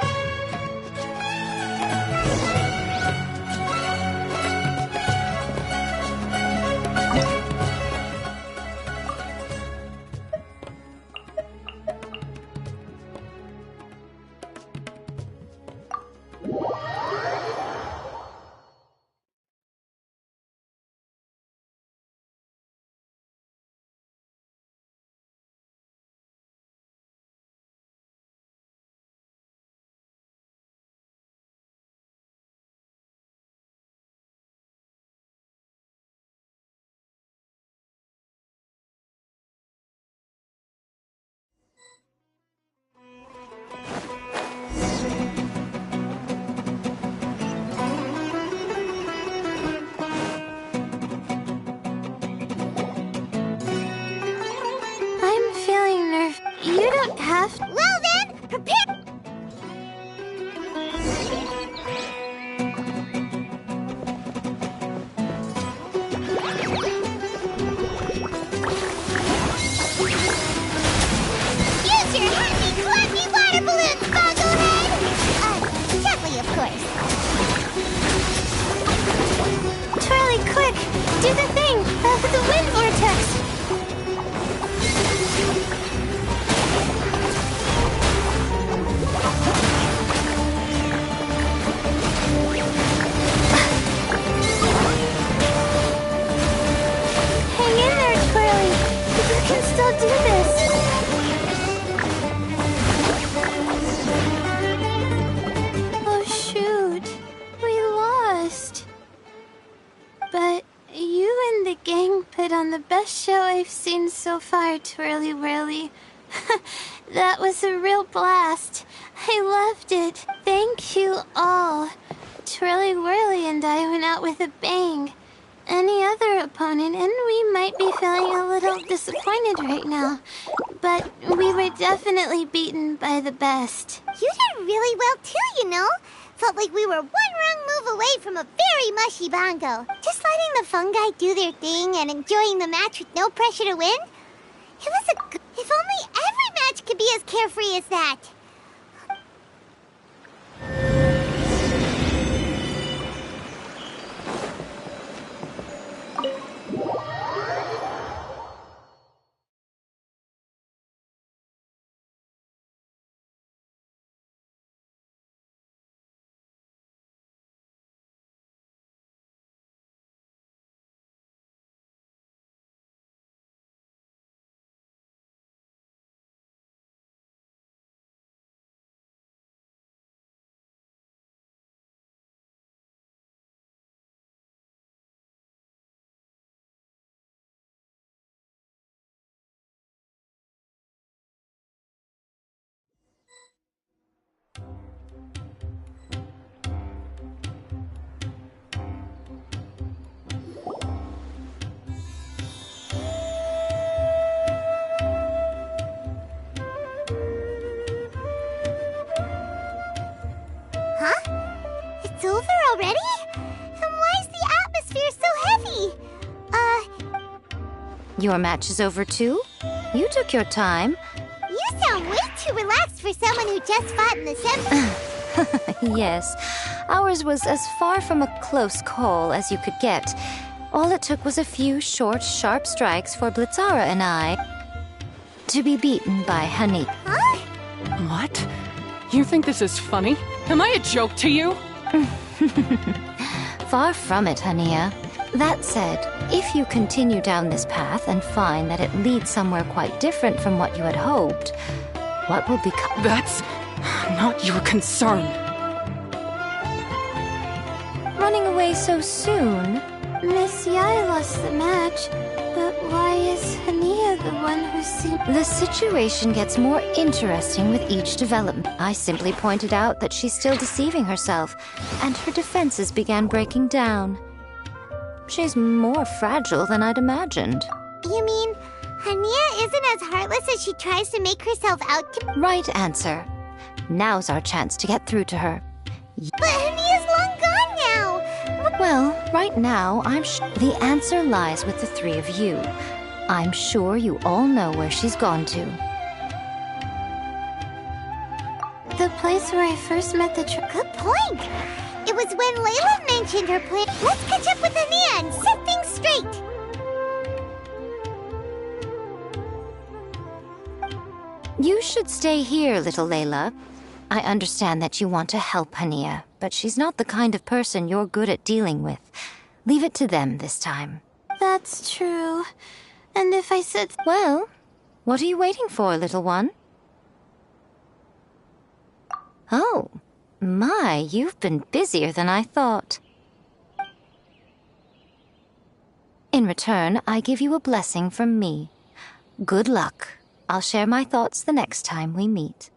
I'm feeling nervous. You don't have to. Well then, prepare. Use your happy, clappy water balloons, Bogglehead! Gently, of course. Twirly, quick! Do the thing! The wind vortex! Hang in there, Twirly! You can still do this! Oh, shoot. We lost. But you and the gang put on the best show I've seen so far, Twirly Whirly. That was a real blast. I loved it. Thank you all. Twirly Whirly and I went out with a bang. Any other opponent, and we might be feeling a little disappointed right now. But we were definitely beaten by the best. You did really well too, you know. Felt like we were one wrong move away from a very mushy bongo. Just letting the fungi do their thing and enjoying the match with no pressure to win. It was a good... If only every match could be as carefree as that. Huh? It's over already? Then why is the atmosphere so heavy? Your match is over too? You took your time. You sound way too relaxed for someone who just fought in the Yes, ours was as far from a close call as you could get. All it took was a few short, sharp strikes for Blitzara and I to be beaten by Honey. Huh? What? You think this is funny? Am I a joke to you? Far from it, Hania. That said, if you continue down this path and find that it leads somewhere quite different from what you had hoped, what will become... That's not your concern. Running away so soon? Miss Yai lost the match, but why is Hania the one who seemed... The situation gets more interesting with each development. I simply pointed out that she's still deceiving herself, and her defenses began breaking down. She's more fragile than I'd imagined. You mean, Hania isn't as heartless as she tries to make herself out to... Right answer. Now's our chance to get through to her. But Hania's long gone now! Well, right now, I'm sure the answer lies with the three of you. I'm sure you all know where she's gone to. The place where I first met the Good point! It was when Layla mentioned her plan. Let's catch up with Hania and set things straight! You should stay here, little Layla. I understand that you want to help Hania. but she's not the kind of person you're good at dealing with. Leave it to them this time. That's true. And if I said... Well, what are you waiting for, little one? Oh, my, you've been busier than I thought. In return, I give you a blessing from me. Good luck. I'll share my thoughts the next time we meet.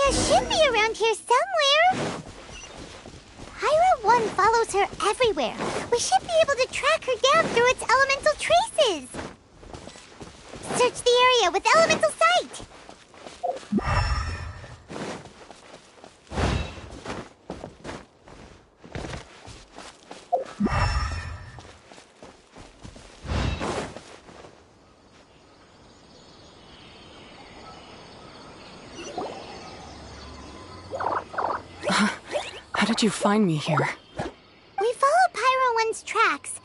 Should be around here somewhere. Pyra 1 follows her everywhere. We should be able to track her down through its elemental traces. Search the area with elemental sight. How did you find me here? We followed Pyra 1's tracks.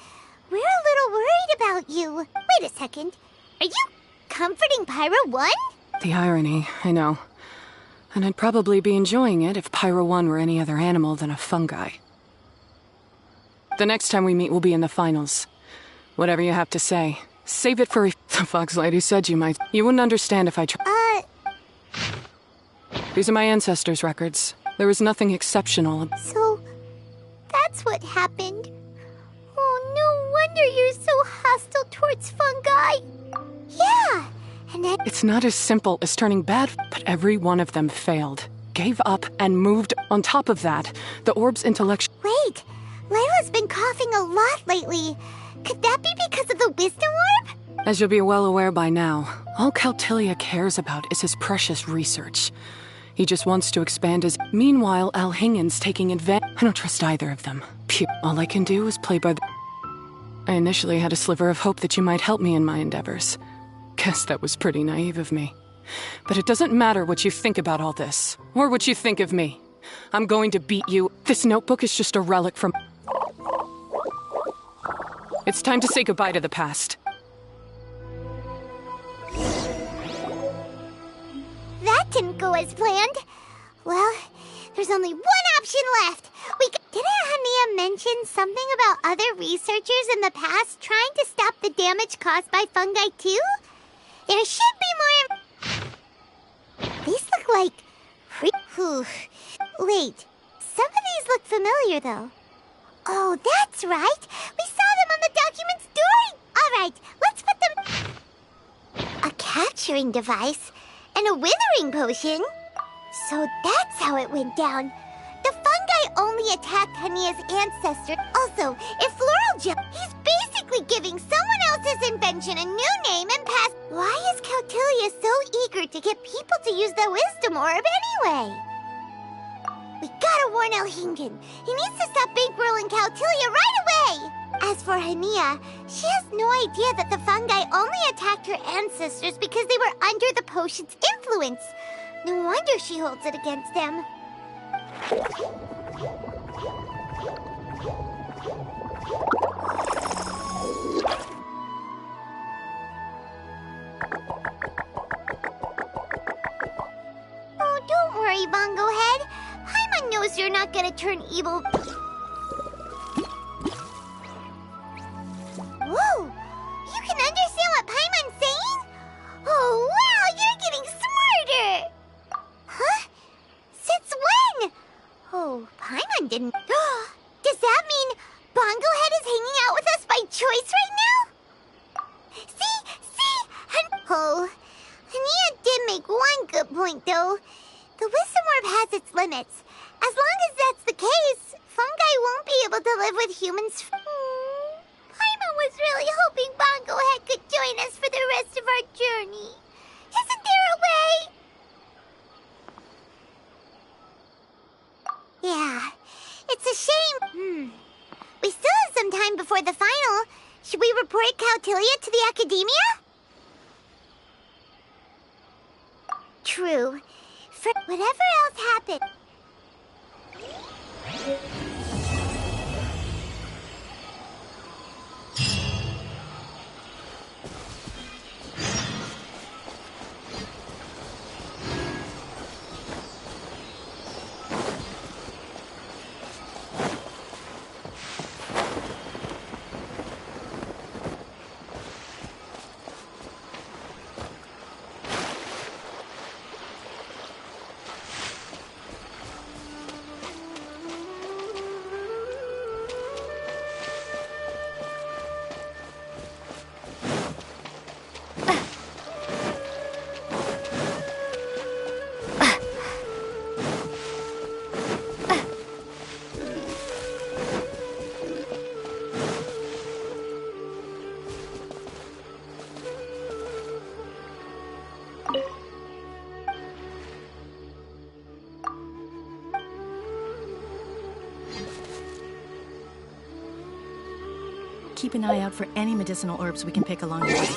We're a little worried about you. Wait a second. Are you comforting Pyra 1? The irony, I know. And I'd probably be enjoying it if Pyra 1 were any other animal than a fungi. The next time we meet will be in the finals. Whatever you have to say, save it for... The Fox Lady said you might. You wouldn't understand if I tried. These are my ancestors' records. There was nothing exceptional. So, that's what happened. Oh, no wonder you're so hostile towards fungi. Yeah, and then... It's not as simple as turning bad, but every one of them failed. Gave up and moved. On top of that, the orb's intellectual... Wait, Layla's been coughing a lot lately. Could that be because of the wisdom orb? As you'll be well aware by now, all Caltilia cares about is his precious research. He just wants to expand his... Meanwhile, Alhingen's taking advantage... I don't trust either of them. Phew. All I can do is play by the... I initially had a sliver of hope that you might help me in my endeavors. Guess that was pretty naive of me. But it doesn't matter what you think about all this, or what you think of me. I'm going to beat you. This notebook is just a relic from... It's time to say goodbye to the past. That didn't go as planned. Well, there's only one option left. Didn't Hania mention something about other researchers in the past trying to stop the damage caused by fungi too? There should be more... These look like... Wait, some of these look familiar though. Oh, that's right. We saw them on the documents during... Alright, let's put them... A capturing device and a withering potion? So that's how it went down. The fungi only attacked Hania's ancestor. Also, if Floral Gem... He's basically giving someone else's invention a new name and pass... Why is Caltilia so eager to get people to use the wisdom orb anyway? We gotta warn Alhingen. He needs to stop bankrolling Caltilia right away! As for Hania, she has no idea that the fungi only attacked her ancestors because they were under the potion's influence. No wonder she holds it against them. Oh, don't worry, Bongo Head. Paimon knows you're not gonna turn evil. Whoa! You can understand what Paimon's saying? Oh, wow! You're getting smarter! Huh? Since when? Oh, Paimon didn't... Does that mean Bongo Head is hanging out with us by choice right now? See? Oh, Hania did make one good point, though. The Wisdom Orb has its limits. As long as that's the case, fungi won't be able to live with humans. Paimon was really hoping Bongo Head could join us for the rest of our journey. Isn't there a way? Yeah, it's a shame. We still have some time before the final. Should we report Cautilia to the Academia? True. For whatever else happened... Keep an eye out for any medicinal herbs we can pick along the way.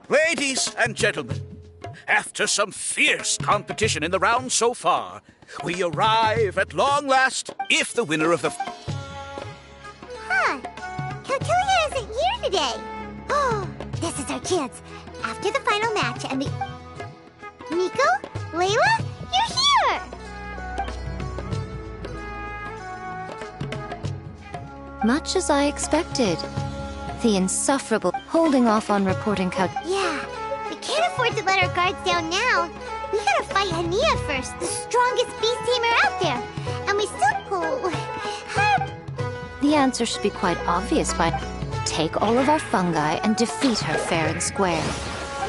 Ladies and gentlemen, after some fierce competition in the round so far, we arrive at long last, if the winner of the... Huh. Cautilia isn't here today. Oh, this is our chance. After the final match and the... Nico? Layla? You're here! Much as I expected. The insufferable holding off on reporting Yeah, we can't afford to let our guards down now. We gotta fight Hania first, the strongest beast tamer out there. And we still... The answer should be quite obvious by take all of our fungi and defeat her fair and square.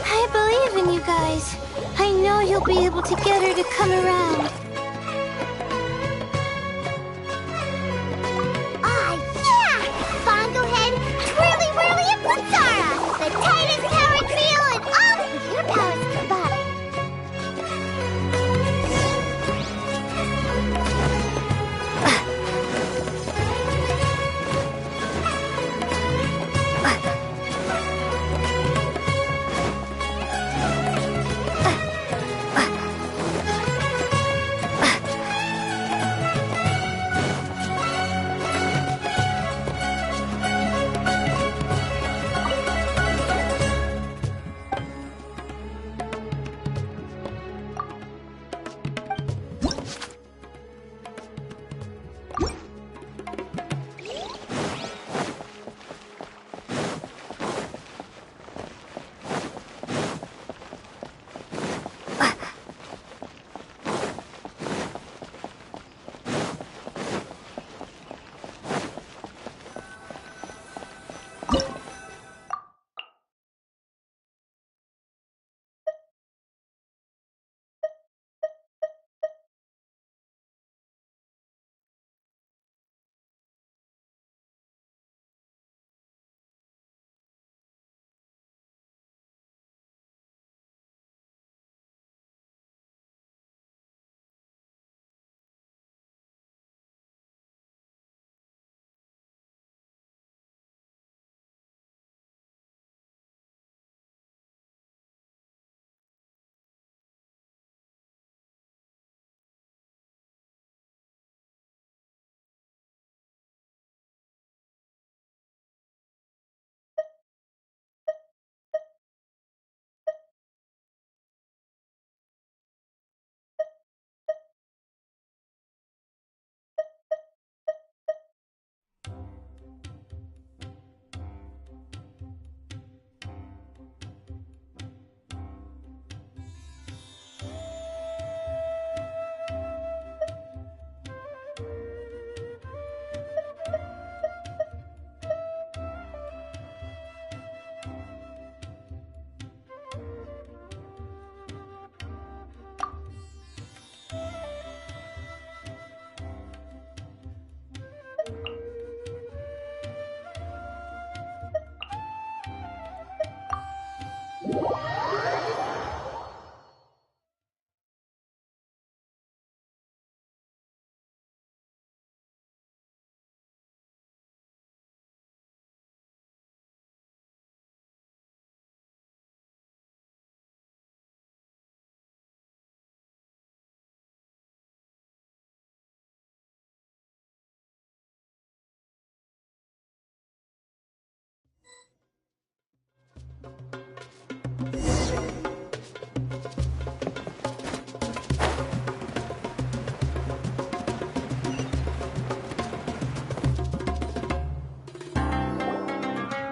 I believe in you guys. I know you'll be able to get her to come around. Ah, yeah! Bongo Head, Twirly Whirly, and Blitzara! The tightest power trio in all of your powers combined!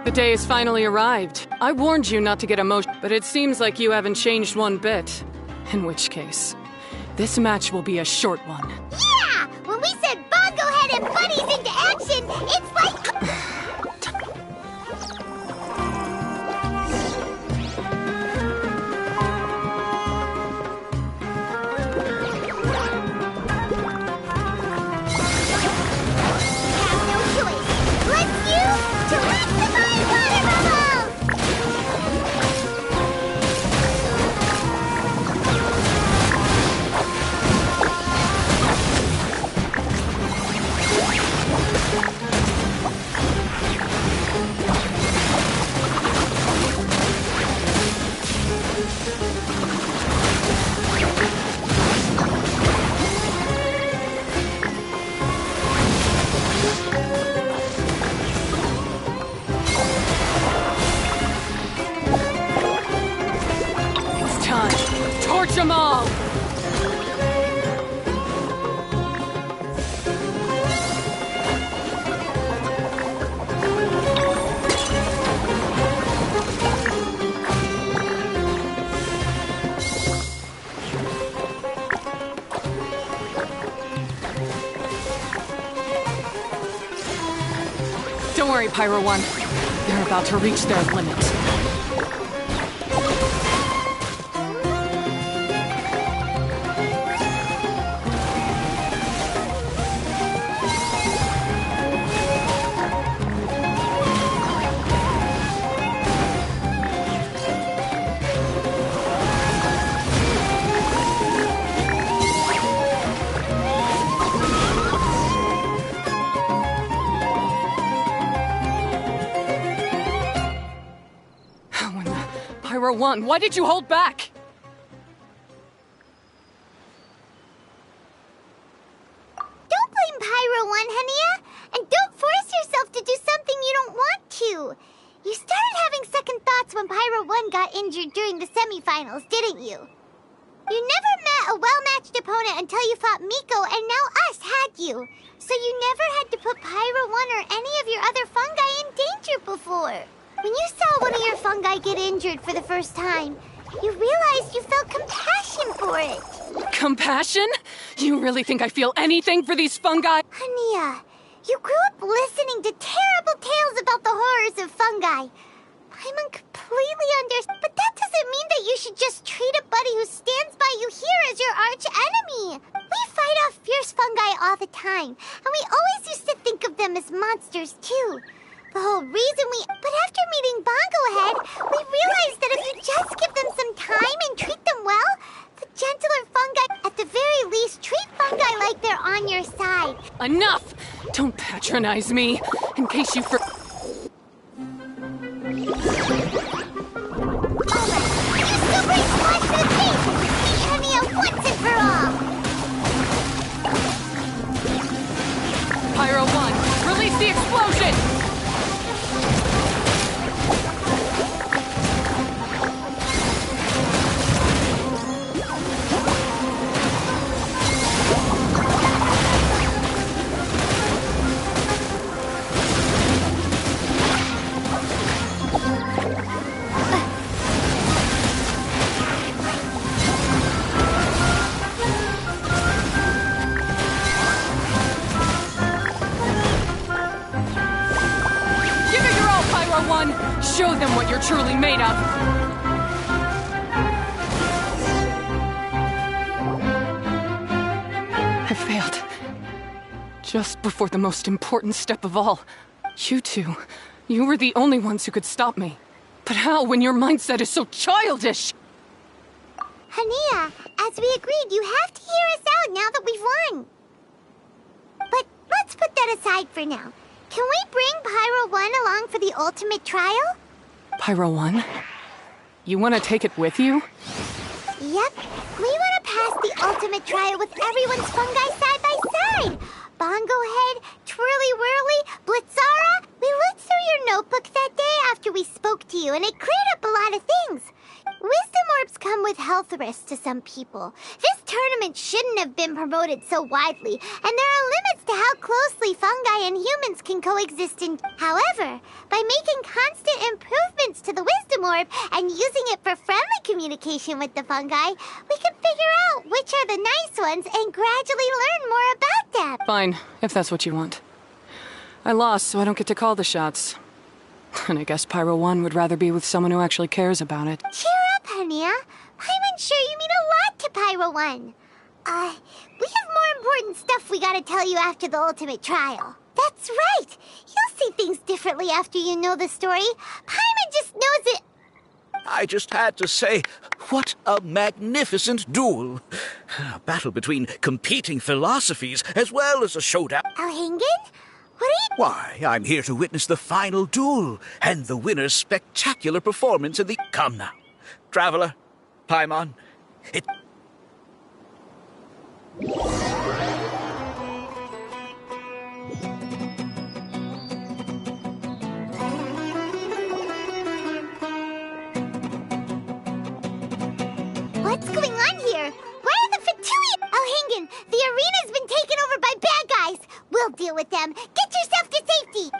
The day has finally arrived. I warned you not to get emotional, but it seems like you haven't changed one bit. In which case, this match will be a short one. Yeah! When we said Bongo Head and Bunnies into action, it's like... Torch 'em all! Don't worry, Pyro 1. They're about to reach their limit. Pyro 1, why did you hold back? Don't blame Pyro 1, Hania, and don't force yourself to do something you don't want to. You started having second thoughts when Pyro 1 got injured during the semifinals, didn't you? You never met a well-matched opponent until you fought Miko, and now us had you. So you never had to put Pyro 1 or any of your other fungi in danger before. When you saw one of your fungi get injured for the first time, you realized you felt compassion for it. Compassion? You really think I feel anything for these fungi? Hania, you grew up listening to terrible tales about the horrors of fungi. Paimon completely understands, but that doesn't mean that you should just treat a buddy who stands by you here as your arch enemy. We fight off fierce fungi all the time, and we always used to think of them as monsters too. The whole reason But after meeting Bongo Head, we realized that if you just give them some time and treat them well, the gentler fungi, at the very least, treat fungi like they're on your side. Enough! Don't patronize me, in case you Alright, you still bring squash to the face! Meet Hania once and for all! Pyro 1, release the explosion! Show them what you're truly made of! I failed. Just before the most important step of all. You two. You were the only ones who could stop me. But how, when your mindset is so childish? Hania, as we agreed, you have to hear us out now that we've won. But let's put that aside for now. Can we bring Pyro 1 along for the ultimate trial? Pyro 1? You want to take it with you? Yep. We want to pass the ultimate trial with everyone's fungi side by side. Bongo Head, Twirly Whirly, Blitzara. We looked through your notebook that day after we spoke to you, and it cleared up a lot of things. Wisdom orbs come with health risks to some people. This tournament shouldn't have been promoted so widely, and there are limits to how closely fungi and humans can coexist in. However, by making constant improvements to the Wisdom Orb and using it for friendly communication with the fungi, we can figure out which are the nice ones and gradually learn more about them. Fine, if that's what you want. I lost, so I don't get to call the shots. And I guess Pyro 1 would rather be with someone who actually cares about it. Cheer up, Hania. I'm sure you mean a lot to Pyro 1. We have more important stuff we gotta tell you after the ultimate trial. That's right. You'll see things differently after you know the story. Paimon just knows it. I just had to say, what a magnificent duel. A battle between competing philosophies as well as a showdown. Alhingen? What are you... Why, I'm here to witness the final duel and the winner's spectacular performance in the... Come now, Traveler, Paimon, it... What's going on here? Where are the Fatui? Alhingen, the arena's been taken over by bad guys. We'll deal with them. Get yourself to safety.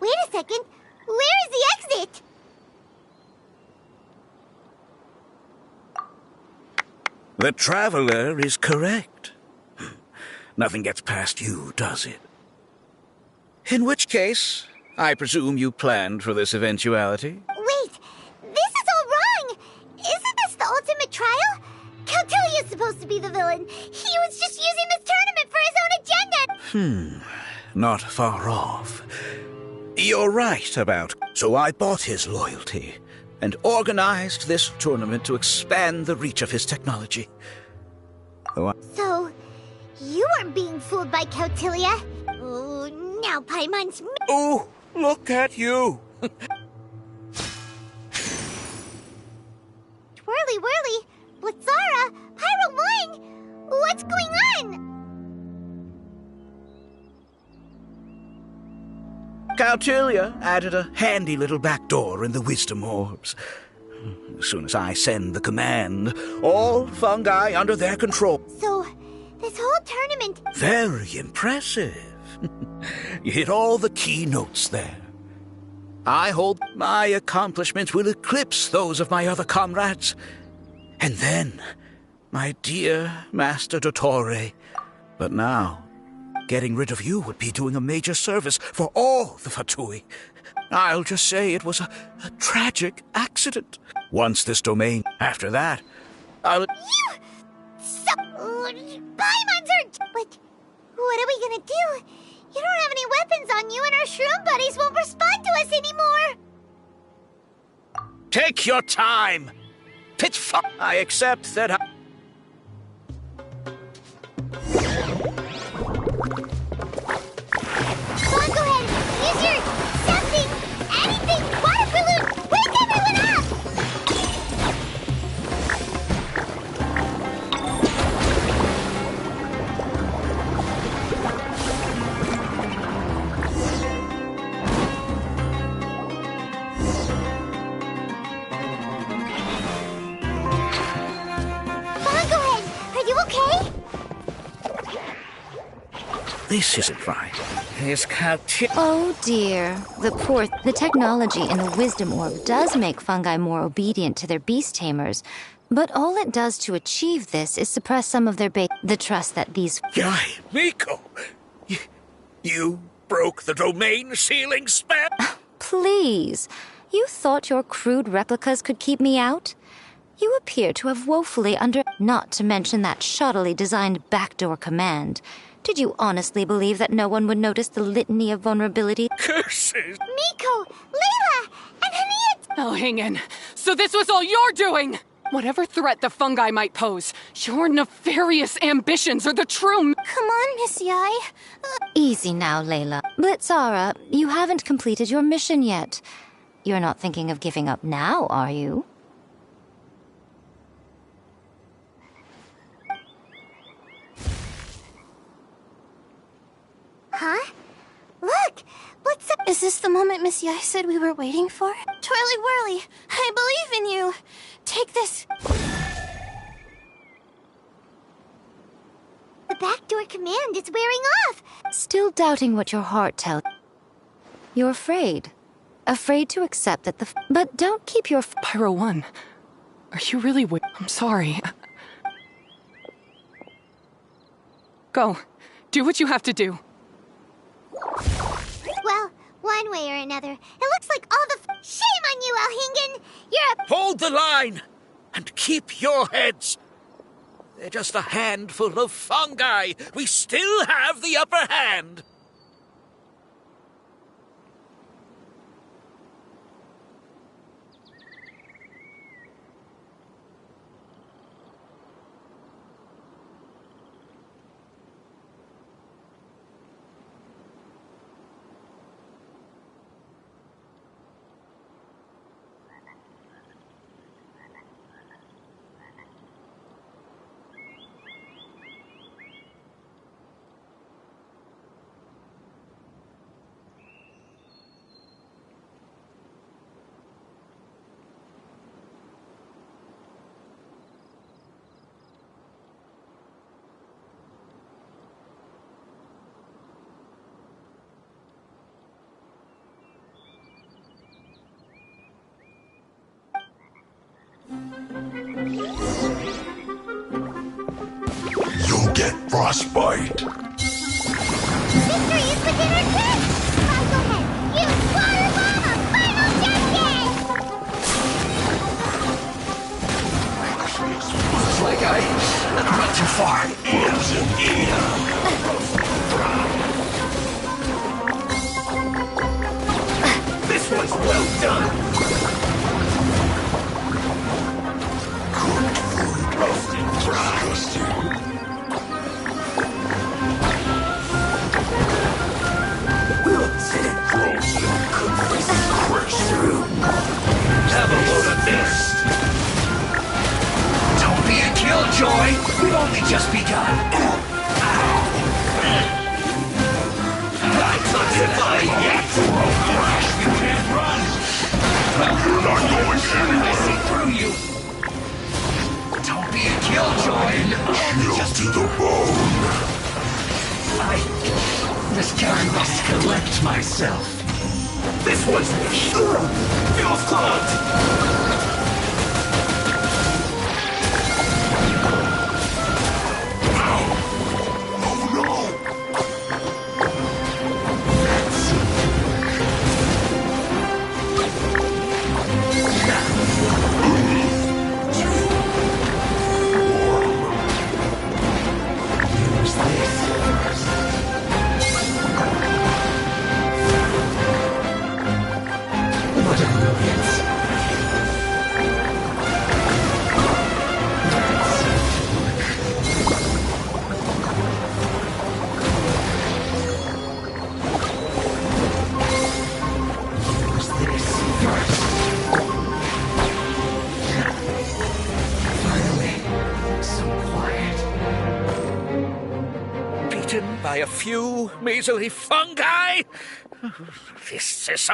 Wait a second. Where is the exit? The Traveler is correct. Nothing gets past you, does it? In which case, I presume you planned for this eventuality? Wait, this is all wrong. Isn't this the ultimate trial? Cautilia's supposed to be the villain. He was just using this tournament for his own agenda. Not far off. You're right about... So I bought his loyalty and organized this tournament to expand the reach of his technology. So, you weren't being fooled by Cautilia. Oh, now Paimon's... Oh, look at you! Twirly Whirly, Blitzara, Pyro 1! What's going on? Cautilia added a handy little back door in the Wisdom Orbs. As soon as I send the command, all fungi under their control. So, this whole tournament... Very impressive. You hit all the key notes there. I hold my accomplishments will eclipse those of my other comrades. And then, my dear Master Dottore. But now, getting rid of you would be doing a major service for all the Fatui. I'll just say it was a tragic accident. Once this domain, after that, I'll... You... Paimon's are... But what are we gonna do? You don't have any weapons on you and our shroom buddies won't respond to us anymore. Take your time. I accept that I... Bongo Head, use your something, anything, water balloon, wake everyone up! Bongo Head, are you okay? This isn't right. His Oh dear. The technology in the Wisdom Orb does make fungi more obedient to their beast tamers, but all it does to achieve this is suppress some of their the trust that these... Yai, Miko! You broke the domain sealing spell? Please. You thought your crude replicas could keep me out? You appear to have woefully not to mention that shoddily designed backdoor command. Did you honestly believe that no one would notice the litany of vulnerability? Curses! Miko, Layla, and Hania... Oh, hang in. So this was all you're doing! Whatever threat the fungi might pose, your nefarious ambitions are the true... Come on, Miss Yai. Easy now, Layla. Blitzara, you haven't completed your mission yet. You're not thinking of giving up now, are you? Huh? Look! Is this the moment Miss Yai said we were waiting for? Twirly Whirly, I believe in you! Take this! The backdoor command is wearing off! Still doubting what your heart tells. You're afraid. Afraid to accept that the... But don't keep your... Pyro 1, are you really I'm sorry. Go. Do what you have to do. Well, one way or another, it looks like all the... Shame on you, Alhingen! You're a... Hold the line! And keep your heads! They're just a handful of fungi. We still have the upper hand. You'll get frostbite. Victory is within our grip! Now go ahead, use Water Bomb on Final Junction! Looks like I went too far. Frozen This was well done. Cooked food, roasted, disgusting. Have a load of this! Don't be a killjoy! We've only just begun! I classify yet! Flash, you can't run! You're not going anywhere! I see through you! Don't be a killjoy! Chill to the bone! I must collect myself. This one's feels clogged. By a few measly fungi? This is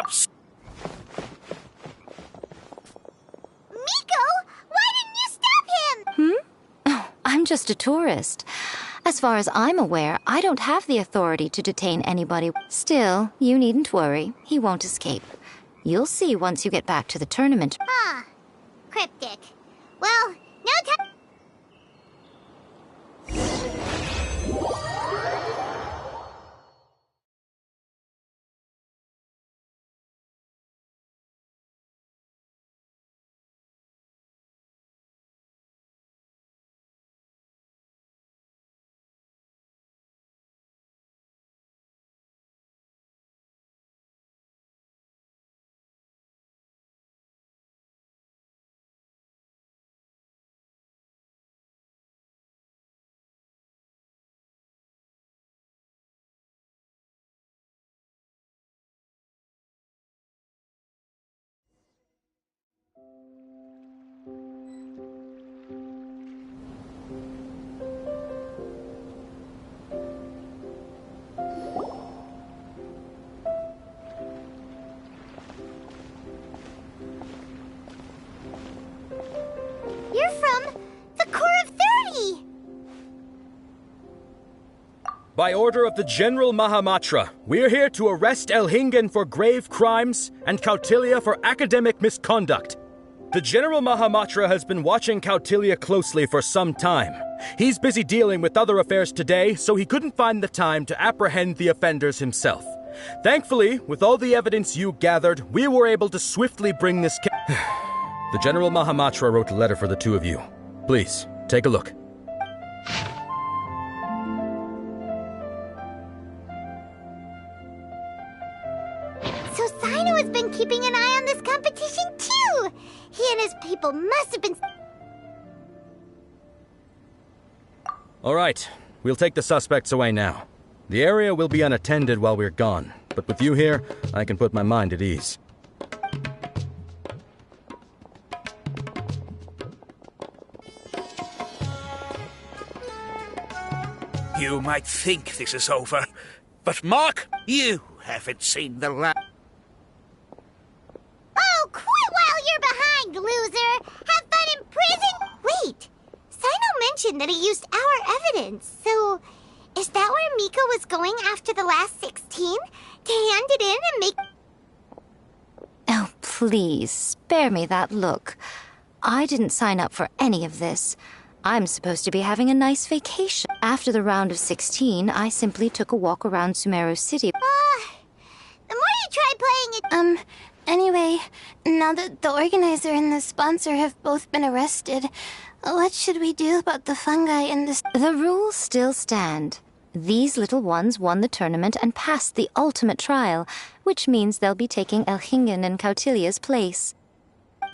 Miko, why didn't you stop him? Oh, I'm just a tourist. As far as I'm aware, I don't have the authority to detain anybody. Still, you needn't worry. He won't escape. You'll see once you get back to the tournament. Ah, cryptic. Well, no time... You're from the Corps of 30! By order of the General Mahamatra, we're here to arrest Elhingen for grave crimes and Kautilya for academic misconduct. The General Mahamatra has been watching Kautilya closely for some time. He's busy dealing with other affairs today, so he couldn't find the time to apprehend the offenders himself. Thankfully, with all the evidence you gathered, we were able to swiftly bring this The General Mahamatra wrote a letter for the two of you. Please, take a look. So Sino has been keeping an eye on this competition too! He and his people must have been... All right, we'll take the suspects away now. The area will be unattended while we're gone, but with you here, I can put my mind at ease. You might think this is over, but Mark, you haven't seen the Oh, quit while you're behind, loser! Have fun in prison! Wait! Sino mentioned that he used our evidence, so... Is that where Miko was going after the last 16? To hand it in and make... Oh, please, spare me that look. I didn't sign up for any of this. I'm supposed to be having a nice vacation. After the round of 16, I simply took a walk around Sumeru City. The more you try playing it... Anyway, now that the organizer and the sponsor have both been arrested, what should we do about the fungi in this... The rules still stand. These little ones won the tournament and passed the ultimate trial, which means they'll be taking Elhingen and Kautilya's place.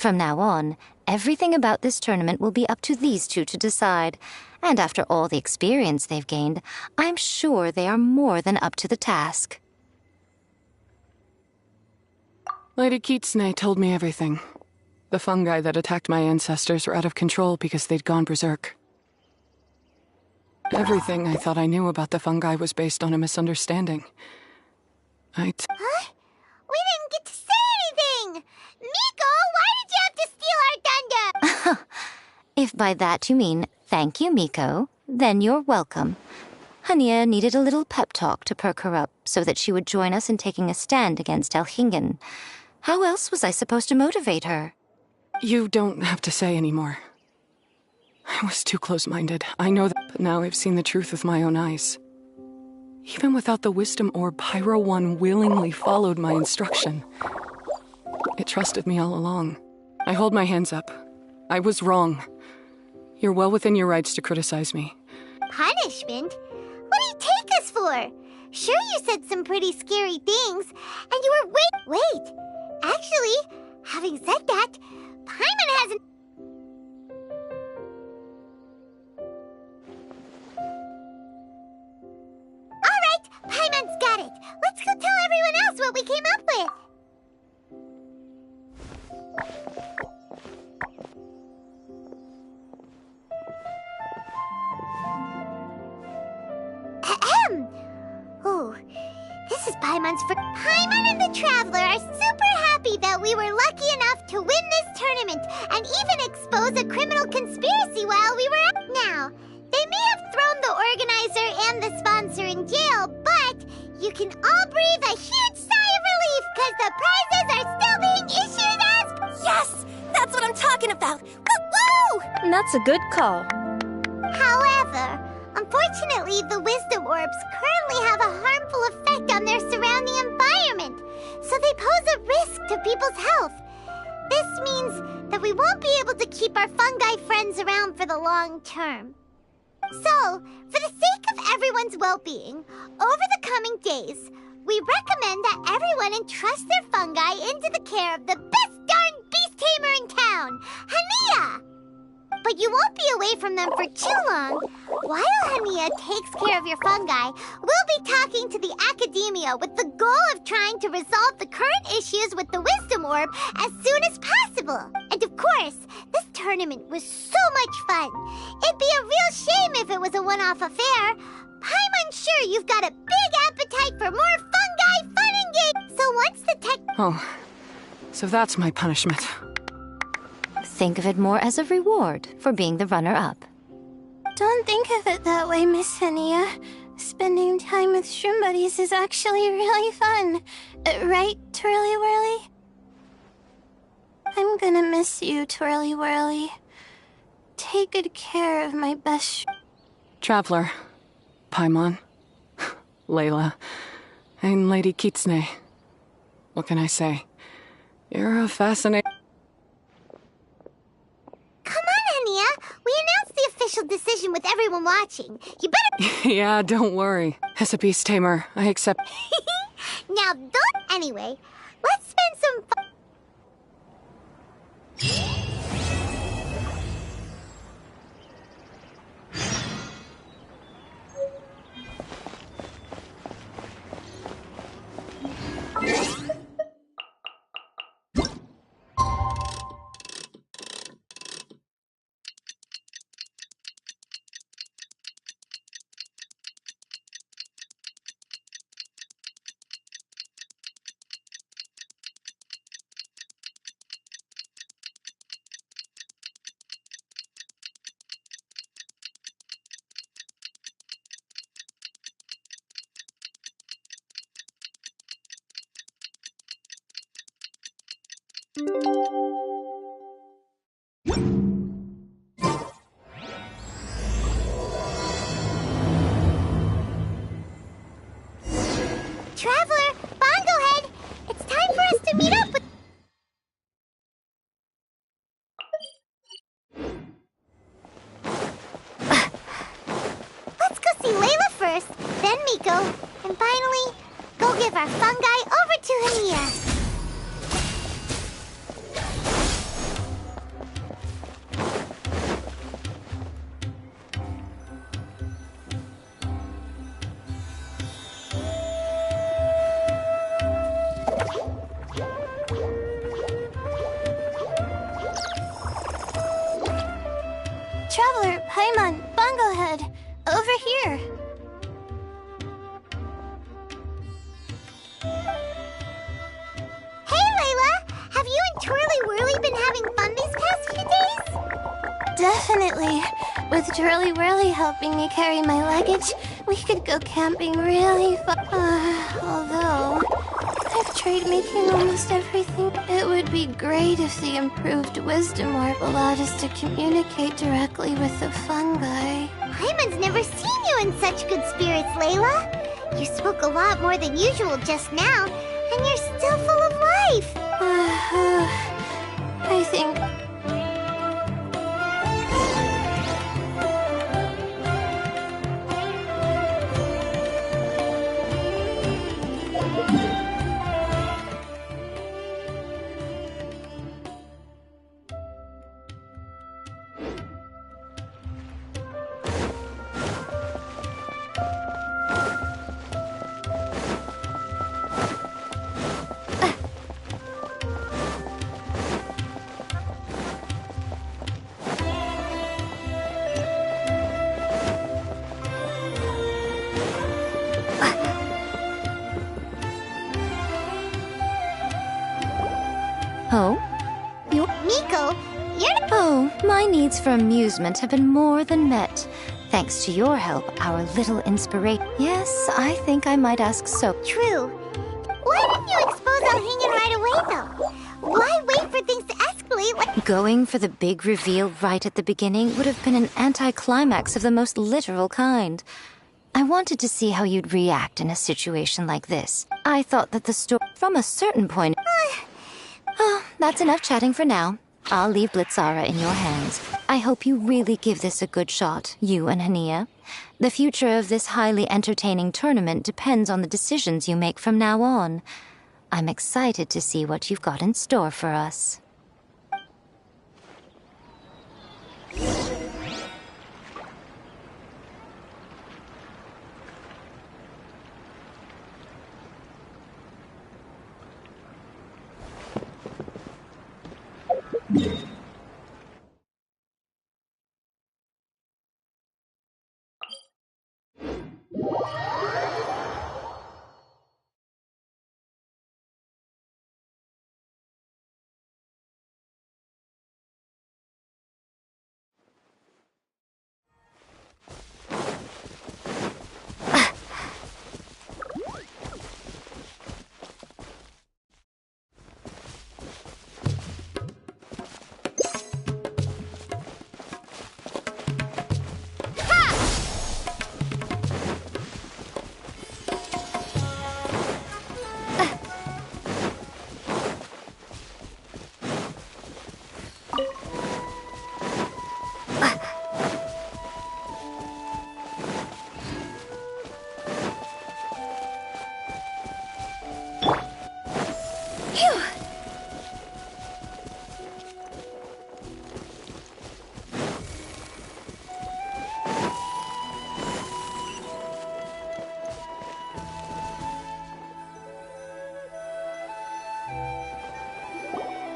From now on, everything about this tournament will be up to these two to decide. And after all the experience they've gained, I'm sure they are more than up to the task. Lady Kitsune told me everything. The fungi that attacked my ancestors were out of control because they'd gone berserk. Everything I thought I knew about the fungi was based on a misunderstanding. Huh? We didn't get to say anything! Miko, why did you have to steal our thunder? If by that you mean thank you, Miko, then you're welcome. Hania needed a little pep talk to perk her up so that she would join us in taking a stand against Elhingen. How else was I supposed to motivate her? You don't have to say anymore. I was too close-minded. I know that, but now I've seen the truth with my own eyes. Even without the wisdom orb, Pyro One willingly followed my instruction. It trusted me all along. I hold my hands up. I was wrong. You're well within your rights to criticize me. Punishment? What do you take us for? Sure, you said some pretty scary things, and you were Wait! Actually, having said that, Paimon hasn't... Alright, Paimon's got it. Let's go tell everyone else what we came up with. Ahem. Oh, this is Paimon's for... Paimon and the Traveler are super happy that we were lucky enough to win this tournament and even expose a criminal conspiracy while we were up now. They may have thrown the organizer and the sponsor in jail, but you can all breathe a huge sigh of relief because the prizes are still being issued as... Yes! That's what I'm talking about! Woo-woo! That's a good call. However, unfortunately, the wisdom orbs currently have a harmful effect on their surrounding environment, so they pose a risk to people's health. This means that we won't be able to keep our fungi friends around for the long term. So, for the sake of everyone's well-being, over the coming days, we recommend that everyone entrust their fungi into the care of the best darn beast tamer in town, Hania! but you won't be away from them for too long. While Hania takes care of your fungi, we'll be talking to the academia with the goal of trying to resolve the current issues with the Wisdom Orb as soon as possible. And of course, this tournament was so much fun. It'd be a real shame if it was a one-off affair. I'm sure you've got a big appetite for more fungi fun and games. So once the tech... Oh, so that's my punishment. Think of it more as a reward for being the runner-up. Don't think of it that way, Miss Hania. Spending time with shroom buddies is actually really fun. Right, Twirly Whirly? I'm gonna miss you, Twirly Whirly. Take good care of my best Traveler, Paimon, Layla, and Lady Kitsune. What can I say? You're a fascinating... Come on, Hania. We announced the official decision with everyone watching. You better... Yeah, don't worry. As a beast tamer, I accept... Now, don't... Anyway, let's spend some fun... Traveler, Bongohead, it's time for us to meet up with... Let's go see Layla first, then Miko, and finally, go give our fungi over to Hania. Traveler, Paimon, Bongohead, over here. Hey, Layla! Have you and Twirly Whirly been having fun these past few days? Definitely. With Twirly Whirly helping me carry my luggage, we could go camping really fun. Although, I've tried making almost everything. It would be great if the improved Wisdom Orb allowed us to communicate directly with the fungi. Paimon's never seen you in such good spirits, Layla. You spoke a lot more than usual just now, and you're still full of life. I think... Oh? Miko, you're... Oh, my needs for amusement have been more than met. Thanks to your help, our little inspiration. Yes, I think I might ask so. True. Why didn't you expose Alhingen right away, though? Why wait for things to escalate like... Going for the big reveal right at the beginning would have been an anticlimax of the most literal kind. I wanted to see how you'd react in a situation like this. I thought that the story... From a certain point... Oh, that's enough chatting for now. I'll leave Blitzara in your hands. I hope you really give this a good shot, you and Hania. The future of this highly entertaining tournament depends on the decisions you make from now on. I'm excited to see what you've got in store for us.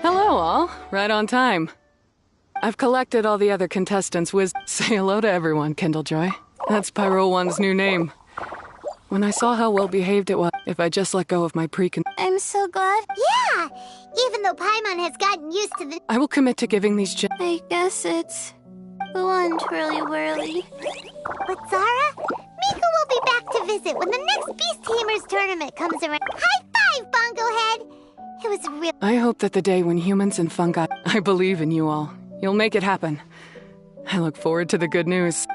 Hello, all. Right on time. I've collected all the other contestants' Say hello to everyone, Kindlejoy. That's Pyro One's new name. When I saw how well behaved it was, if I just let go of my I'm so glad. Yeah! Even though Paimon has gotten used to the... I will commit to giving these I guess it's... Go on, Twirly-whirly. But Zara, Mika will be back to visit when the next Beast Tamers tournament comes around. High five, Bongo Head! It was real... I hope that the day when humans and fungi... I believe in you all. You'll make it happen. I look forward to the good news.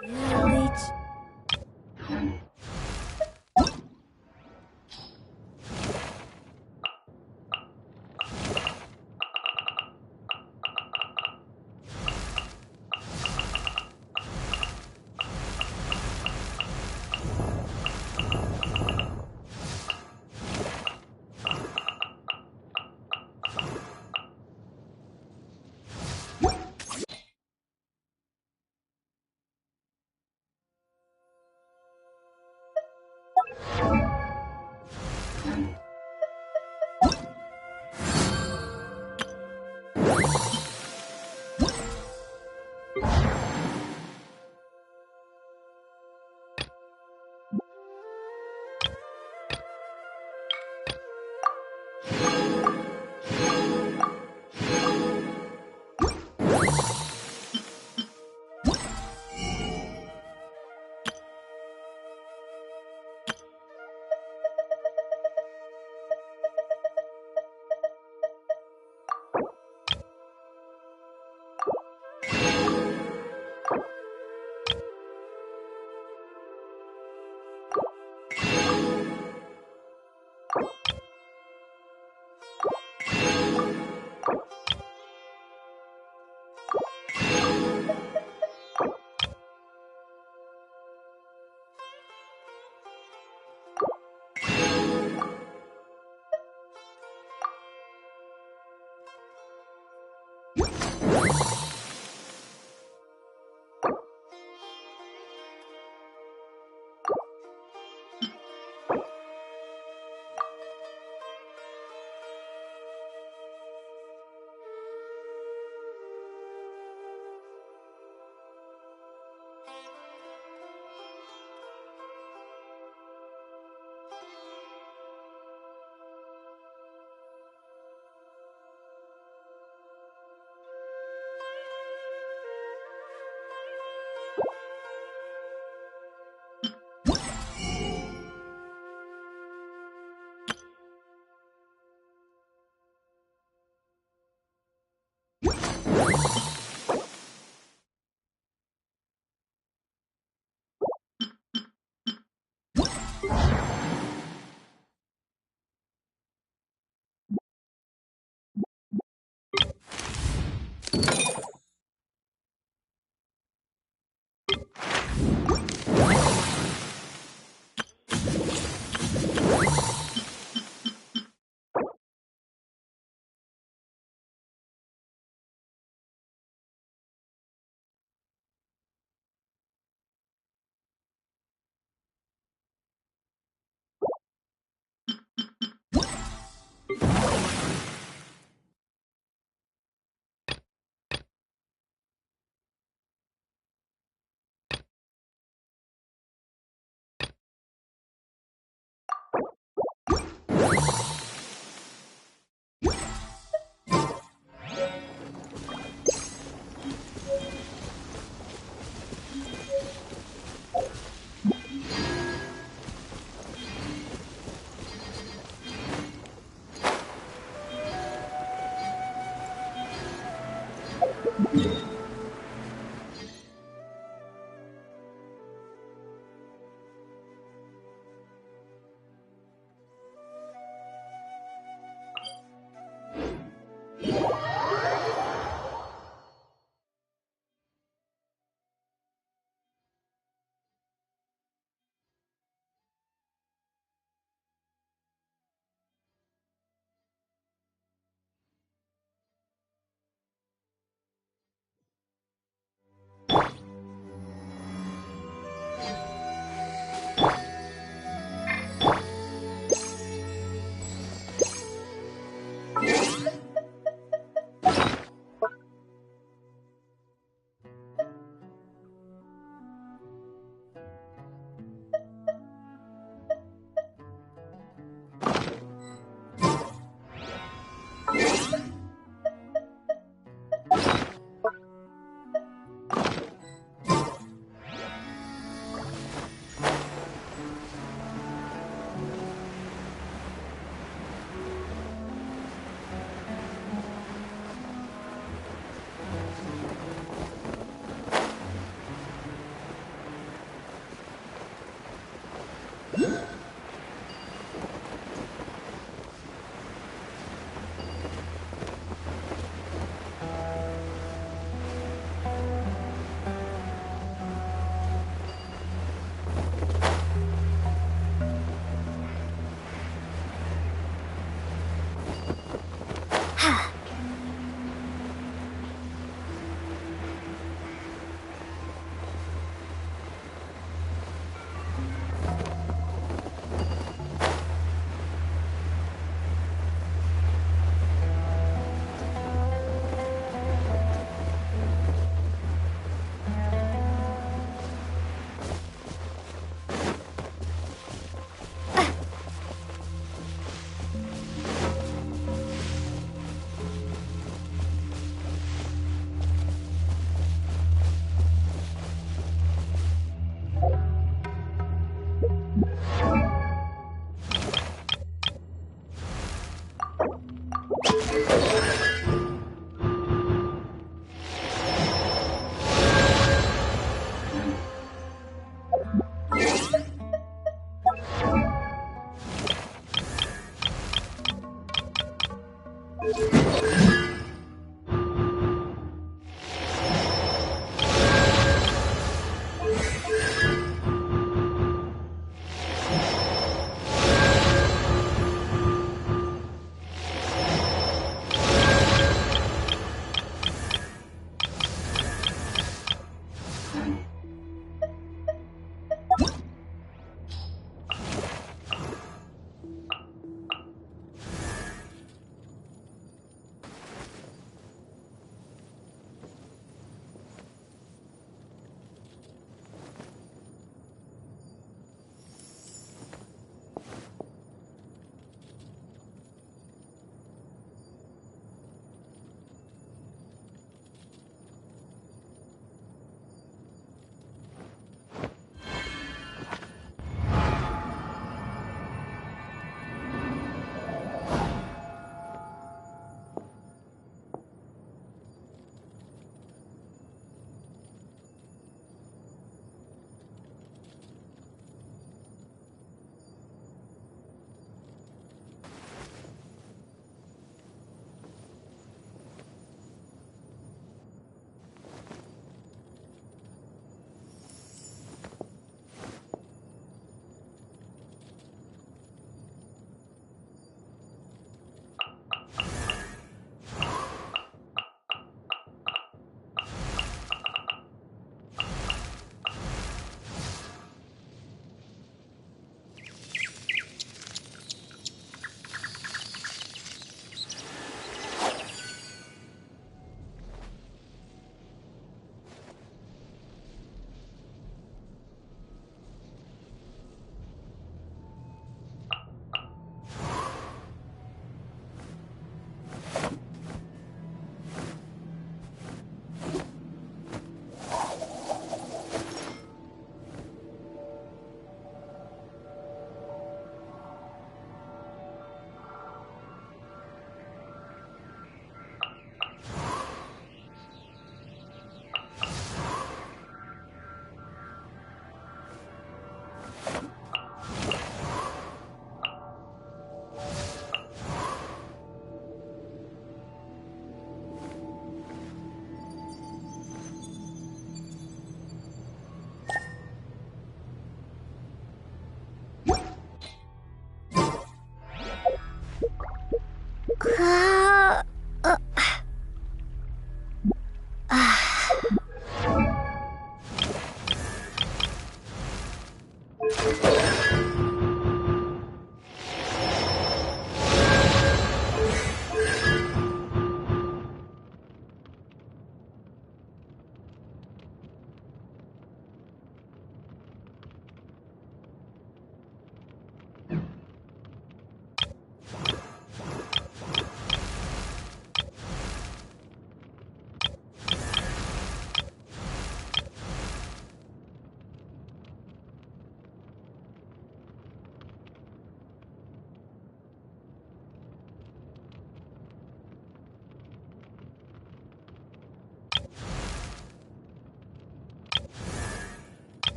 Wait.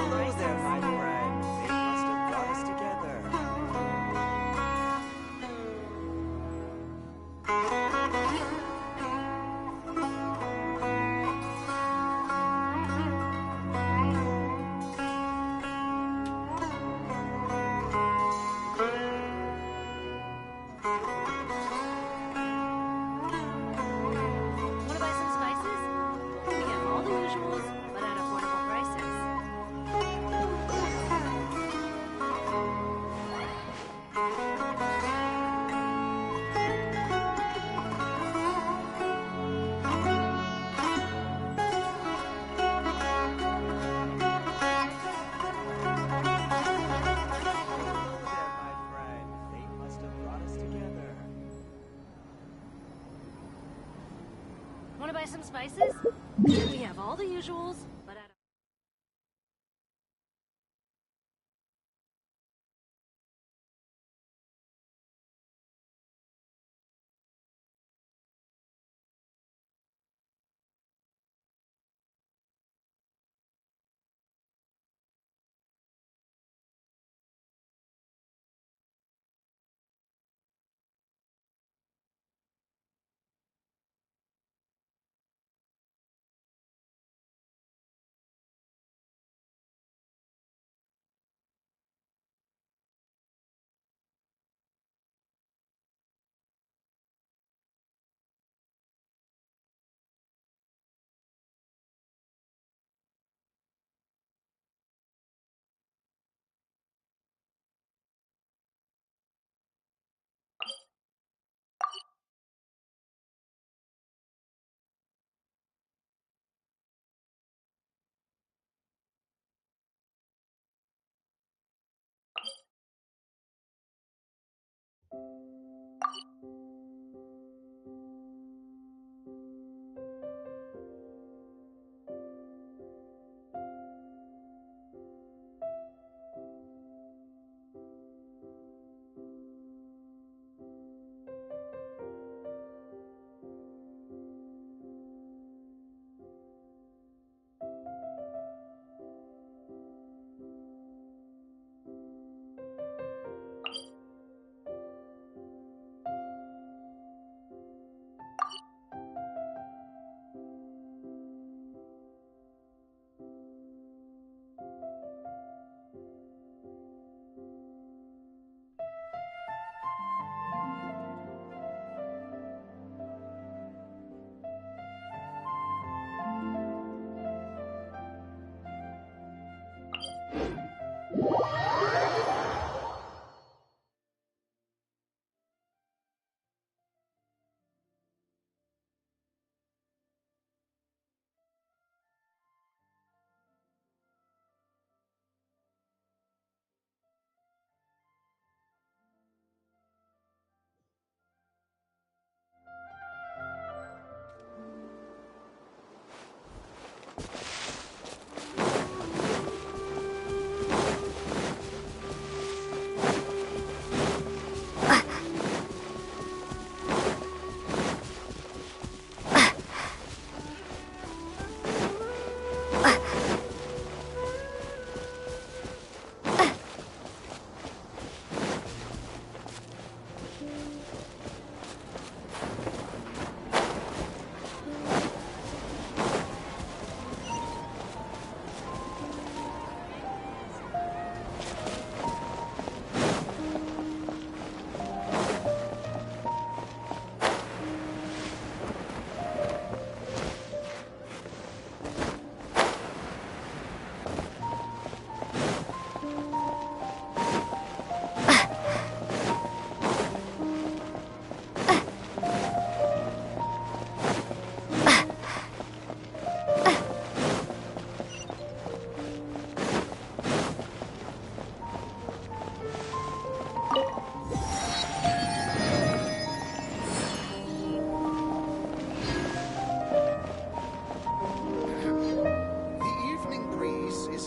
Hello there, my friend. It must have brought us together. spices? We have all the usuals, but at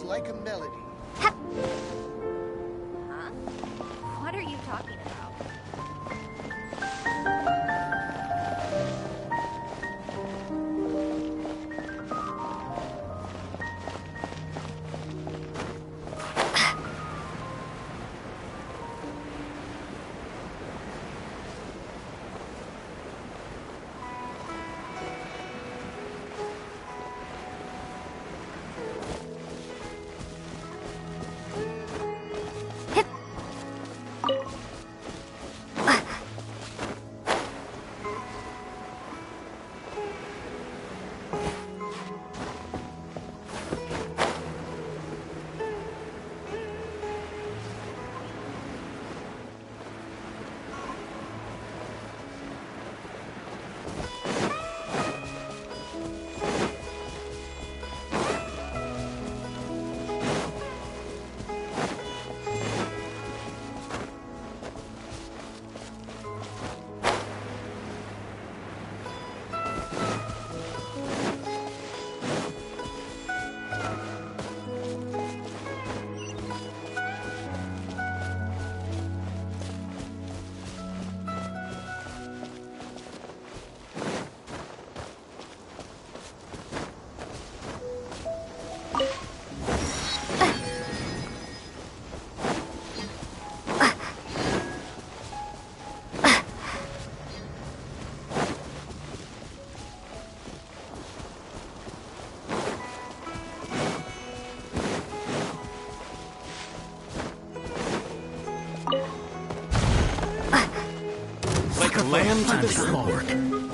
like a melody. Huh? What are you talking about? land to the slog.